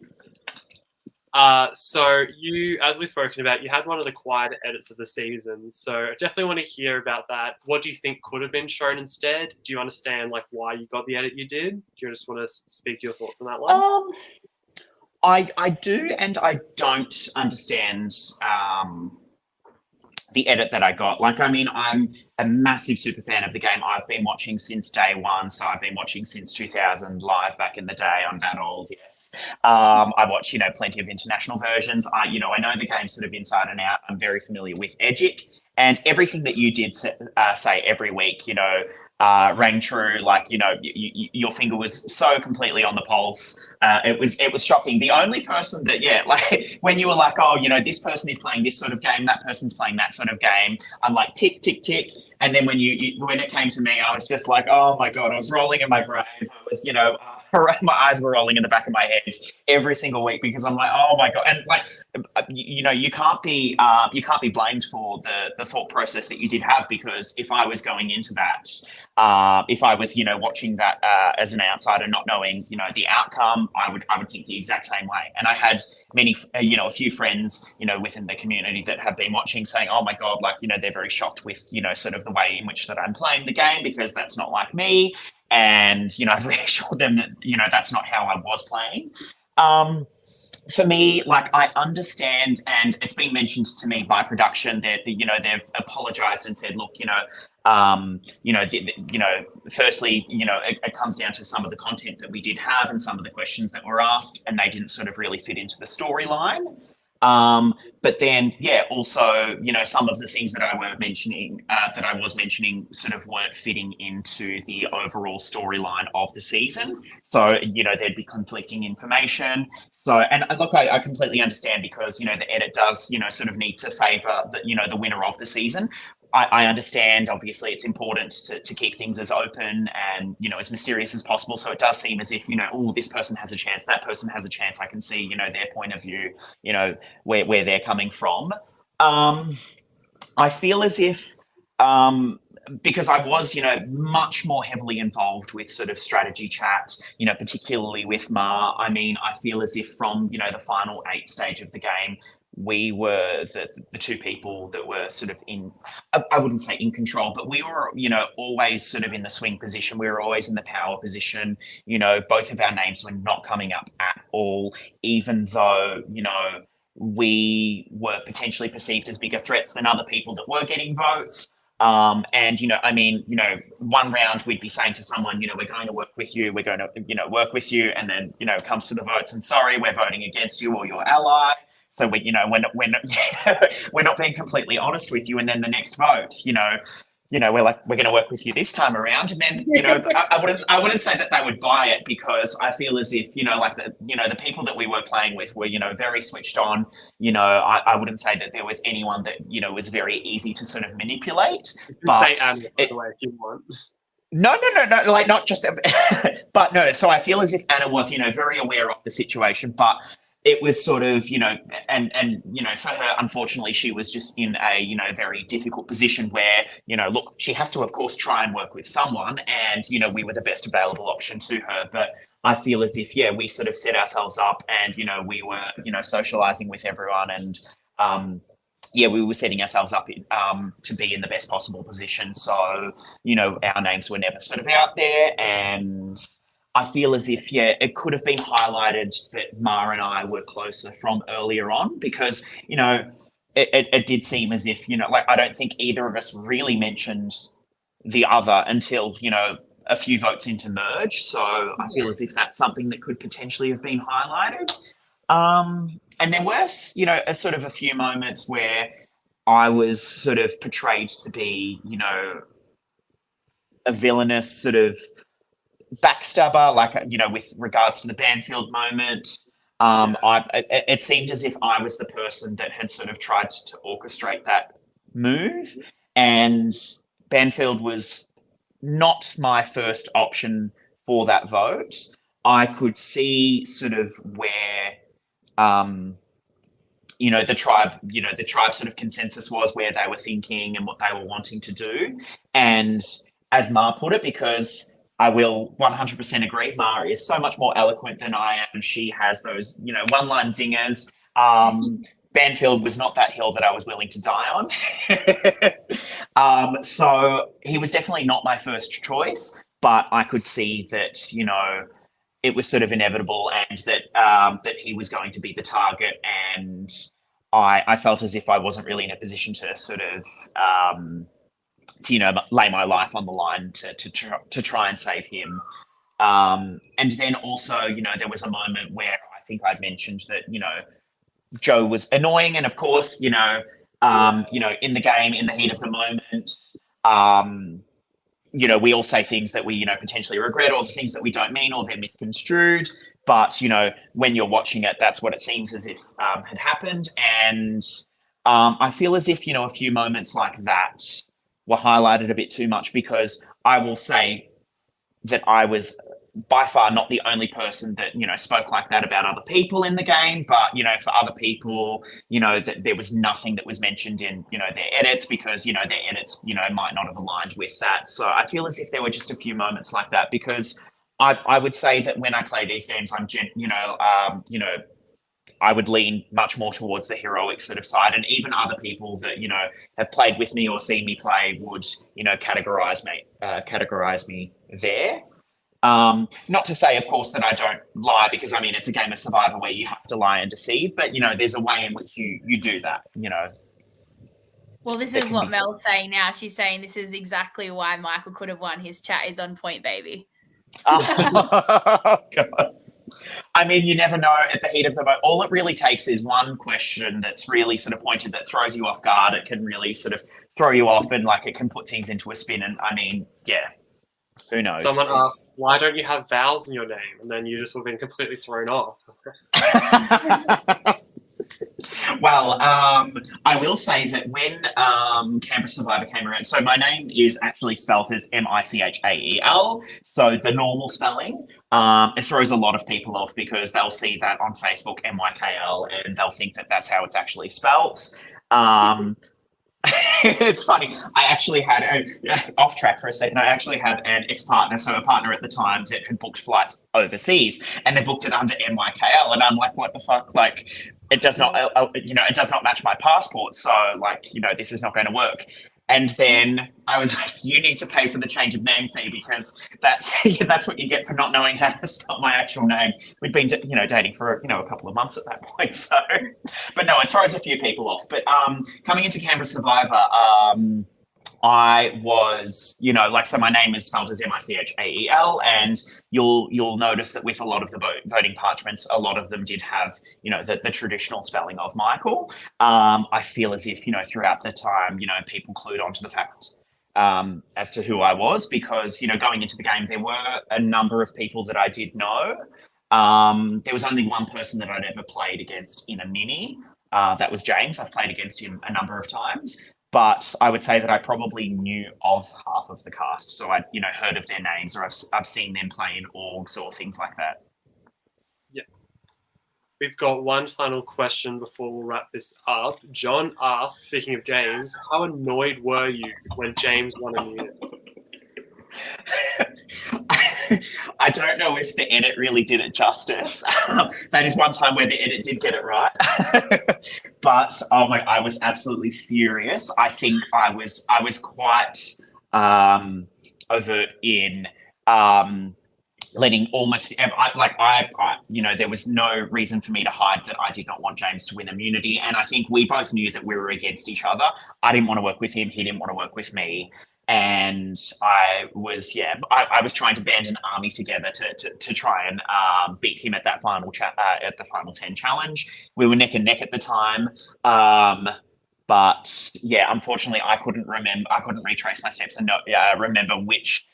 So you, as we've spoken about, you had one of the quieter edits of the season. So I definitely want to hear about that. What do you think could have been shown instead? Do you understand why you got the edit you did? Do you just want to speak your thoughts on that one? I do and I don't understand the edit that I got. I'm a massive super fan of the game. I've been watching since day one. So I've been watching since 2000 live back in the day. I'm that old, yes. I watch, plenty of international versions. I know the game sort of inside and out. I'm very familiar with Edgic. And everything that you did say every week, rang true. Like, your finger was so completely on the pulse. It was shocking. The only person that, like when you were like, oh, this person is playing this sort of game, that person's playing that sort of game, I'm like, tick, tick, tick. And then when when it came to me, I was just like, oh my God, I was rolling in my grave. I was, my eyes were rolling in the back of my head every single week, because I'm like, oh my God. And like, you can't be blamed for the thought process that you did have, because if I was going into that, if I was, watching that as an outsider, not knowing, the outcome, I would think the exact same way. And I had many, a few friends, within the community that have been watching, saying, oh my God, like, they're very shocked with, sort of the way in which that I'm playing the game, because that's not like me. And, I've reassured them that, that's not how I was playing. For me, like, I understand, and it's been mentioned to me by production that, they've apologized and said, look, firstly, it comes down to some of the content that we did have and some of the questions that were asked, and they didn't sort of really fit into the storyline. But then, also, some of the things that I was mentioning sort of weren't fitting into the overall storyline of the season. So, there'd be conflicting information. So, and look, I completely understand, because, the edit does, sort of need to favor the winner of the season. I understand, obviously, it's important to keep things as open and, as mysterious as possible. So it does seem as if, oh, this person has a chance, that person has a chance. I can see, their point of view, where they're coming from. I feel as if, because I was, much more heavily involved with sort of strategy chats, particularly with Ma. I mean, I feel as if from, the final 8 stage of the game, we were the two people that were sort of I wouldn't say in control, but we were, always sort of in the swing position. We were always in the power position. Both of our names were not coming up at all, even though, we were potentially perceived as bigger threats than other people that were getting votes. And, one round we'd be saying to someone, we're going to work with you, work with you. And then, it comes to the votes and sorry, we're voting against you or your ally. So we're not being completely honest with you. And then the next vote, we're like, we're going to work with you this time around. And then, I wouldn't say that they would buy it, because I feel as if, the people that we were playing with were, very switched on. I wouldn't say that there was anyone that, was very easy to sort of manipulate. But say by the way, if you want. No, like, not just, but no. So I feel as if Anna was, very aware of the situation, but it was sort of, and for her, unfortunately, she was just in a, very difficult position where, look, she has to, of course, try and work with someone, and, we were the best available option to her. But I feel as if, we sort of set ourselves up, and, we were, socializing with everyone, and, we were setting ourselves up to be in the best possible position. So, our names were never sort of out there, and I feel as if, it could have been highlighted that Ma and I were closer from earlier on, because, it did seem as if, like, I don't think either of us really mentioned the other until, a few votes into merge. So I feel as if that's something that could potentially have been highlighted. And there were, a sort of a few moments where I was sort of portrayed to be, a villainous sort of backstabber, like, with regards to the Banfield moment. It seemed as if I was the person that had sort of tried to orchestrate that move, and Banfield was not my first option for that vote. I could see sort of where, the tribe sort of consensus was, where they were thinking and what they were wanting to do. And as Ma put it, because I will 100% agree, Ma is so much more eloquent than I am. She has those, one-line zingers. Banfield was not that hill that I was willing to die on. So he was definitely not my first choice, but I could see that, it was sort of inevitable, and that that he was going to be the target. And I felt as if I wasn't really in a position to sort of, to, lay my life on the line to try and save him. And then also, there was a moment where I think I'd mentioned that, Joe was annoying. And of course, in the game, in the heat of the moment, we all say things that we, potentially regret, or the things that we don't mean, or they're misconstrued. But, when you're watching it, that's what it seems as if had happened. And I feel as if, a few moments like that were highlighted a bit too much, because I will say that I was by far not the only person that, spoke like that about other people in the game. But, for other people, that there was nothing that was mentioned in, their edits, because, their edits, might not have aligned with that. So I feel as if there were just a few moments like that, because I would say that when I play these games, I would lean much more towards the heroic sort of side, and even other people that have played with me or seen me play would categorize me there. Not to say, of course, that I don't lie, because I mean it's a game of Survivor where you have to lie and deceive, but there's a way in which you do that. Well, this is what Mel's saying now. She's saying this is exactly why Michael could have won. His chat is on point, baby. Oh, God. I mean, you never know at the heat of the moment. All it really takes is one question that's really sort of pointed, that throws you off guard. It can really sort of throw you off, and it can put things into a spin. And I mean, yeah, who knows? Someone asked, why don't you have vowels in your name? And then you just would have been completely thrown off. Well, I will say that when Canberra Survivor came around, so my name is actually spelt as Michael, so the normal spelling. It throws a lot of people off, because they'll see that on Facebook, MYKL, and they'll think that that's how it's actually spelt. It's funny. I actually had, off track for a second, I actually had an ex-partner, so a partner at the time, that had booked flights overseas, and they booked it under MYKL, and I'm like, what the fuck? It does not, it does not match my passport, so this is not going to work. And then I was like, you need to pay for the change of name fee, because that's what you get for not knowing how to spell my actual name. We'd been, dating for, a couple of months at that point. So, but no, it throws a few people off. But coming into Canberra Survivor, I was, so my name is spelled as Michael, and you'll notice that with a lot of the voting parchments, a lot of them did have, the traditional spelling of Michael. I feel as if, throughout the time, people clued onto the fact as to who I was, because, going into the game, there were a number of people that I did know. There was only one person that I'd ever played against in a mini. That was James. I've played against him a number of times. But I would say that I probably knew of half of the cast. So I'd, heard of their names, or I've seen them play in orgs or things like that. Yeah. We've got one final question before we'll wrap this up. John asks, speaking of James, how annoyed were you when James won immunity? I don't know if the edit really did it justice. That is one time where the edit did get it right. But I was absolutely furious. I think I was quite overt in letting almost there was no reason for me to hide that I did not want James to win immunity, and I think we both knew that we were against each other. I didn't want to work with him. He didn't want to work with me. And I was trying to band an army together to try and beat him at that final at the final 10 challenge. We were neck and neck at the time, but yeah, unfortunately, I couldn't retrace my steps and remember which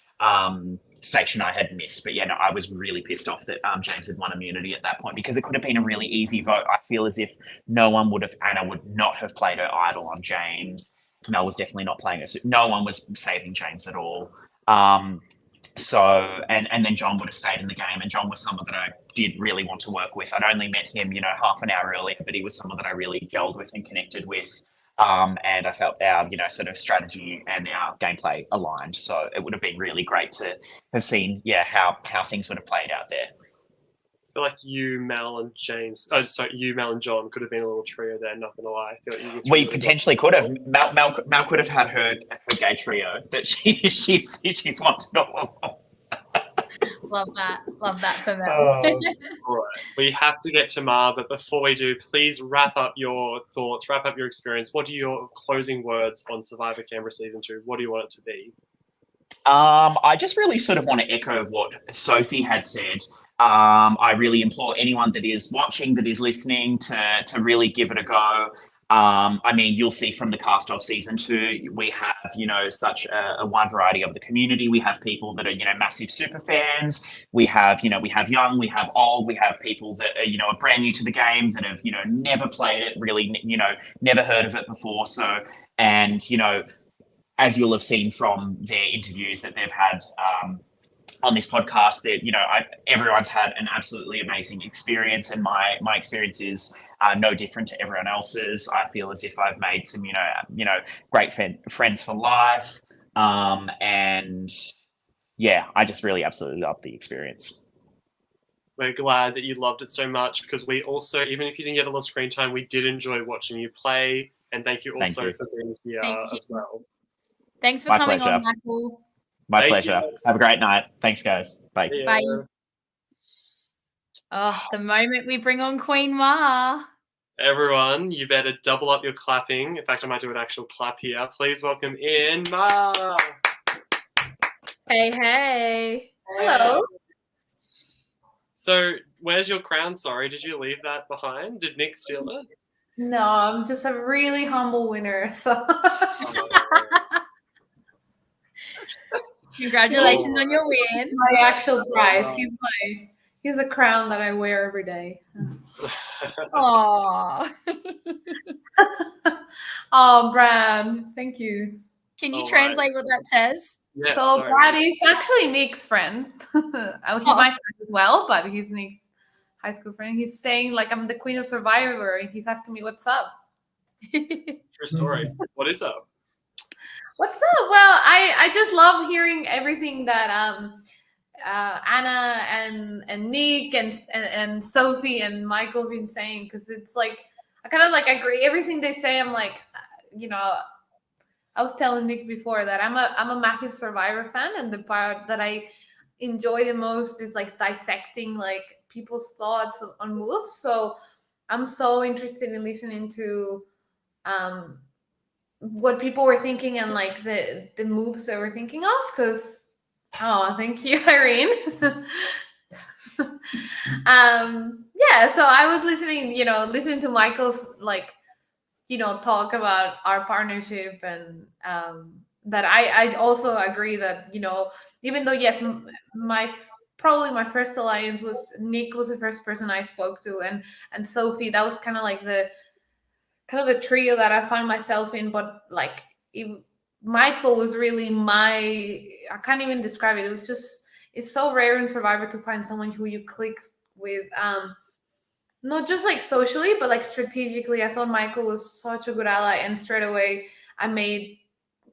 station I had missed. But yeah, no, I was really pissed off that James had won immunity at that point, because it could have been a really easy vote. I feel as if Anna would not have played her idol on James. Mel was definitely not playing it. So no one was saving James at all. So then John would have stayed in the game, and John was someone that I did really want to work with. I'd only met him, half an hour earlier, but he was someone that I really gelled with and connected with. And I felt our, sort of strategy and our gameplay aligned. So it would have been really great to have seen, how things would have played out there. I feel like you, Mel, and John could have been a little trio there, not going to lie. I feel like we potentially could have. Mel could have had her gay trio that she's wanted all along. Love that for Mel. All right. We have to get to Mar, but before we do, please wrap up your thoughts, wrap up your experience. What are your closing words on Survivor Canberra Season 2? What do you want it to be? I just really sort of want to echo what Sophie had said. I really implore anyone that is watching, that is listening, to really give it a go. I mean, you'll see from the cast of season 2, we have, such a wide variety of the community. We have people that are, massive super fans. We have young, we have old, we have people that are, are brand new to the game that have, never played it, really, never heard of it before. So, and, as you'll have seen from their interviews that they've had, on this podcast, that everyone's had an absolutely amazing experience, and my experience is no different to everyone else's. I feel as if I've made some great friends for life, and yeah, I just really absolutely love the experience. We're glad that you loved it so much, because we also, even if you didn't get a lot of screen time, we did enjoy watching you play, and thank you also for being here as well. Thanks for My coming pleasure. on, Michael. My pleasure. Have a great night. Thanks, guys. Bye. Bye. Oh, the moment we bring on Queen Ma. Everyone, you better double up your clapping. In fact, I might do an actual clap here. Please welcome in Ma. Hey. Hello. So, where's your crown? Sorry, did you leave that behind? Did Nick steal it? No, I'm just a really humble winner. So Congratulations on your win. my actual prize. He's a crown that I wear every day. Aww. Oh, Brad, thank you. Can you translate what that says? Yeah, So sorry. Brad is actually Nick's friend. He's my friend as well, but he's Nick's high school friend. He's saying like I'm the queen of Survivor, and he's asking me what's up. True story. What is up? What's up? Well, I just love hearing everything that Anna and Nick and Sophie and Michael have been saying, because it's like I kind of like agree everything they say. I'm like, I was telling Nick before that I'm a massive Survivor fan, and the part that I enjoy the most is like dissecting like people's thoughts on moves. So I'm so interested in listening to what people were thinking and like the moves they were thinking of, because thank you, Irene. Yeah, so I was listening to Michael's talk about our partnership, and that I also agree that even though yes, probably my first alliance was Nick was the first person I spoke to, and Sophie, that was kind of like the trio that I find myself in, but like Michael was really I can't even describe it. It was just, it's so rare in Survivor to find someone who you click with, not just like socially, but like strategically. I thought Michael was such a good ally, and straight away I made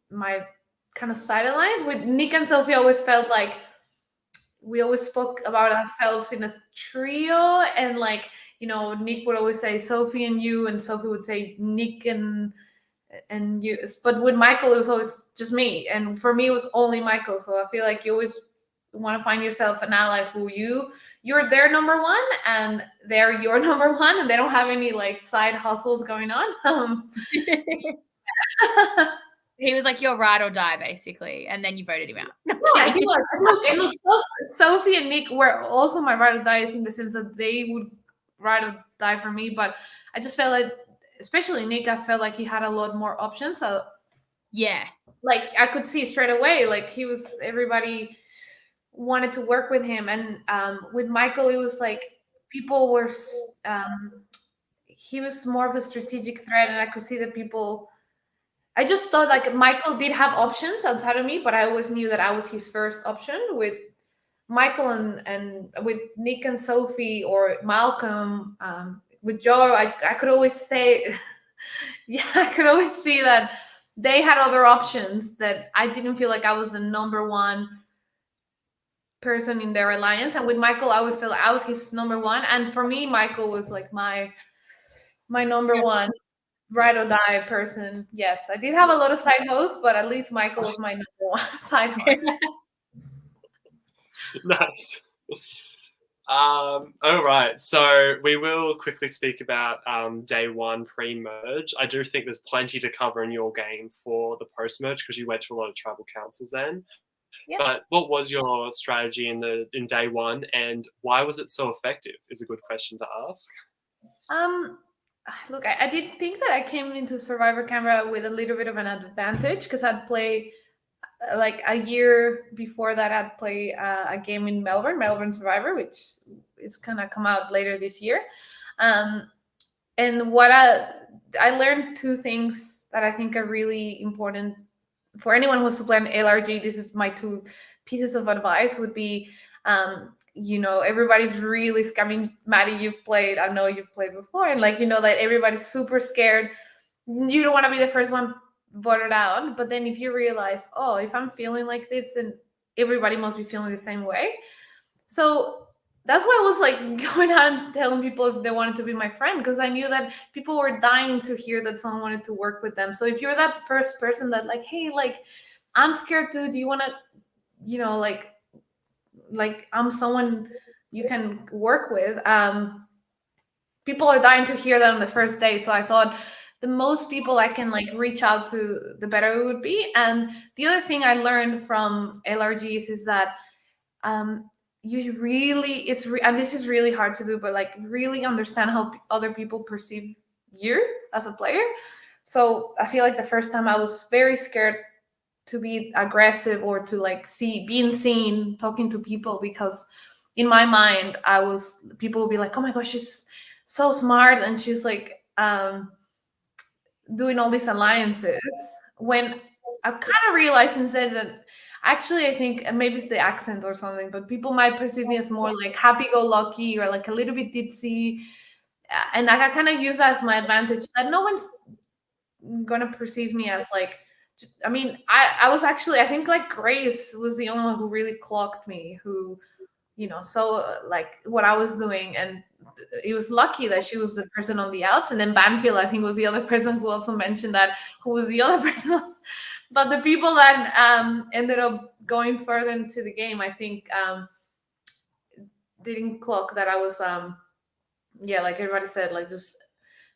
my kind of side alliance with Nick and Sophie. Always felt like we always spoke about ourselves in a trio, and like Nick would always say Sophie and you, and Sophie would say Nick and you. But with Michael, it was always just me, and for me, it was only Michael. So I feel like you always want to find yourself an ally who you're their number one, and they're your number one, and they don't have any like side hustles going on. He was like your ride or die, basically, and then you voted him out. Yeah, he was. Look, Sophie and Nick were also my ride or dies, in the sense that they would ride or die for me. But I just felt like, especially Nick, I felt like he had a lot more options. So yeah, like I could see straight away, like everybody wanted to work with him, and with Michael, it was like people were. He was more of a strategic threat, and I could see that people. I just thought like Michael did have options outside of me, but I always knew that I was his first option. With Michael and with Nick and Sophie, or Malcolm, with Joe, I could always say, yeah, I could always see that they had other options, that I didn't feel like I was the number one person in their alliance. And with Michael, I always felt I was his number one. And for me, Michael was like my number one. Ride or die person. Yes, I did have a lot of side hosts, but at least Michael was my number one side host. Nice. All right, so we will quickly speak about day one pre-merge. I do think there's plenty to cover in your game for the post-merge, because you went to a lot of tribal councils then. Yep. But what was your strategy in day one, and why was it so effective? Is a good question to ask. look, I did think that I came into Survivor Canberra with a little bit of an advantage because I'd play like a year before that. I'd play a game in Melbourne Survivor, which is gonna come out later this year. And what I learned two things that I think are really important for anyone who wants to play an LRG. This is my two pieces of advice would be, everybody's really scared. I mean, Maddie, you've played, I know you've played before, and like, that everybody's super scared. You don't want to be the first one voted out. But then if you realize, oh, if I'm feeling like this, then everybody must be feeling the same way. So that's why I was like going out and telling people if they wanted to be my friend, because I knew that people were dying to hear that someone wanted to work with them. So if you're that first person that like, hey, like, I'm scared too, do you want to, like I'm someone you can work with, people are dying to hear that on the first day. So I thought the most people I can like reach out to, the better it would be. And the other thing I learned from LRGs is that you really, and this is really hard to do, but like really understand how other people perceive you as a player. So I feel like the first time I was very scared to be aggressive or to like being seen talking to people, because in my mind people will be like, oh my gosh, she's so smart and she's like doing all these alliances, when I kind of realized instead that actually I think, and maybe it's the accent or something, but people might perceive me as more like happy-go-lucky or like a little bit ditzy, and I kind of use that as my advantage, that no one's gonna perceive me as like, I mean, I was actually, I think like Grace was the only one who really clocked me, who, so like what I was doing, and it was lucky that she was the person on the outs. And then Banfield, I think, was the other person who also mentioned that, who was the other person. But the people that ended up going further into the game, I think, didn't clock that I was, like everybody said, like just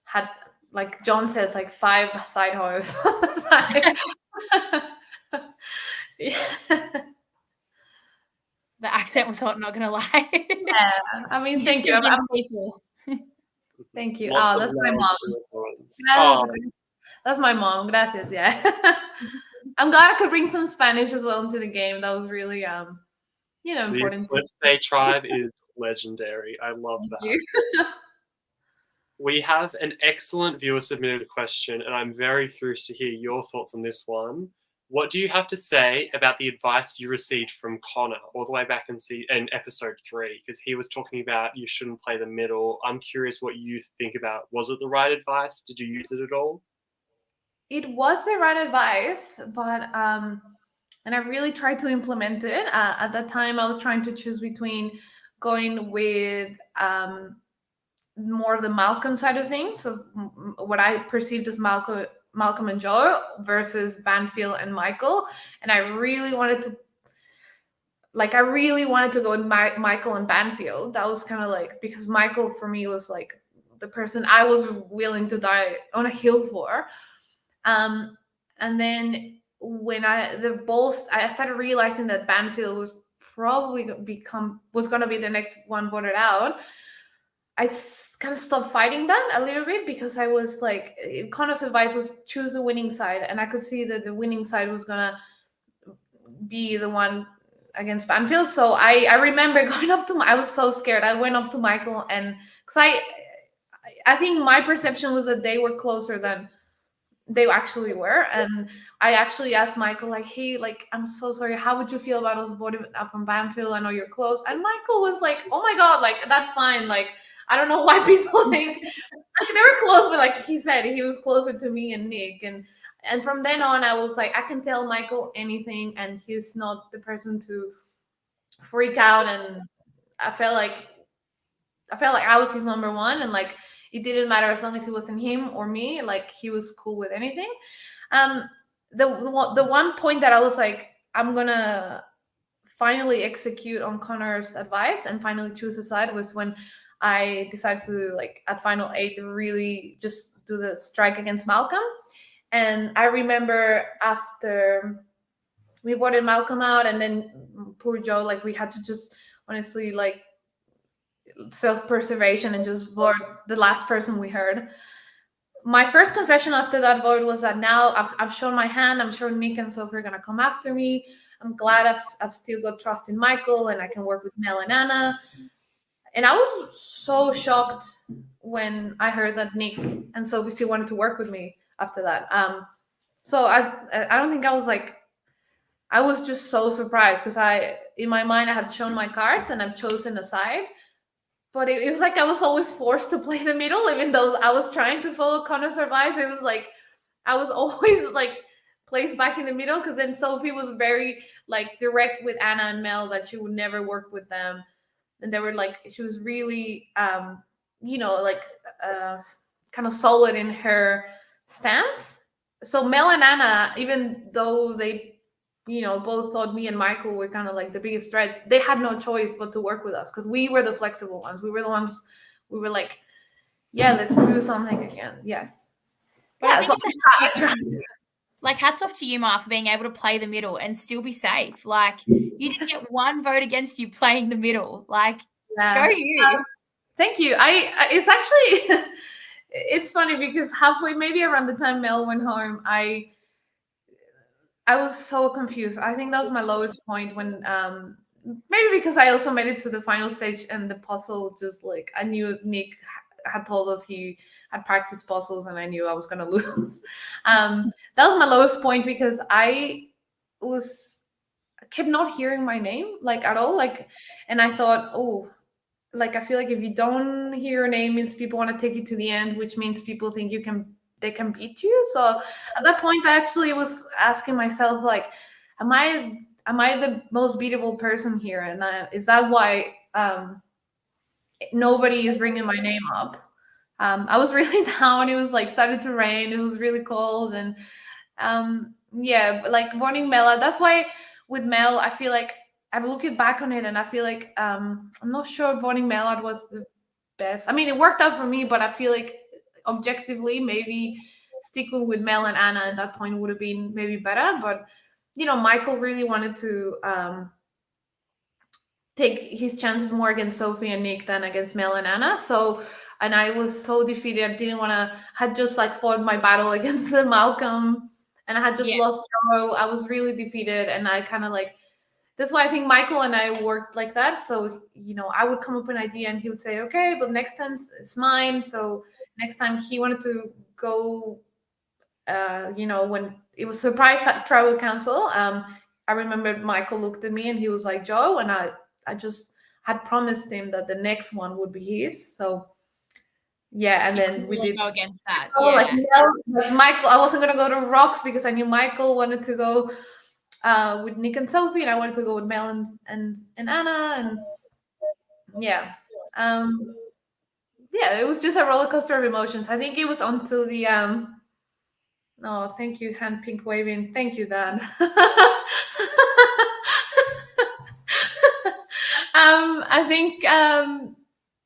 had, like John says, like 5 side hires on the side. Yeah. The accent was hot, not gonna lie. Yeah, I mean, You thank just you. convince people. Thank you. Lots Oh, of that's my love mom. for your thoughts. Gracias. Oh, That's my mom. Gracias. Yeah. I'm glad I could bring some Spanish as well into the game. That was really, the important. Eclipse Day tribe is legendary. I love Thank that. you. We have an excellent viewer submitted question, and I'm very curious to hear your thoughts on this one. What do you have to say about the advice you received from Connor all the way back in episode 3? Because he was talking about you shouldn't play the middle. I'm curious what you think about. Was it the right advice? Did you use it at all? It was the right advice, but and I really tried to implement it. At that time, I was trying to choose between going with more of the Malcolm side of things, so what I perceived as Malcolm and Joe versus Banfield and Michael, and I really wanted to go with Michael and Banfield. That was kind of like, because Michael for me was like the person I was willing to die on a hill for. And then when I started realizing that Banfield was probably was going to be the next one voted out, I kind of stopped fighting that a little bit, because I was like, Connor's advice was choose the winning side, and I could see that the winning side was gonna be the one against Banfield. So I remember going up to I was so scared. I went up to Michael, and because I think my perception was that they were closer than they actually were, and I actually asked Michael, like, hey, like, I'm so sorry, how would you feel about us voting up from Banfield? I know you're close. And Michael was like, oh my god, like, that's fine, like, I don't know why people think like they were close, but like he said, he was closer to me and Nick, and from then on I was like, I can tell Michael anything, and he's not the person to freak out. And I felt like I was his number one, and like it didn't matter as long as it wasn't him or me, like he was cool with anything. The one point that I was like, I'm gonna finally execute on Connor's advice and finally choose a side was when I decided to, like, at final 8 really just do the strike against Malcolm. And I remember after we voted Malcolm out, and then poor Joe, like, we had to just honestly, like, self-preservation and just vote the last person we heard. my first confession after that vote was that now I've shown my hand. I'm sure Nick and Sophie are gonna come after me. I'm glad I've still got trust in Michael, and I can work with Mel and Anna. And I was so shocked when I heard that Nick and Sophie still wanted to work with me after that. So I don't think I was like, I was just so surprised because in my mind I had shown my cards and I've chosen a side. But it was like I was always forced to play the middle, even though I was trying to follow Connor Survives. It was like I was always like placed back in the middle, because then Sophie was very like direct with Anna and Mel that she would never work with them. And they were like, she was really like kind of solid in her stance. So Mel and Anna, even though they both thought me and Michael were kind of like the biggest threats, they had no choice but to work with us, because we were the flexible ones. We were the ones, we were like, yeah, let's do something again. Yeah. But I think like, hats off to you, Ma, for being able to play the middle and still be safe. Like, you didn't get one vote against you playing the middle. Like, go you. Thank you. It's actually, it's funny because halfway, maybe around the time Mel went home, I was so confused. I think that was my lowest point when, maybe because I also made it to the final stage and the puzzle just like, I knew Nick had told us he had practiced puzzles and I knew I was going to lose. That was my lowest point because I kept not hearing my name like at all. Like, and I thought, oh, like, I feel like if you don't hear your name means people want to take you to the end, which means people think they can beat you. So at that point, I actually was asking myself, like, am I the most beatable person here? And is that why nobody is bringing my name up? I was really down. It was like started to rain. It was really cold, and like voting Mel. That's why with Mel, I feel like I'm looking back on it, and I feel like I'm not sure voting Mel was the best. I mean, it worked out for me, but I feel like objectively, maybe sticking with Mel and Anna at that point would have been maybe better. But Michael really wanted to take his chances more against Sophie and Nick than against Mel and Anna. So, and I was so defeated. I didn't want to, had just like fought my battle against the Malcolm, and I had just lost Joe. I was really defeated, and I kind of like, that's why I think Michael and I worked like that. So, I would come up with an idea and he would say, okay, but next time it's mine. So next time he wanted to go, when it was surprise tribal council, I remember Michael looked at me and he was like, Joe, and I just had promised him that the next one would be his. So yeah, and then we did go against that. like Michael, I wasn't gonna go to Rocks because I knew Michael wanted to go with Nick and Sophie, and I wanted to go with Mel and Anna, and yeah, it was just a roller coaster of emotions. I think it was until the oh, thank you, hand pink waving. Thank you, Dan. I think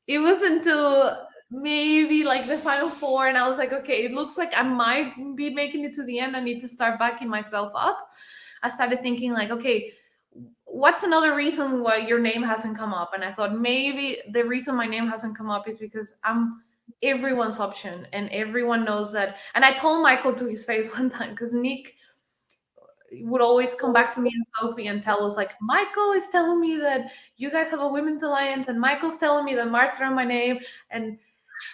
it was until maybe like the final four, and I was like, okay, it looks like I might be making it to the end. I need to start backing myself up. I started thinking like, okay, what's another reason why your name hasn't come up? And I thought maybe the reason my name hasn't come up is because I'm everyone's option and everyone knows that. And I told Michael to his face one time, because Nick would always come back to me and Sophie and tell us like, Michael is telling me that you guys have a women's alliance, and Michael's telling me that Mark's throwing my name, and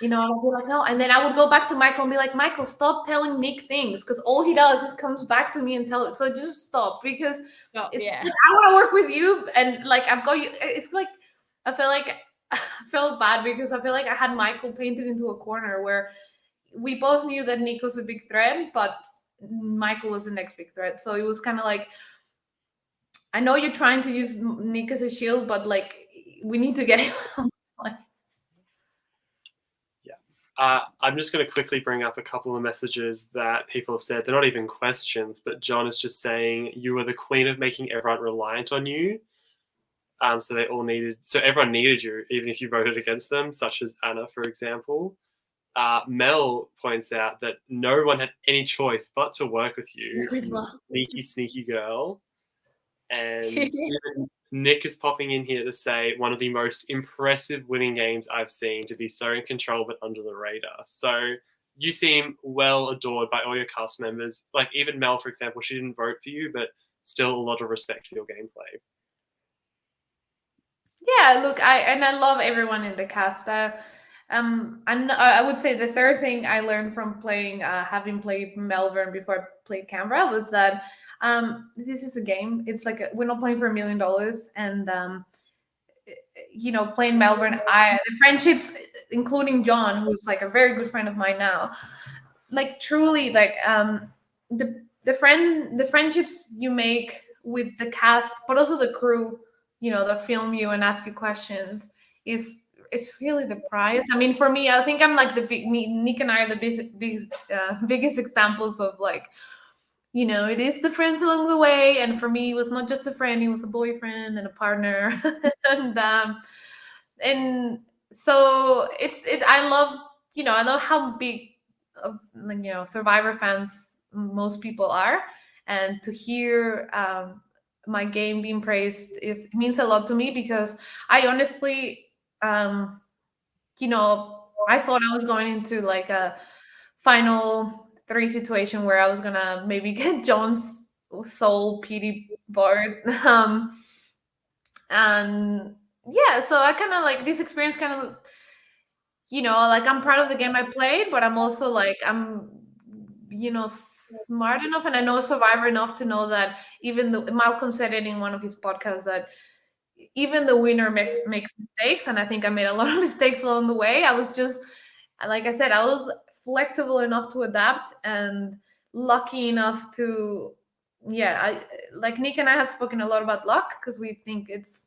I'll be like, no. And then I would go back to Michael and be like, Michael, stop telling Nick things, because all he does is comes back to me and tell it. So just stop, because I want to work with you, and like I've got you. It's like I felt bad because I feel like I had Michael painted into a corner where we both knew that Nick was a big threat, but Michael was the next big threat. So it was kind of like, I know you're trying to use Nick as a shield, but like we need to get him out. I'm just going to quickly bring up a couple of messages that people have said. They're not even questions, but John is just saying you were the queen of making everyone reliant on you. So everyone needed you, even if you voted against them, such as Anna, for example. Mel points out that no one had any choice but to work with you. You sneaky girl. And even Nick is popping in here to say one of the most impressive winning games I've seen, to be so in control but under the radar. So you seem well adored by all your cast members. Like even Mel, for example, she didn't vote for you, but still a lot of respect for your gameplay. Yeah, look, I love everyone in the cast. I would say the third thing I learned from playing, having played Melbourne before I played Canberra, was that this is a game. It's like we're not playing for $1 million, and playing Melbourne, the friendships, including John, who's like a very good friend of mine now, like truly, like the friendships you make with the cast, but also the crew, that film you and ask you questions, it's really the prize. I mean, for me, I think I'm like Nick and I are the biggest examples of like, it is the friends along the way. And for me, it was not just a friend; he was a boyfriend and a partner, and so I love, I love how big of Survivor fans most people are, and to hear my game being praised means a lot to me, because I honestly I thought I was going into like a final 3 situation where I was gonna maybe get John's soul pity board. And yeah, so I kind of like this experience kind of, like I'm proud of the game I played, but I'm also like, I'm, smart enough and I know Survivor enough to know that even though Malcolm said it in one of his podcasts, that even the winner makes mistakes. And I think I made a lot of mistakes along the way. I was just, like I said, I was flexible enough to adapt and lucky enough to, like Nick and I have spoken a lot about luck, because we think it's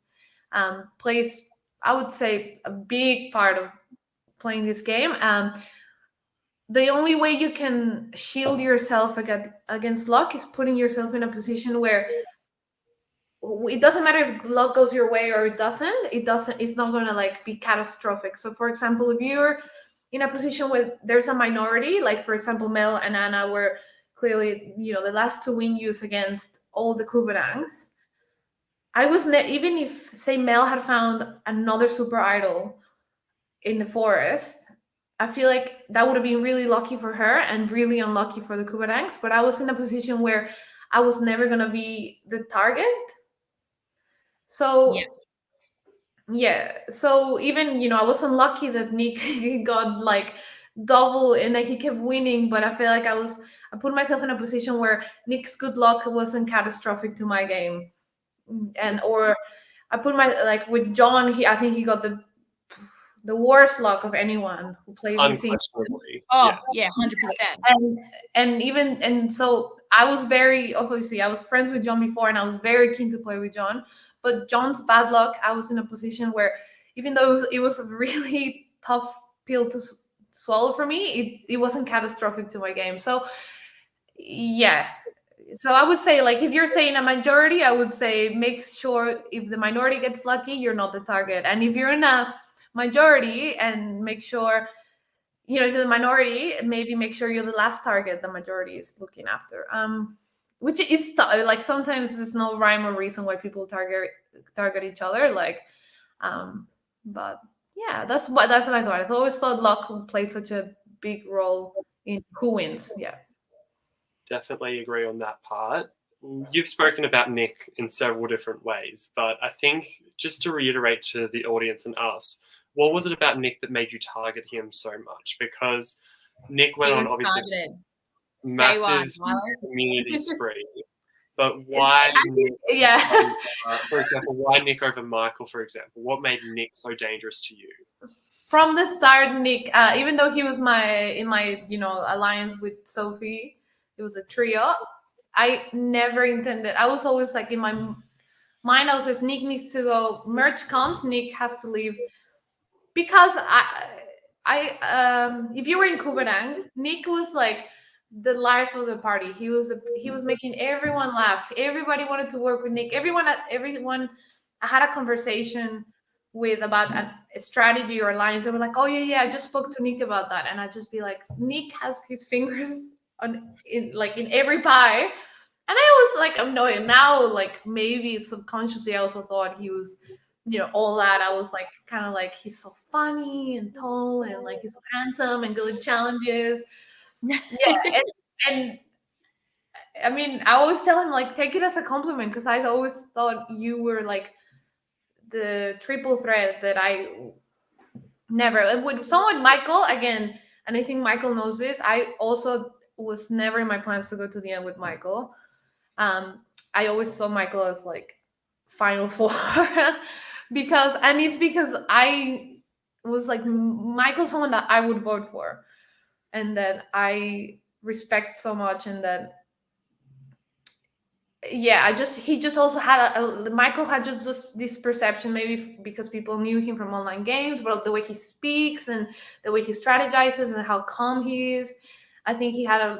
plays, I would say, a big part of playing this game. The only way you can shield yourself against luck is putting yourself in a position where it doesn't matter if luck goes your way or it doesn't. It's not going to like be catastrophic. So for example, if you're in a position where there's a minority, like for example Mel and Anna were clearly the last to win use against all the Kubarangs, I was even if, say, Mel had found another super idol in the forest, I feel like that would have been really lucky for her and really unlucky for the Kubarangs. But I was in a position where I was never going to be the target. So so even I was unlucky that Nick got like double and that he kept winning, but I feel like I put myself in a position where Nick's good luck wasn't catastrophic to my game. And or I put like with John, I think he got the worst luck of anyone who played this season. Oh yeah, 100%. And so I was I was friends with John before, and I was very keen to play with John. But John's bad luck, I was in a position where, even though it was a really tough pill to swallow for me, it wasn't catastrophic to my game. So yeah. So I would say, like, if you're saying a majority, I would say make sure if the minority gets lucky, you're not the target. And if you're in a majority, and make sure, if you're the minority, maybe make sure you're the last target the majority is looking after. Which is like sometimes there's no rhyme or reason why people target each other. Like, but yeah, that's what I thought. I always thought luck would play such a big role in who wins. Yeah. Definitely agree on that part. You've spoken about Nick in several different ways, but I think just to reiterate to the audience and us, what was it about Nick that made you target him so much? Because Nick went on obviously massive community spree, but why Nick, for example, why Nick over Michael, for example? What made Nick so dangerous to you? From the start, Nick, even though he was in my alliance with Sophie, it was a trio, I never intended. I was always like, in my mind, I was like, Nick needs to go. Merch comes, Nick has to leave, because if you were in Kuberang, Nick was like the life of the party. He was making everyone laugh. Everybody wanted to work with Nick. Everyone I had a conversation with about a strategy or alliance. They were like, oh yeah, I just spoke to Nick about that, and I'd just be like, Nick has his fingers in every pie. And I was like annoyed. Now, like, maybe subconsciously I also thought he was all that, I was like kind of like, he's so funny and tall and like he's so handsome and good at challenges. Yeah, and I mean, I always tell him like, take it as a compliment, because I always thought you were like the triple threat that I never. And with someone Michael again, and I think Michael knows this, I also was never in my plans to go to the end with Michael. I always saw Michael as like final four because I was like, Michael's someone that I would vote for and that I respect so much, and that he just also had Michael had just this perception, maybe because people knew him from online games, but the way he speaks and the way he strategizes and how calm he is, I think he had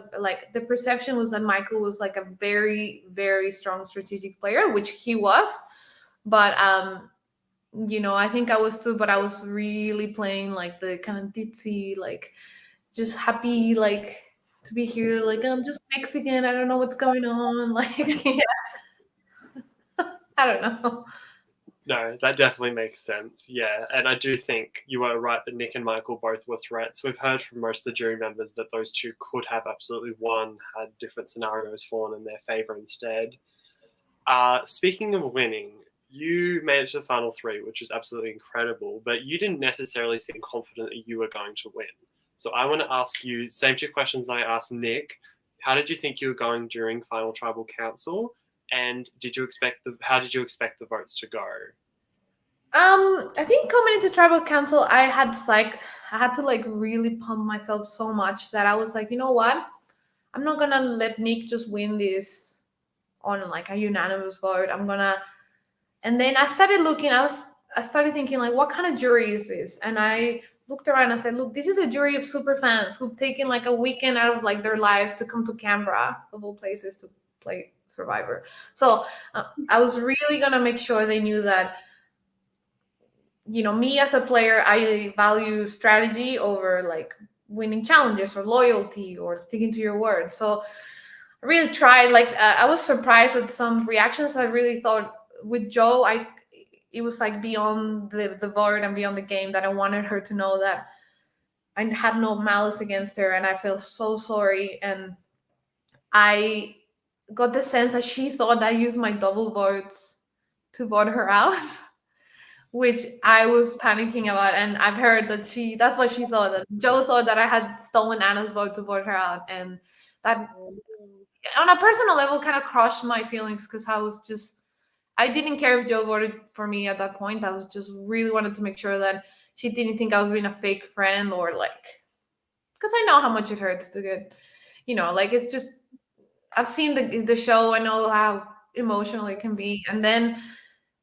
the perception was that Michael was like a very, very strong strategic player, which he was. But I think I was too, but I was really playing like the kind of ditzy, like just happy, like to be here, like I'm just Mexican, I don't know what's going on, like yeah. I don't know. No, that definitely makes sense. Yeah, and I do think you were right that Nick and Michael both were threats. We've heard from most of the jury members that those two could have absolutely won had different scenarios fallen in their favor instead. Speaking of winning, you made it to the final three, which is absolutely incredible, but you didn't necessarily seem confident that you were going to win. So I want to ask you, same two questions I asked Nick. How did you think you were going during Final Tribal Council? And how did you expect the votes to go? I think coming into Tribal Council, I had to like really pump myself so much that I was like, you know what? I'm not gonna let Nick just win this on like a unanimous vote. And then I started looking, I started thinking like, what kind of jury is this? And I looked around and I said, look, this is a jury of super fans who've taken like a weekend out of like their lives to come to Canberra, of all places, to play Survivor. So I was really gonna make sure they knew that, me as a player, I value strategy over like winning challenges or loyalty or sticking to your word. So I really tried. Like I was surprised at some reactions. I really thought with Joe, it was like beyond the vote and beyond the game, that I wanted her to know that I had no malice against her, and I feel so sorry. And I got the sense that she thought I used my double votes to vote her out, which I was panicking about. And I've heard that that's what she thought, that Joe thought that I had stolen Anna's vote to vote her out. And that on a personal level kind of crushed my feelings, because I didn't care if Joe voted for me at that point. I was just really wanted to make sure that she didn't think I was being a fake friend, or like, because I know how much it hurts to get, like, it's just, I've seen the show. I know how emotional it can be. And then,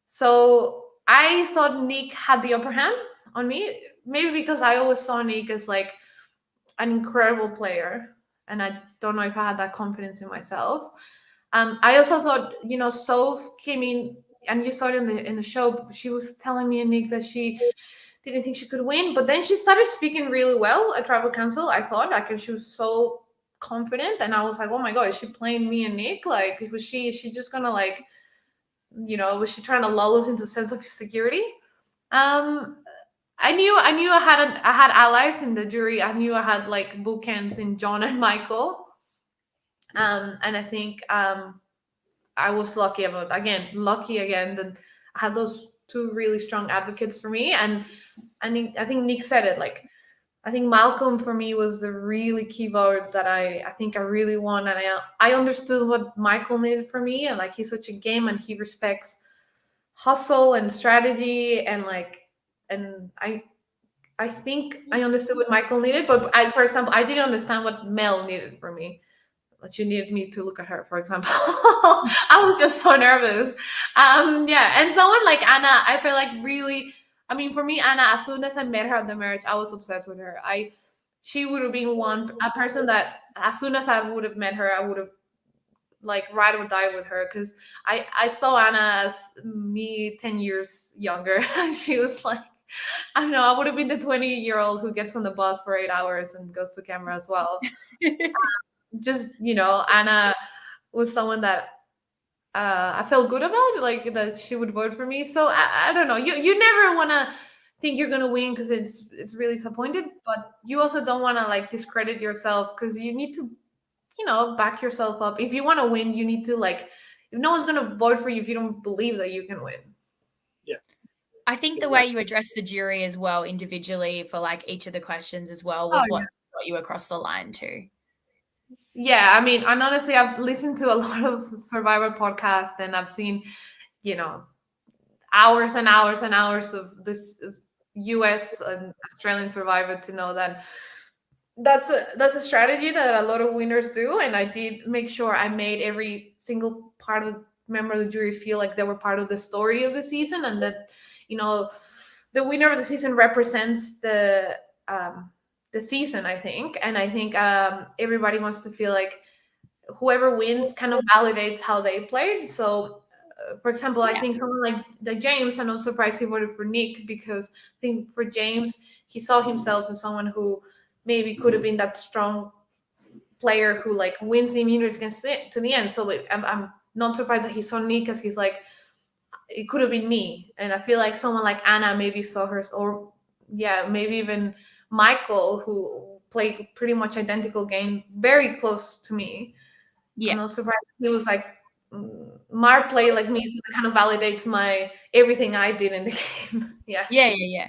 so I thought Nick had the upper hand on me, maybe because I always saw Nick as like an incredible player. And I don't know if I had that confidence in myself. I also thought, Soph came in, and you saw it in the show. She was telling me and Nick that she didn't think she could win, but then she started speaking really well at Tribal Council. I thought, like, she was so confident, and I was like, oh my god, is she playing me and Nick? Like, is she just gonna like, was she trying to lull us into a sense of security? I knew I had allies in the jury. I knew I had like bookends in John and Michael. And I think I was lucky again that I had those two really strong advocates for me. And I think Nick said it, like, I think Malcolm for me was the really key vote that I think I really won. And I understood what Michael needed from me, and like, he's such a game, and he respects hustle and strategy, and like, and I think I understood what Michael needed, but for example, I didn't understand what Mel needed from me. She needed me to look at her, for example. I was just so nervous. And someone like Anna, I feel like really, I mean, for me, Anna, as soon as I met her at the marriage, I was obsessed with her. She would have been a person that as soon as I would have met her, I would have like ride or die with her, because I saw Anna as me 10 years younger. She was like, I don't know, I would have been the 20-year-old who gets on the bus for 8 hours and goes to Canberra as well. Just, Anna was someone that I felt good about, like that she would vote for me. So I don't know. You never want to think you're gonna win because it's really disappointed, but you also don't want to like discredit yourself because you need to, back yourself up. If you want to win, you need to like. If no one's gonna vote for you if you don't believe that you can win. Yeah. I think the way you address the jury as well individually for like each of the questions as well was what got you across the line too. Yeah, I mean, and honestly, I've listened to a lot of Survivor podcasts and I've seen, hours and hours and hours of this US and Australian Survivor to know that that's a strategy that a lot of winners do. And I did make sure I made every single part of member of the jury feel like they were part of the story of the season, and that the winner of the season represents the season, I think. And I think everybody wants to feel like whoever wins kind of validates how they played. So for example, I think someone like James, I'm not surprised he voted for Nick, because I think for James, he saw himself as someone who maybe could have been that strong player who like wins the immunities against it to the end. So I'm not surprised that he saw Nick, because he's like, it could have been me. And I feel like someone like Anna maybe saw her, or maybe even Michael, who played pretty much identical game, very close to me. Yeah, I'm not surprised he was like, Mar played like me, so it kind of validates my everything I did in the game. Yeah.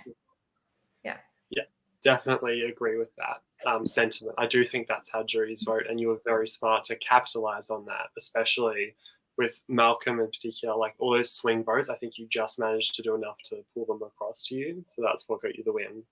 Definitely agree with that sentiment. I do think that's how juries vote, and you were very smart to capitalize on that, especially with Malcolm in particular. Like all those swing votes, I think you just managed to do enough to pull them across to you, so that's what got you the win.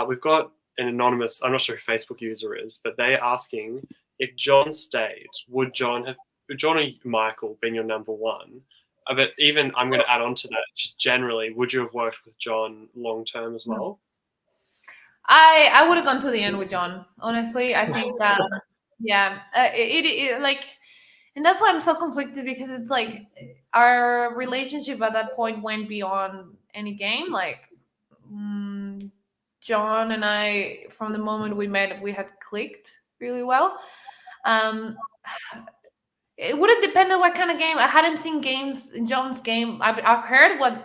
We've got an anonymous, I'm not sure who Facebook user is, but they're asking if John stayed, would John or Michael been your number one? But even I'm going to add on to that, just generally, would you have worked with John long term as well? I would have gone to the end with John. Honestly, I think that it like, and that's why I'm so conflicted, because it's like our relationship at that point went beyond any game. Like John and I, from the moment we met, we had clicked really well. It would have depended what kind of game. I hadn't seen games in John's game. I've heard what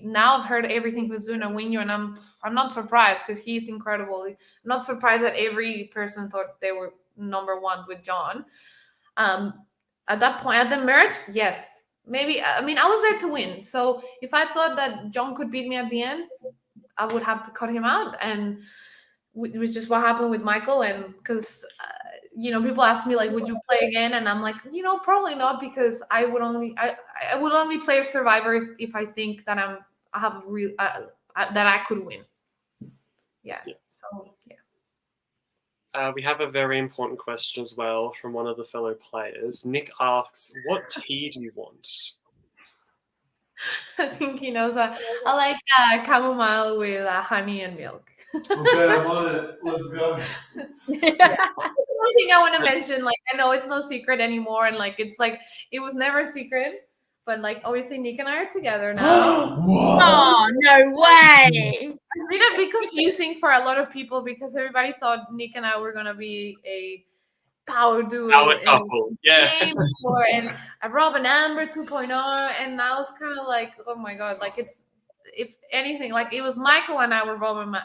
now I've heard everything he was doing at Winyo, and I'm not surprised, because he's incredible. I'm not surprised that every person thought they were number one with John. At that point, at the merge, yes, maybe. I mean, I was there to win, so if I thought that John could beat me at the end, I would have to cut him out, and it was just what happened with Michael. And because people ask me like, would you play again? And I'm like, probably not, because I would only play Survivor if I think that I have a real that I could win. Yeah. So yeah. We have a very important question as well from one of the fellow players. Nick asks, what tea do you want? I think he knows that. I like chamomile with honey and milk. Okay, I'm on it. Let's go. One thing I want to mention, like, I know it's no secret anymore, and like it's like it was never a secret, but like obviously Nick and I are together now. Oh, no way. It's been a bit confusing for a lot of people, because everybody thought Nick and I were gonna be a power duo, Power couple, yeah. And a Rob and Amber 2.0, and now it's kind of like, oh my god, like it's, if anything, like it was Michael and I were Rob and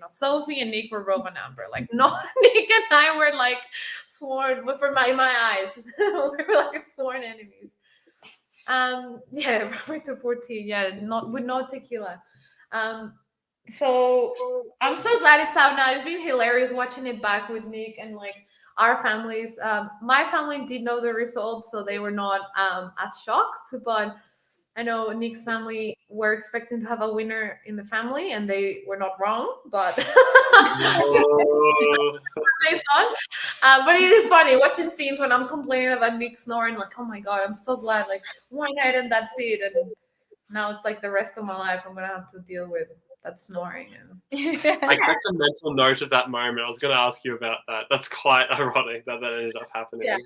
Sophie and Nick were Rob and Amber. Like no, Nick and I were like sworn, but for my eyes, we were like sworn enemies. Roberto Porti, not with no tequila. So I'm so glad it's out now. It's been hilarious watching it back with Nick and like our families. My family did know the results, so they were not as shocked, but I know Nick's family were expecting to have a winner in the family, and they were not wrong, but they thought. But it is funny watching scenes when I'm complaining about Nick snoring, like, oh my god, I'm so glad, like one night and that's it. And now it's like the rest of my life I'm gonna have to deal with that snoring. And I kept a mental note of that moment. I was going to ask you about that. That's quite ironic that ended up happening. Yeah.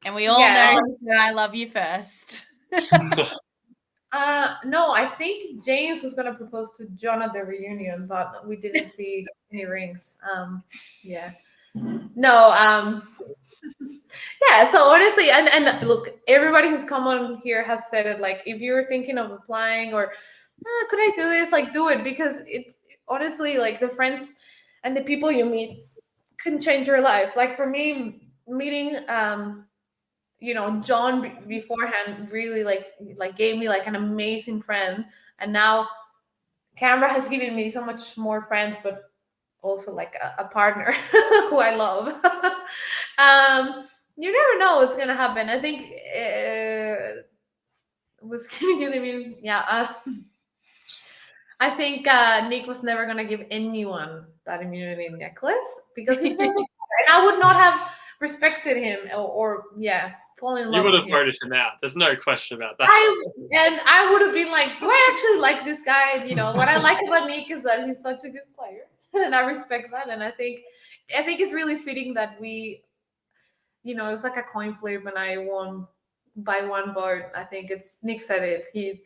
And we all know that I love you first. No, I think James was gonna propose to John at the reunion, but we didn't see any rings. No, Yeah, so honestly, and look, everybody who's come on here has said it. Like, if you're thinking of applying or could I do this, like, do it, because it's honestly like the friends and the people you meet can change your life. Like for me, meeting John beforehand really like gave me like an amazing friend, and now Canberra has given me so much more friends, but also like a partner who I love. You never know what's gonna happen. I think was giving you the mean, yeah. I think Nick was never gonna give anyone that immunity necklace because he's very, and I would not have respected him or fallen in love You would with have him. voted him out. There's no question about that. I would have been like, do I actually like this guy? What I like about Nick is that he's such a good player, and I respect that. And I think it's really fitting that we, it was like a coin flip, and I won by one vote. I think it's Nick said it. He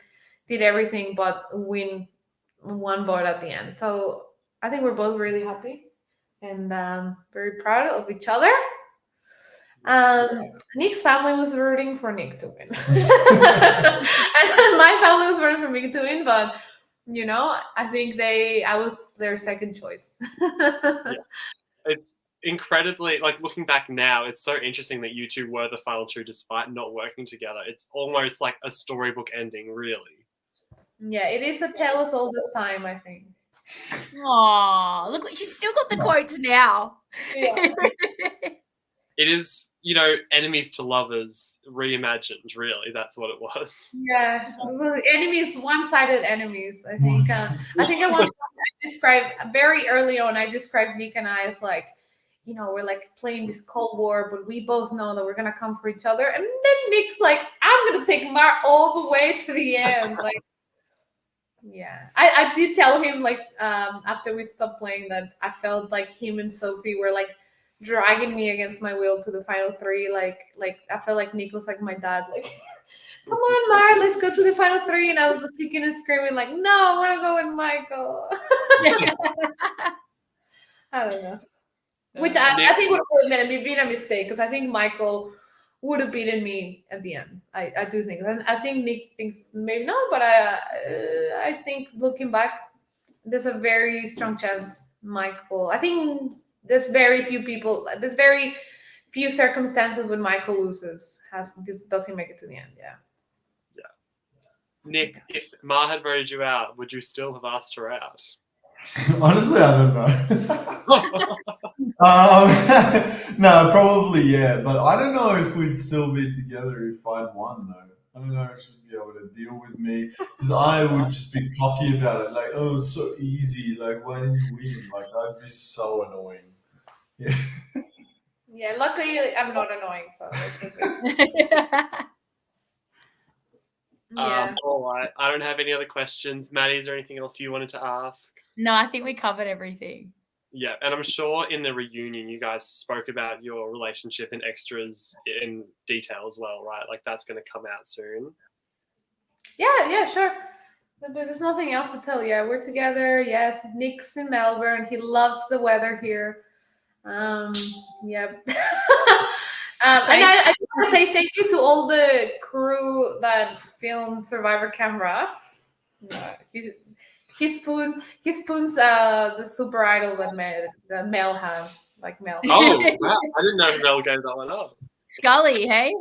did everything but win one vote at the end. So I think we're both really happy and very proud of each other. Nick's family was rooting for Nick to win. And my family was rooting for me to win, but I think I was their second choice. Yeah. It's incredibly, like, looking back now, it's so interesting that you two were the final two despite not working together. It's almost like a storybook ending, really. Yeah, it is a tell us all this time, I think. Oh, look, she's still got the quotes now. Yeah. It is, enemies to lovers reimagined, really. That's what it was. Yeah, enemies, one-sided enemies. I think. I think at one point I described very early on. I described Nick and I as like, we're like playing this Cold War, but we both know that we're gonna come for each other. And then Nick's like, I'm gonna take Mar all the way to the end. Like, yeah, I did tell him like after we stopped playing that I felt like him and Sophie were like dragging me against my will to the final three. Like I felt like Nick was like my dad. Like, come on, Mar, let's go to the final three. And I was kicking and screaming like, no, I want to go with Michael. I don't know. Which I think would have been a mistake because I think Michael would have beaten me at the end. I do think. And I think Nick thinks maybe not, but I think looking back, there's a very strong chance Michael. I think there's very few circumstances when Michael loses. Does he make it to the end? Yeah. Nick, if Ma had voted you out, would you still have asked her out? Honestly, I don't know. No, probably yeah, but I don't know if we'd still be together if I'd won though. I don't know if she'd be able to deal with me because I would just be cocky about it, like, oh, it's so easy. Like, why didn't you win? Like, I'd be so annoying. Yeah. Yeah, luckily I'm not annoying, so yeah. All right. I don't have any other questions. Maddie, is there anything else you wanted to ask? No, I think we covered everything. Yeah, and I'm sure in the reunion you guys spoke about your relationship and extras in detail as well, right? Like that's going to come out soon. Yeah, sure. But there's nothing else to tell. Yeah, we're together. Yes, Nick's in Melbourne. He loves the weather here. Yeah. And I just want to say thank you to all the crew that filmed Survivor Canberra. He spoons the super idol that Mel had, like Mel. Oh, wow. I didn't know Mel gave that one up. Scully, hey?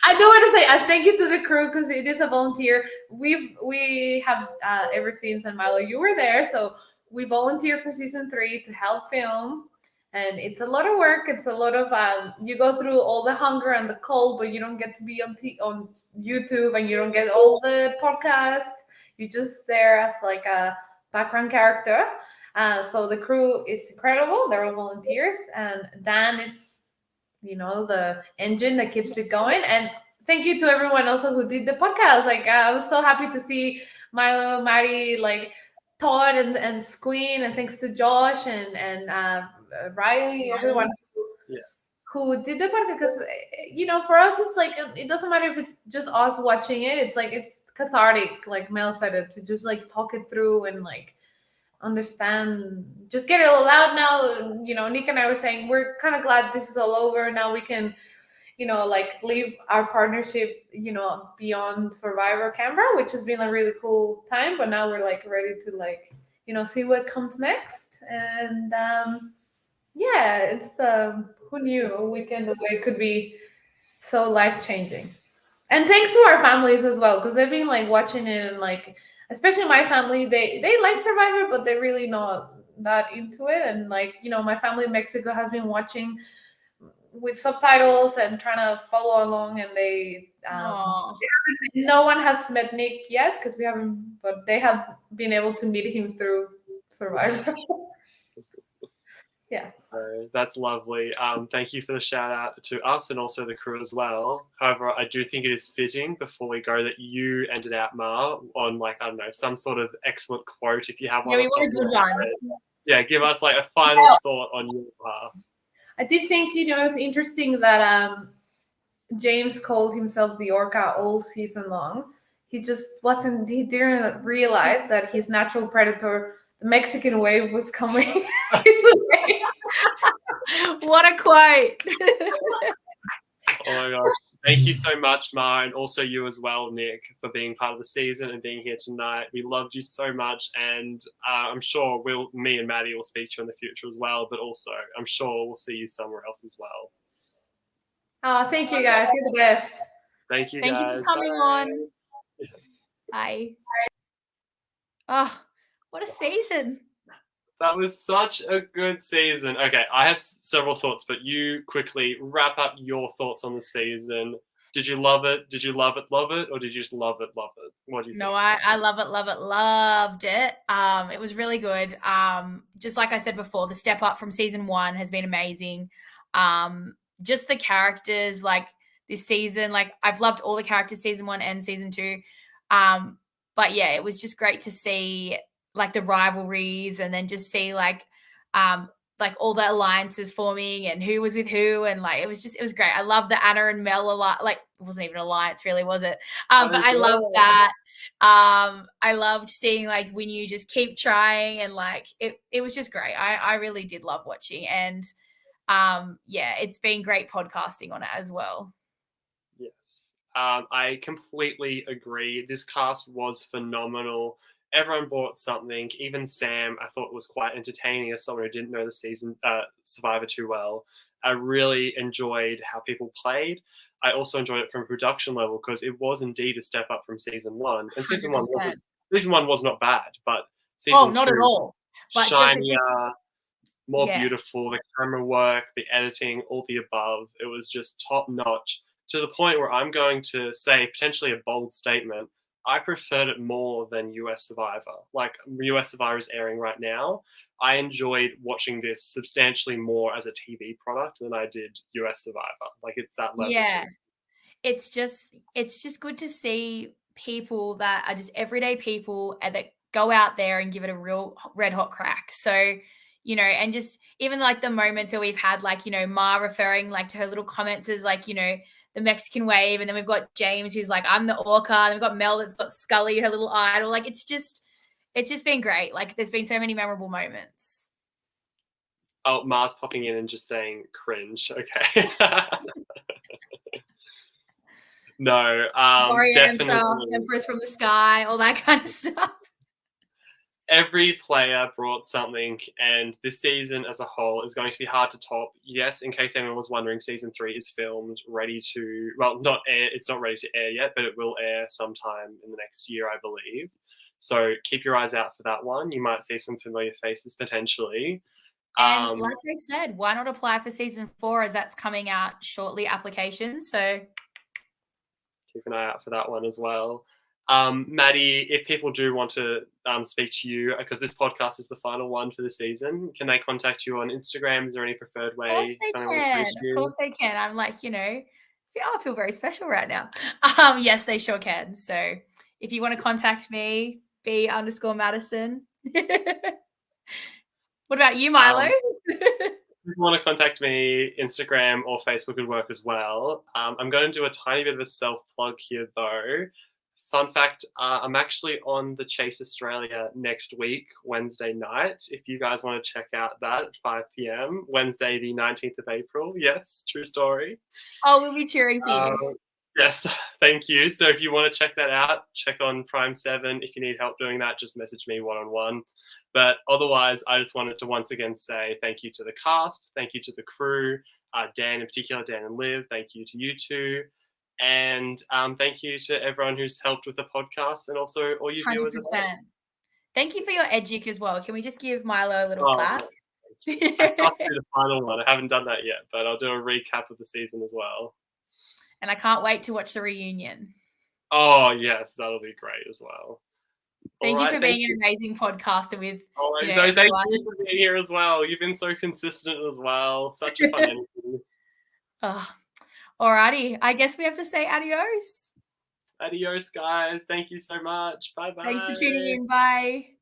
I do want to say thank you to the crew because it is a volunteer. We have ever since, and Mylo, you were there, so we volunteered for season 3 to help film. And it's a lot of work. It's a lot of you go through all the hunger and the cold, but you don't get to be on YouTube, and you don't get all the podcasts. You're just there as like a background character. So the crew is incredible. They're all volunteers, and Dan is, the engine that keeps it going. And thank you to everyone also who did the podcast. Like I was so happy to see Mylo, Maddie, like Todd and Squeen, and thanks to Josh and Riley, everyone who did the podcast, because for us it's like it doesn't matter if it's just us watching it. It's like it's cathartic, like Mel said it, to just like talk it through and like understand, just get it all out now. Nick and I were saying we're kind of glad this is all over. Now we can, like leave our partnership, beyond Survivor Canberra, which has been a really cool time. But now we're like ready to like, see what comes next. And yeah, it's who knew a weekend away could be so life-changing. And thanks to our families as well, because they've been like watching it, and like especially my family, they like Survivor, but they're really not that into it. And like, my family in Mexico has been watching with subtitles and trying to follow along, and no one has met Nick yet because we haven't, but they have been able to meet him through Survivor. Yeah. That's lovely. Thank you for the shout out to us and also the crew as well. However, I do think it is fitting before we go that you ended out, Mar, on like, I don't know, some sort of excellent quote if you have one. Yeah, we want a good one. Yeah, give us like a final thought on your behalf. I did think, it was interesting that James called himself the Orca all season long. He didn't realize that his natural predator, the Mexican wave, was coming. What a quote. Oh my gosh. Thank you so much, Mar, and also you as well, Nick, for being part of the season and being here tonight. We loved you so much, and I'm sure me and Maddie will speak to you in the future as well, but also I'm sure we'll see you somewhere else as well. Oh, thank you guys. You're the best. Thank you, Thank guys. you for coming on. Bye. Oh, what a season. That was such a good season. Okay, I have several thoughts, but you quickly wrap up your thoughts on the season. Did you love it? Did you love it, or did you just love it, love it? What do you think? No, I love it, loved it. It was really good. Just like I said before, the step up from season 1 has been amazing. Just the characters, like this season, like I've loved all the characters season 1 and season 2. But yeah, it was just great to see like the rivalries, and then just see like all the alliances forming and who was with who, and like it was great. I love the Anna and Mel a lot. Like it wasn't even an alliance really, was it? But I loved that. I loved seeing like when you just keep trying, and like it was just great. I really did love watching, and yeah, it's been great podcasting on it as well. Yes. I completely agree. This cast was phenomenal. Everyone brought something. Even Sam, I thought, was quite entertaining as someone who didn't know the season Survivor too well. I really enjoyed how people played. I also enjoyed it from a production level because it was indeed a step up from season 1. And season 1 was not bad, but season 2, not at all. But shinier, more beautiful. The camera work, the editing, all the above. It was just top notch, to the point where I'm going to say potentially a bold statement. I preferred it more than US Survivor. Like, US Survivor is airing right now. I enjoyed watching this substantially more as a TV product than I did US Survivor. Like, it's that level. Yeah. It's just good to see people that are just everyday people and that go out there and give it a real red hot crack. So, and just even like the moments that we've had, like, Ma referring like to her little comments as like, the Mexican wave, and then we've got James who's like, I'm the Orca, and we've got Mel that's got Scully, her little idol. Like it's just been great. Like there's been so many memorable moments. Oh, Mars popping in and just saying cringe. Okay. No, definitely. Empress from the Sky, all that kind of stuff. Every player brought something, and this season as a whole is going to be hard to top. Yes, in case anyone was wondering, season 3 is filmed, ready to, not air. It's not ready to air yet, but it will air sometime in the next year, I believe. So keep your eyes out for that one. You might see some familiar faces potentially. And like I said, why not apply for season 4 as that's coming out shortly, applications. So keep an eye out for that one as well. Maddie, if people do want to speak to you, because this podcast is the final one for the season, can they contact you on Instagram? Is there any preferred way? Of course they can. Of course they can. I'm like, I feel very special right now. Yes, they sure can. So if you want to contact me, B_Madison. What about you, Mylo? If you want to contact me, Instagram or Facebook would work as well. I'm going to do a tiny bit of a self-plug here, though. fun fact, I'm actually on the Chase Australia next week, Wednesday night. If you guys want to check out that at 5 p.m, Wednesday, the 19th of April. Yes, true story. Oh, we'll be cheering for you. Yes, thank you. So if you want to check that out, check on Prime 7. If you need help doing that, just message me one-on-one. But otherwise, I just wanted to once again say thank you to the cast, thank you to the crew, Dan in particular, Dan and Liv, thank you to you two, and thank you to everyone who's helped with the podcast and also all you viewers. 100%. Thank you for your educ as well. Can we just give Mylo a little clap? I started to do the final one. I haven't done that yet, but I'll do a recap of the season as well. And I can't wait to watch the reunion. Oh, yes, that'll be great as well. Thank you for being an amazing podcaster with thank you for being here as well. You've been so consistent as well. Such a fun energy. Alrighty. I guess we have to say adios. Adios, guys. Thank you so much. Bye-bye. Thanks for tuning in. Bye.